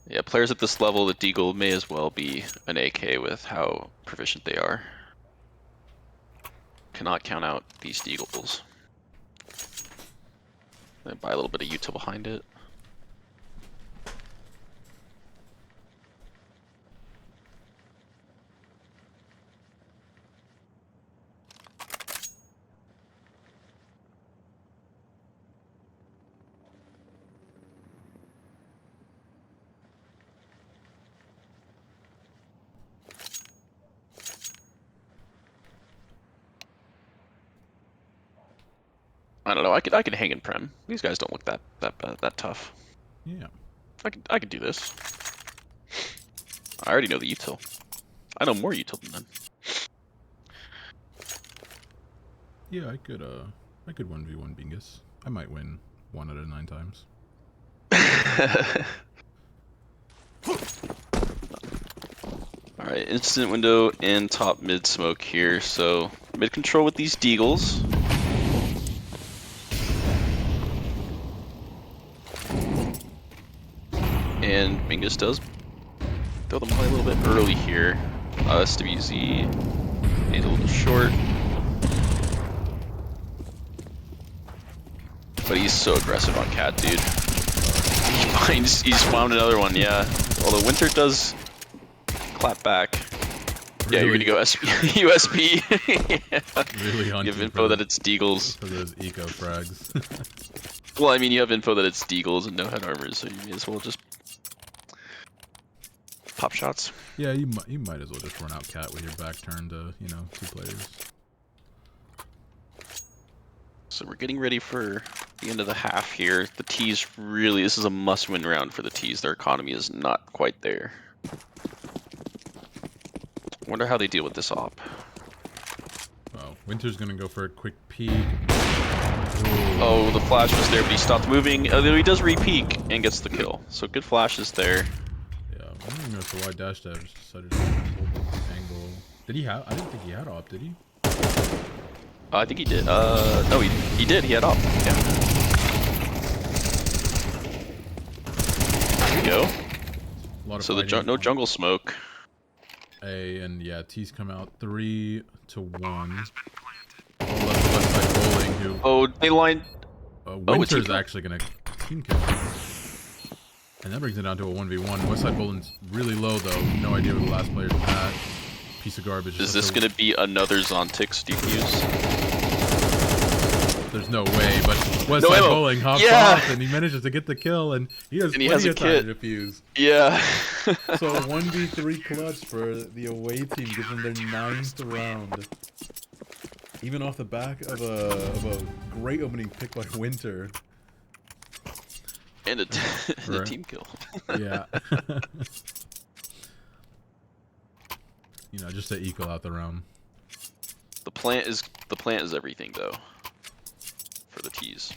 Yeah, players at this level, the deagle may as well be an AK with how proficient they are. Cannot count out these deagles. Then buy a little bit of util behind it. I don't know. I could hang in Prem. These guys don't look that tough. Yeah. I could do this. I already know the util. I know more util than them. Yeah, I could 1v1 Bingus. I might win 1 out of 9 times. Alright, instant window and top mid smoke here. So mid control with these deagles. And Bingus does throw the play a little bit early here. SWZ made a little short. But he's so aggressive on Cat, dude. He's found another one, yeah. Although Winter does clap back. Yeah, you're gonna go USB. Yeah. Really hunting Give info that it's deagles. for those eco frags. Well, I mean, you have info that it's deagles and no head armors, so you may as well just pop shots. Yeah, you might as well just run out Cat with your back turned to, 2 players. So we're getting ready for the end of the half here. The T's really, this is a must-win round for the T's. Their economy is not quite there. Wonder how they deal with this op. Well, Winter's gonna go for a quick peek. Oh, the flash was there, but he stopped moving. He does re-peek and gets the kill. So good flashes there. Yeah, I don't even know if the wide dash dive just decided to hold this angle. Did he have? I didn't think he had op, did he? I think he did. No, he did. He had op. Yeah. There we go. A lot of So no jungle smoke. And yeah, T's come out 3 to 1. Left side bowling. Who? Oh, they lined. Winter's actually gonna team kill. And that brings it down to a 1v1. West side bowling's really low though. No idea where the last player's at. Piece of garbage. Is this gonna be another Zontix defuse? There's no way, but West side bowling hops off and he manages to get the kill, and he has plenty of time to defuse. Yeah. So 1v3 clutch for the away team, gives them their 9th round. Even off the back of a great opening pick by Winter. And a team kill. Yeah. Just to equal out the round. The plant is everything though. For the T's.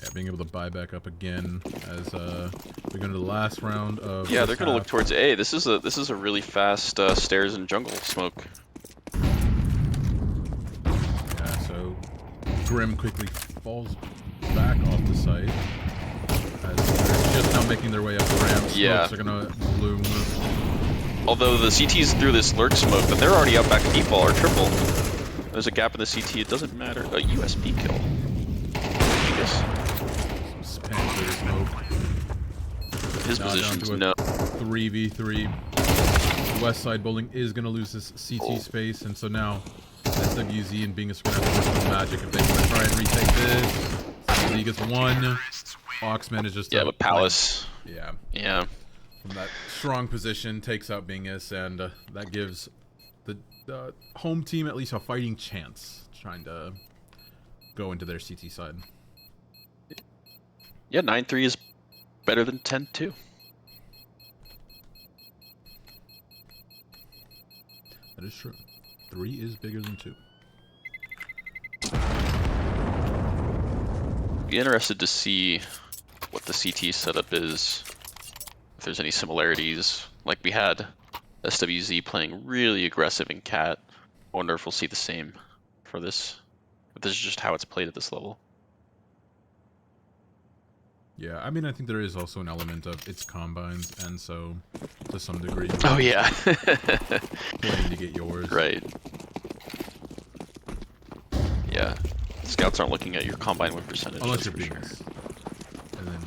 Yeah, being able to buy back up again as we go into the last round of. Yeah, they're gonna look towards A. This is a really fast stairs and jungle smoke. Yeah, so Grim quickly falls back off the site as they're just now making their way up the ramp. Yeah. Smokes are gonna bloom. Although the CT's through this lurk smoke, but they're already out back deep wall or triple. There's a gap in the CT, it doesn't matter. A USB kill. His position's no. 3v3. West side bowling is going to lose this CT space, and so now SWZ and Bingus are going to have to work with magic if they want to try and retake this. SWZ gets 1. Ox manages to... Yeah, but Palace. Yeah. Yeah. From that strong position, takes out Bingus, and that gives the home team at least a fighting chance trying to go into their CT side. Yeah, 9-3 is better than 10-2. That is true. 3 is bigger than 2. Be interested to see what the CT setup is, if there's any similarities. Like we had SWZ playing really aggressive in Cat, wonder if we'll see the same for this. But this is just how it's played at this level. Yeah, I mean, I think there is also an element of it's combines, and so to some degree, Oh yeah. playing to get yours. Right. Yeah. Scouts aren't looking at your combine win percentage. Unless that's you're for Bingus. sure. And then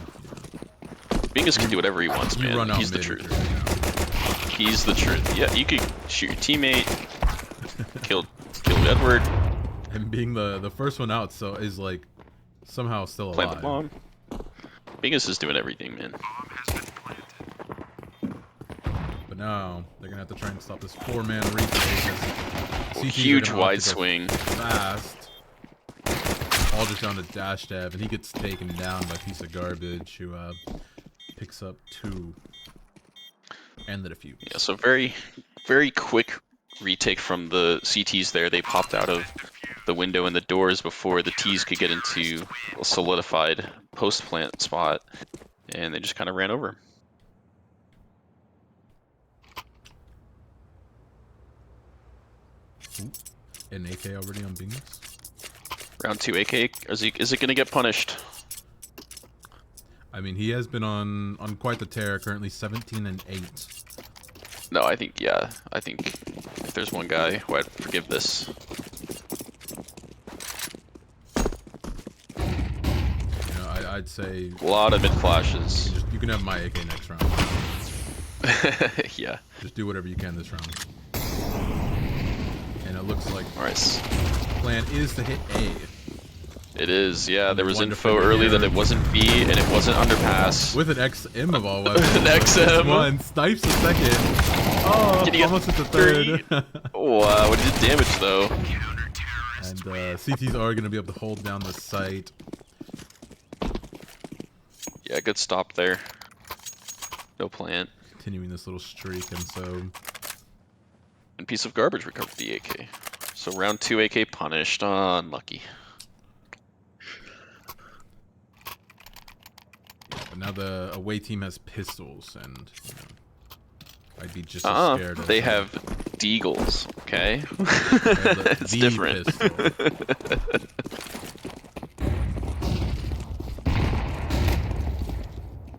Bingus can do whatever he wants, you man. run out He's the mid truth. if you're He's the truth. Yeah, you could shoot your teammate, kill Edward, now. And being the first one out, so is like somehow still plant alive. the bomb. Bingus is doing everything, man. But now they're gonna have to try and stop this 4-man retake. Huge wide swing. Fast. All just down to Dash Dev, and he gets taken down by a piece of garbage who picks up 2 and the defuse. Yeah, so very, very quick retake from the CTs there. They popped out of the window and the doors before the Ts could get into a solidified post-plant spot, and they just kind of ran over. Ooh, an AK already on Bingus? Round 2 AK, is it going to get punished? I mean, he has been on quite the tear, currently 17 and 8. No, I think if there's one guy who I'd forgive this. You know, I'd say A lot of mid flashes. you can have my AK next round. Yeah. Just do whatever you can this round. And it looks like Alright. plan is to hit A. It is, yeah. There was One info defender early here. that it wasn't B and it wasn't underpass. With an XM of all weapons. An XM. One snipes the second. Oh, Can you get almost at the third. Wow, what did damage though? And CTs are going to be able to hold down the site. Yeah, good stop there. No plant. Continuing this little streak, and so And piece of garbage recovered the AK. So round 2 AK punished. Unlucky. but now the away team has pistols, and you know, I'd be just as scared. They have deagles, okay? They have It's different. pistol.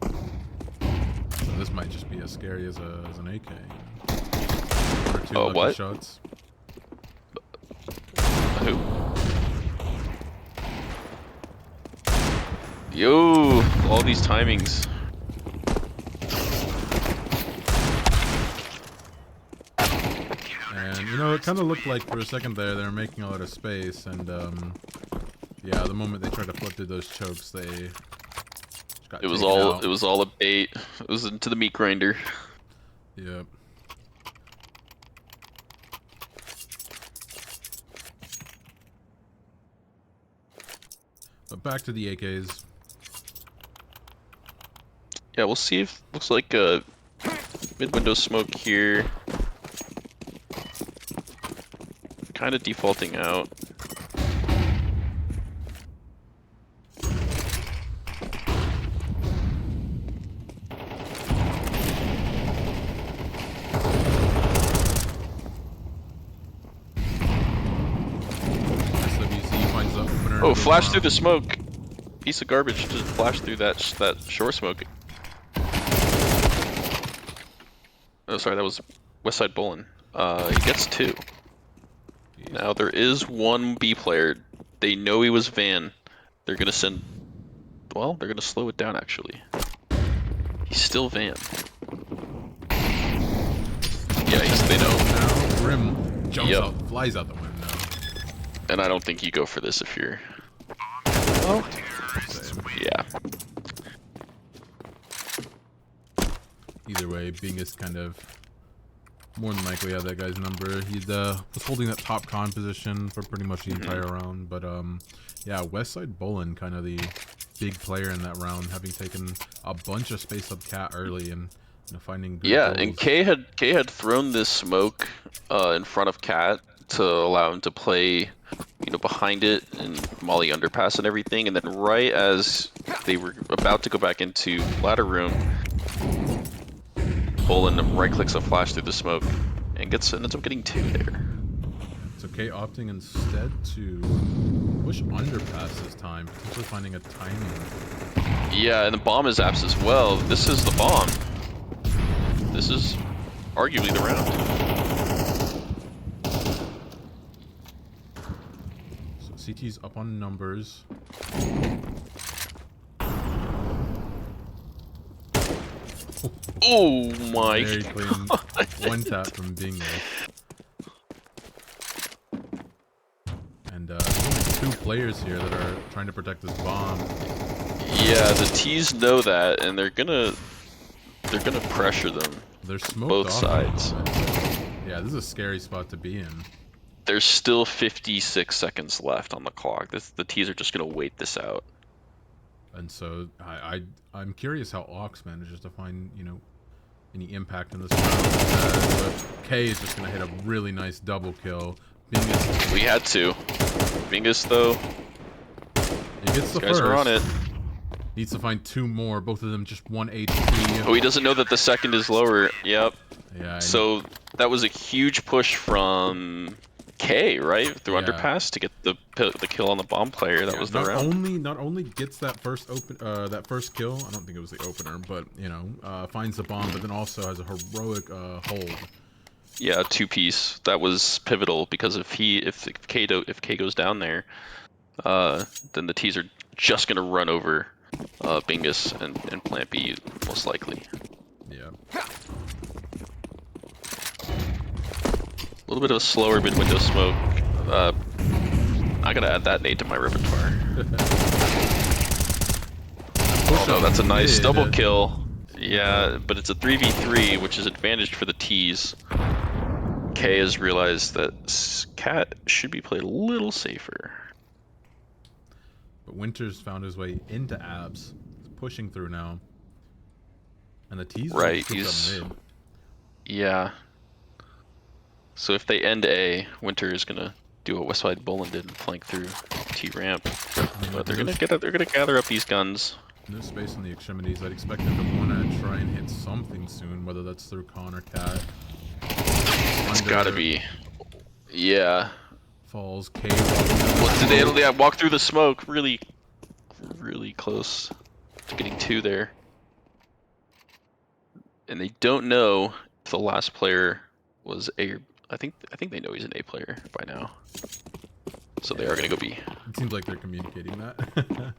So this might just be as scary as an AK. Or 2 lucky what? shots. Who? Yo, all these timings. And you know, it kind of looked like for a second there they were making a lot of space, and yeah, the moment they tried to flip through those chokes, they just got It was taken all out. it was all a bait. It was into the meat grinder. Yep. But back to the AKs. Yeah, we'll see if looks like mid window smoke here. Kind of defaulting out. SWC finds the opener. Oh, flash through the smoke. Piece of garbage just flashed through that shore smoke. Oh, sorry, that was Westside Bullen. He gets 2. Now there is one B player. They know he was Van. They're gonna send. Well, they're gonna slow it down actually. He's still Van. Yeah, they know. Now Grim jumps Yep. out, flies out the window. And I don't think you go for this if you're. Same. Yeah. Either way, Bingus kind of more than likely had that guy's number. He was holding that top con position for pretty much the entire round. But yeah, Westside Bullen kind of the big player in that round, having taken a bunch of space up Cat early and finding good Yeah, goals. and K had thrown this smoke in front of Cat to allow him to play, behind it and molly underpass and everything. And then right as they were about to go back into ladder room, Bullen right clicks a flash through the smoke and ends up getting 2 there. So K opting instead to push underpass this time, potentially finding a timing. Yeah, and the bomb is apps as well. This is the bomb. This is arguably the round. So CT's up on numbers. Oh my Very clean God. one tap from Bingo. And there's only 2 players here that are trying to protect this bomb. Yeah, the T's know that, and they're gonna pressure them. They're smoked Both off sides. Yeah, this is a scary spot to be in. There's still 56 seconds left on the clock. The T's are just gonna wait this out. And so I'm curious how Ox manages to find, you know, any impact in this round. But K is just gonna hit a really nice double kill. Bingus, We had to. Bingus though, he gets the these guys first. are on it. Needs to find 2 more, both of them just 1 HP. Oh, he doesn't know that the second is lower. Yep. Yeah. So that was a huge push from K, right? Through Yeah. underpass to get the kill on the bomb player. That was the round. Not only gets that first kill, I don't think it was the opener, but you know, finds the bomb, but then also has a heroic hold. Yeah, 2-piece. That was pivotal because if K goes down there, then the T's are just gonna run over Bingus and plant B most likely. Yeah. A little bit of a slower mid-window smoke. I gotta add that nade to my repertoire. Oh no, that's a nice double kill. Yeah, but it's a 3v3, which is advantaged for the T's. K has realized that Cat should be played a little safer. But Winters found his way into abs. He's pushing through now. And the T's Right, scooped he's... up mid. Yeah. So if they end A, Winter is gonna do what Westside Bolin did and flank through T ramp. But they're gonna gather up these guns. No space on the extremities. I'd expect them to wanna try and hit something soon, whether that's through Con or Cat. It's gotta be. Yeah. Falls K. What did they walk through the smoke? Really close to getting 2 there. And they don't know if the last player was A. I think they know he's an A player by now. So they are gonna go B. It seems like they're communicating that.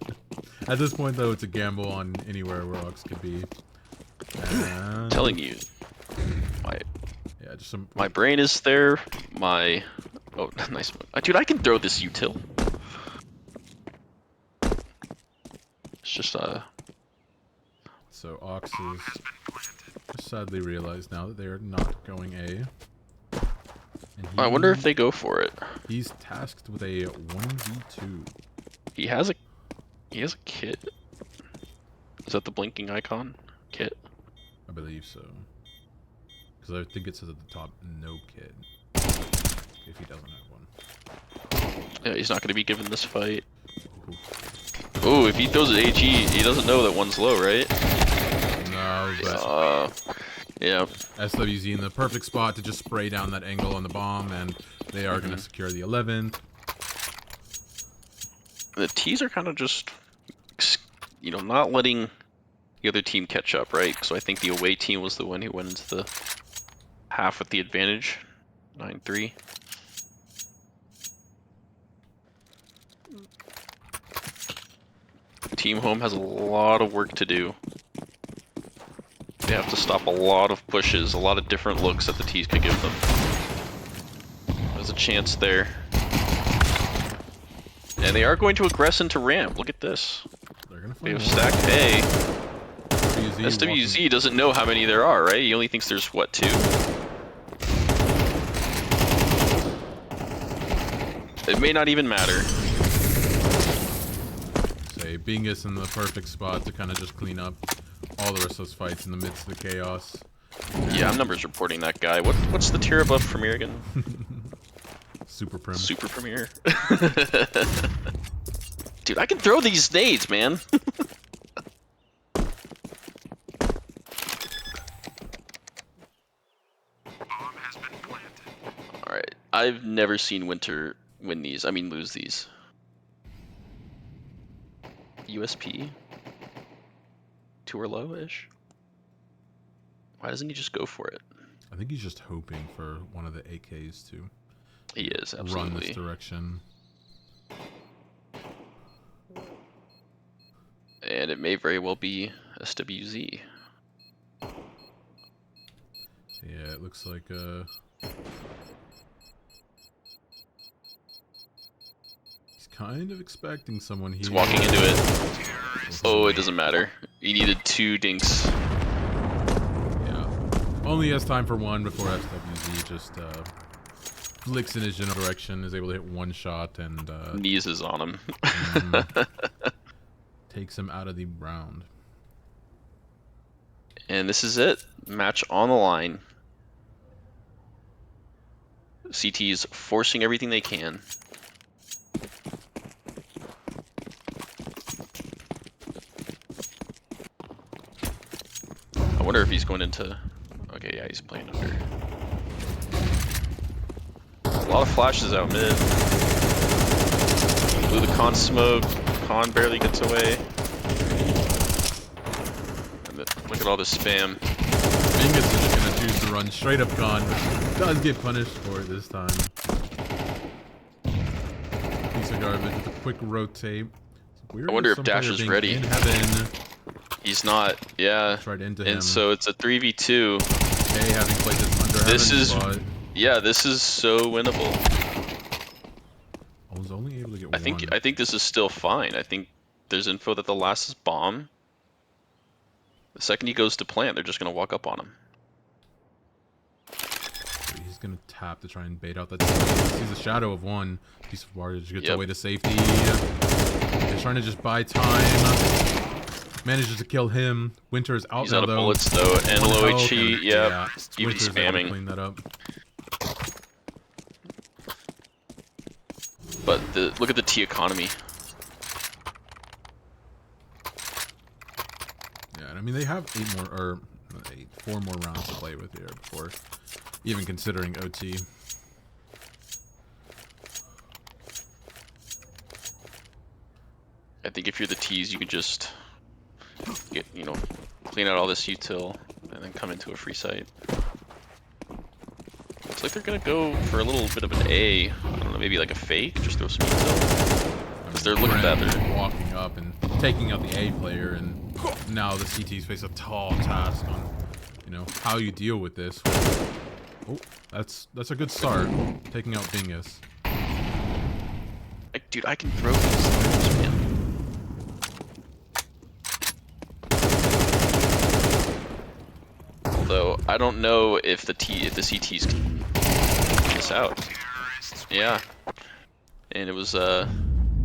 At this point, though, it's a gamble on anywhere where Ox could be. And... I'm telling you, just some. my brain is there. Oh, nice one. Dude, I can throw this util. It's just So Ox is sadly realized now that they are not going A. And I wonder if they go for it. He's tasked with a 1v2. He has a kit. Is that the blinking icon? Kit? I believe so. Because I think it says at the top, no kit. If he doesn't have one. Yeah, he's not going to be given this fight. Oh, if he throws an HE, he doesn't know that one's low, right? No, but... yeah. SWZ in the perfect spot to just spray down that angle on the bomb, and they are going to secure the 11th. The T's are kind of just, you know, not letting the other team catch up, right? So I think the away team was the one who went into the half with the advantage. 9-3. Team home has a lot of work to do. They have to stop a lot of pushes, a lot of different looks that the T's could give them. There's a chance there. And they are going to aggress into ramp. Look at this. They have stacked A. SWZ doesn't know how many there are, right? He only thinks there's, what, 2? It may not even matter. Say, Bingus in the perfect spot to kind of just clean up all the rest of those fights in the midst of the chaos. Yeah, I'm numbers reporting that guy. What's the tier above Premier again? Super Prim. Super Premier. Dude, I can throw these nades, man. Alright. I've never seen Winter win these. I mean, lose these. USP? 2 or low-ish? Why doesn't he just go for it? I think he's just hoping for one of the AKs to He is, run absolutely. this direction. And it may very well be SWZ. Yeah, it looks like he's kind of expecting someone here. He's walking into it. Oh, it doesn't matter. He needed 2 dinks. Yeah. Only has time for one before SWZ just flicks in his general direction, is able to hit one shot and Kneeses on him. takes him out of the round. And this is it. Match on the line. CT's forcing everything they can. I wonder if he's going into... Okay, yeah, he's playing under. A lot of flashes out mid. Blew the con smoke. Con barely gets away. And look at all this spam. Bingus is just gonna choose to run straight up con, but does get punished for it this time. Piece of garbage with a quick rotate. I wonder if Dash is ready. In heaven. He's not, yeah. Tried into him. And so it's a 3v2. Okay, having played this under This heaven is, spot. yeah, this is so winnable. I was only able to get I one. think this is still fine. I think there's info that the last is bomb. The second he goes to plant, they're just gonna walk up on him. He's gonna tap to try and bait out that. He sees a shadow of one piece of wire, just gets away to safety. He's trying to just buy time. Manages to kill him. Winter is out He's now, out of though. bullets though, and One low health, HE. and- Yeah, even Winter's able to spamming. clean that up. But look at the T economy. Yeah, and I mean they have 4 more rounds to play with here before even considering OT. I think if you're the T's, you can just get, clean out all this util and then come into a free site. Looks like they're gonna go for a little bit of an A. I don't know, maybe like a fake, just throw some util. Because they're looking at that. They're walking up and taking out the A player, and now the CTs face a tall task on, how you deal with this. Oh, that's a good start, taking out Bingus. Dude, I can throw these, man. Although I don't know if the CTs can get this out. Yeah, and it was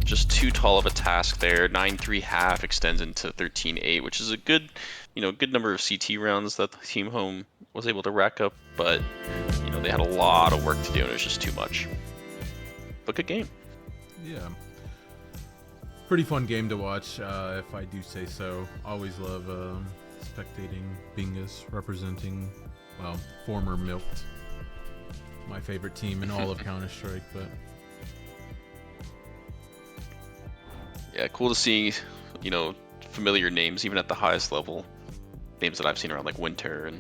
just too tall of a task there. 9-3 half extends into 13-8, which is a good, good number of CT rounds that the team home was able to rack up. But they had a lot of work to do, and it was just too much. But good game. Yeah. Pretty fun game to watch, if I do say so. Always love spectating Bingus representing, well, former Milked. My favorite team in all of Counter-Strike, but... Yeah, cool to see, familiar names, even at the highest level. Names that I've seen around, like Winter, and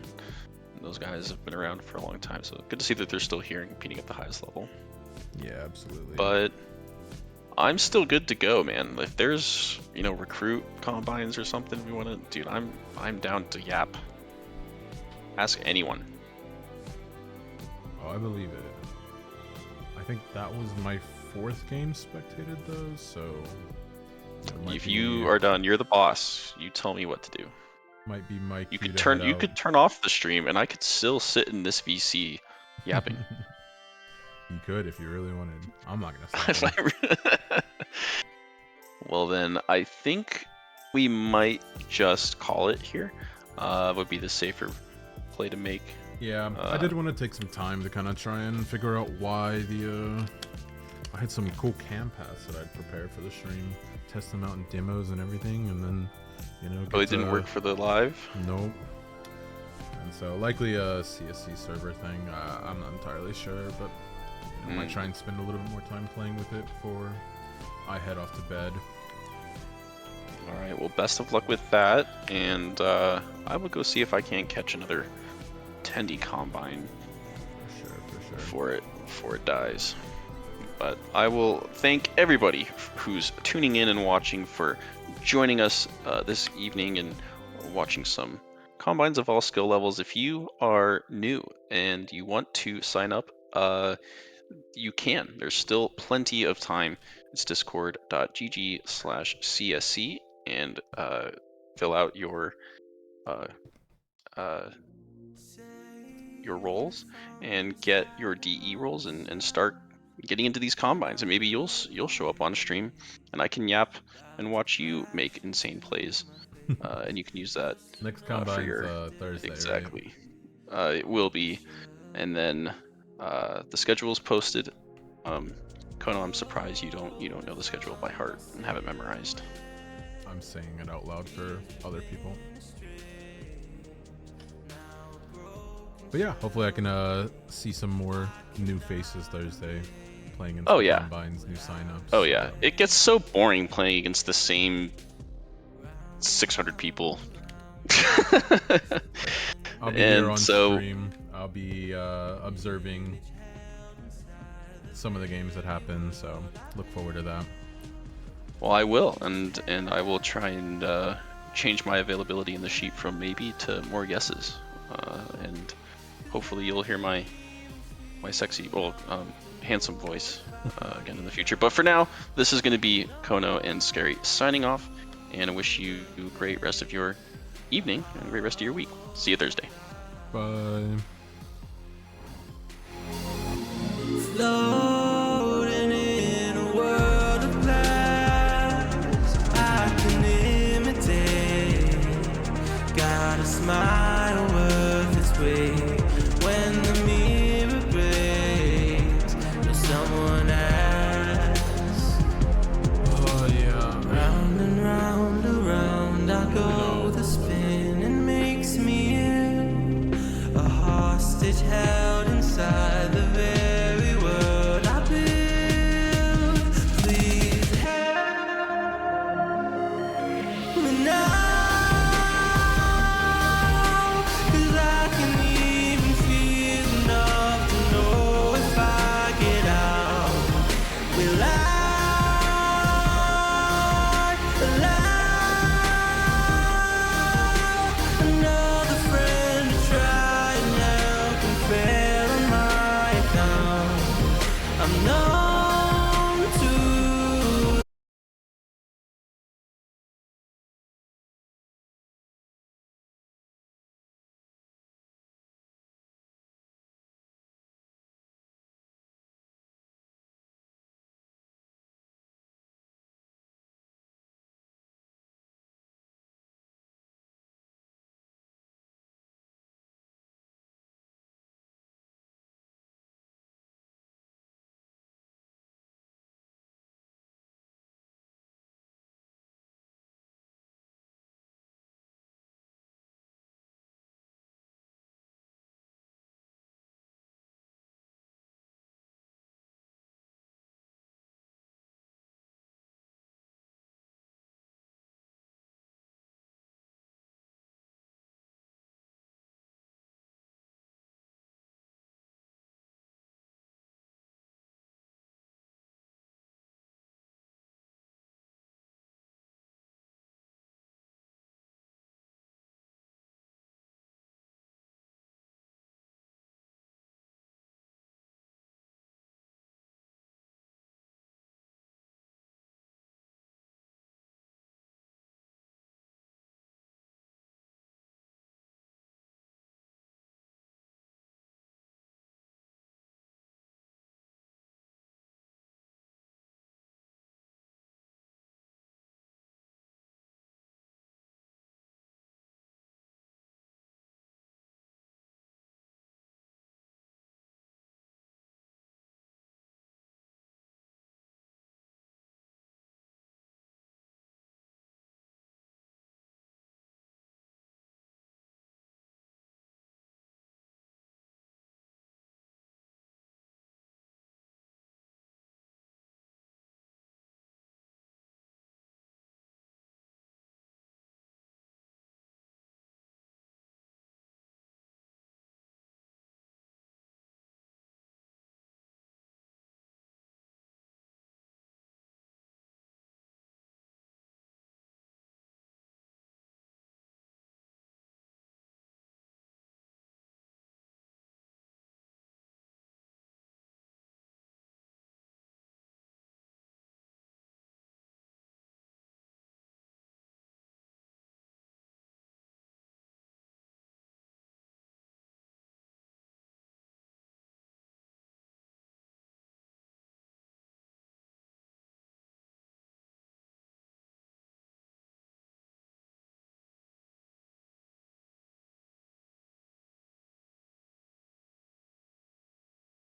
those guys have been around for a long time, so good to see that they're still here and competing at the highest level. Yeah, absolutely. But I'm still good to go, man. If there's, recruit combines or something we want to, dude, I'm down to yap. Ask anyone. Oh, I believe it. I think that was my 4th game spectated, though, so... If you are done, you're the boss. You tell me what to do. Might be Mike. You could turn off the stream, and I could still sit in this VC yapping. You could if you really wanted. I'm not gonna stop. Well then, I think we might just call it here. Would be the safer play to make. Yeah, I did want to take some time to kind of try and figure out why I had some cool cam paths that I'd prepared for the stream, test them out in demos and everything, and then Oh, it didn't work for the live? Nope. And so likely a CSC server thing. I'm not entirely sure, but I might try and spend a little bit more time playing with it before I head off to bed. All right. Well, best of luck with that, and I will go see if I can't catch another Tendy Combine before it dies. But I will thank everybody who's tuning in and watching for joining us this evening and watching some combines of all skill levels. If you are new and you want to sign up, you can. There's still plenty of time. It's discord.gg/CSC and fill out your roles and get your DE roles and start getting into these combines. And maybe you'll show up on stream and I can yap and watch you make insane plays. And you can use that next combine for your Thursday. exactly. Right? It will be, and then the schedule is posted. Kono, I'm surprised you don't know the schedule by heart and have it memorized. I'm saying it out loud for other people. But yeah, hopefully I can see some more new faces Thursday playing in some combines, new signups. Oh yeah, it gets so boring playing against the same 600 people. I'll be here on stream. I'll be observing some of the games that happen, so look forward to that. Well, I will, and I will try and change my availability in the sheet from maybe to more guesses, and hopefully you'll hear my sexy, handsome voice again in the future. But for now, this is going to be Kono and Scary signing off, and I wish you a great rest of your evening and a great rest of your week. See you Thursday. Bye. Floating in a world of glass, I can imitate. Got a smile worth its weight. When the mirror breaks, there's someone else. Oh yeah. Round and round, around I go. The spinning makes me ill. A hostage held inside the very world I build. Please help me now.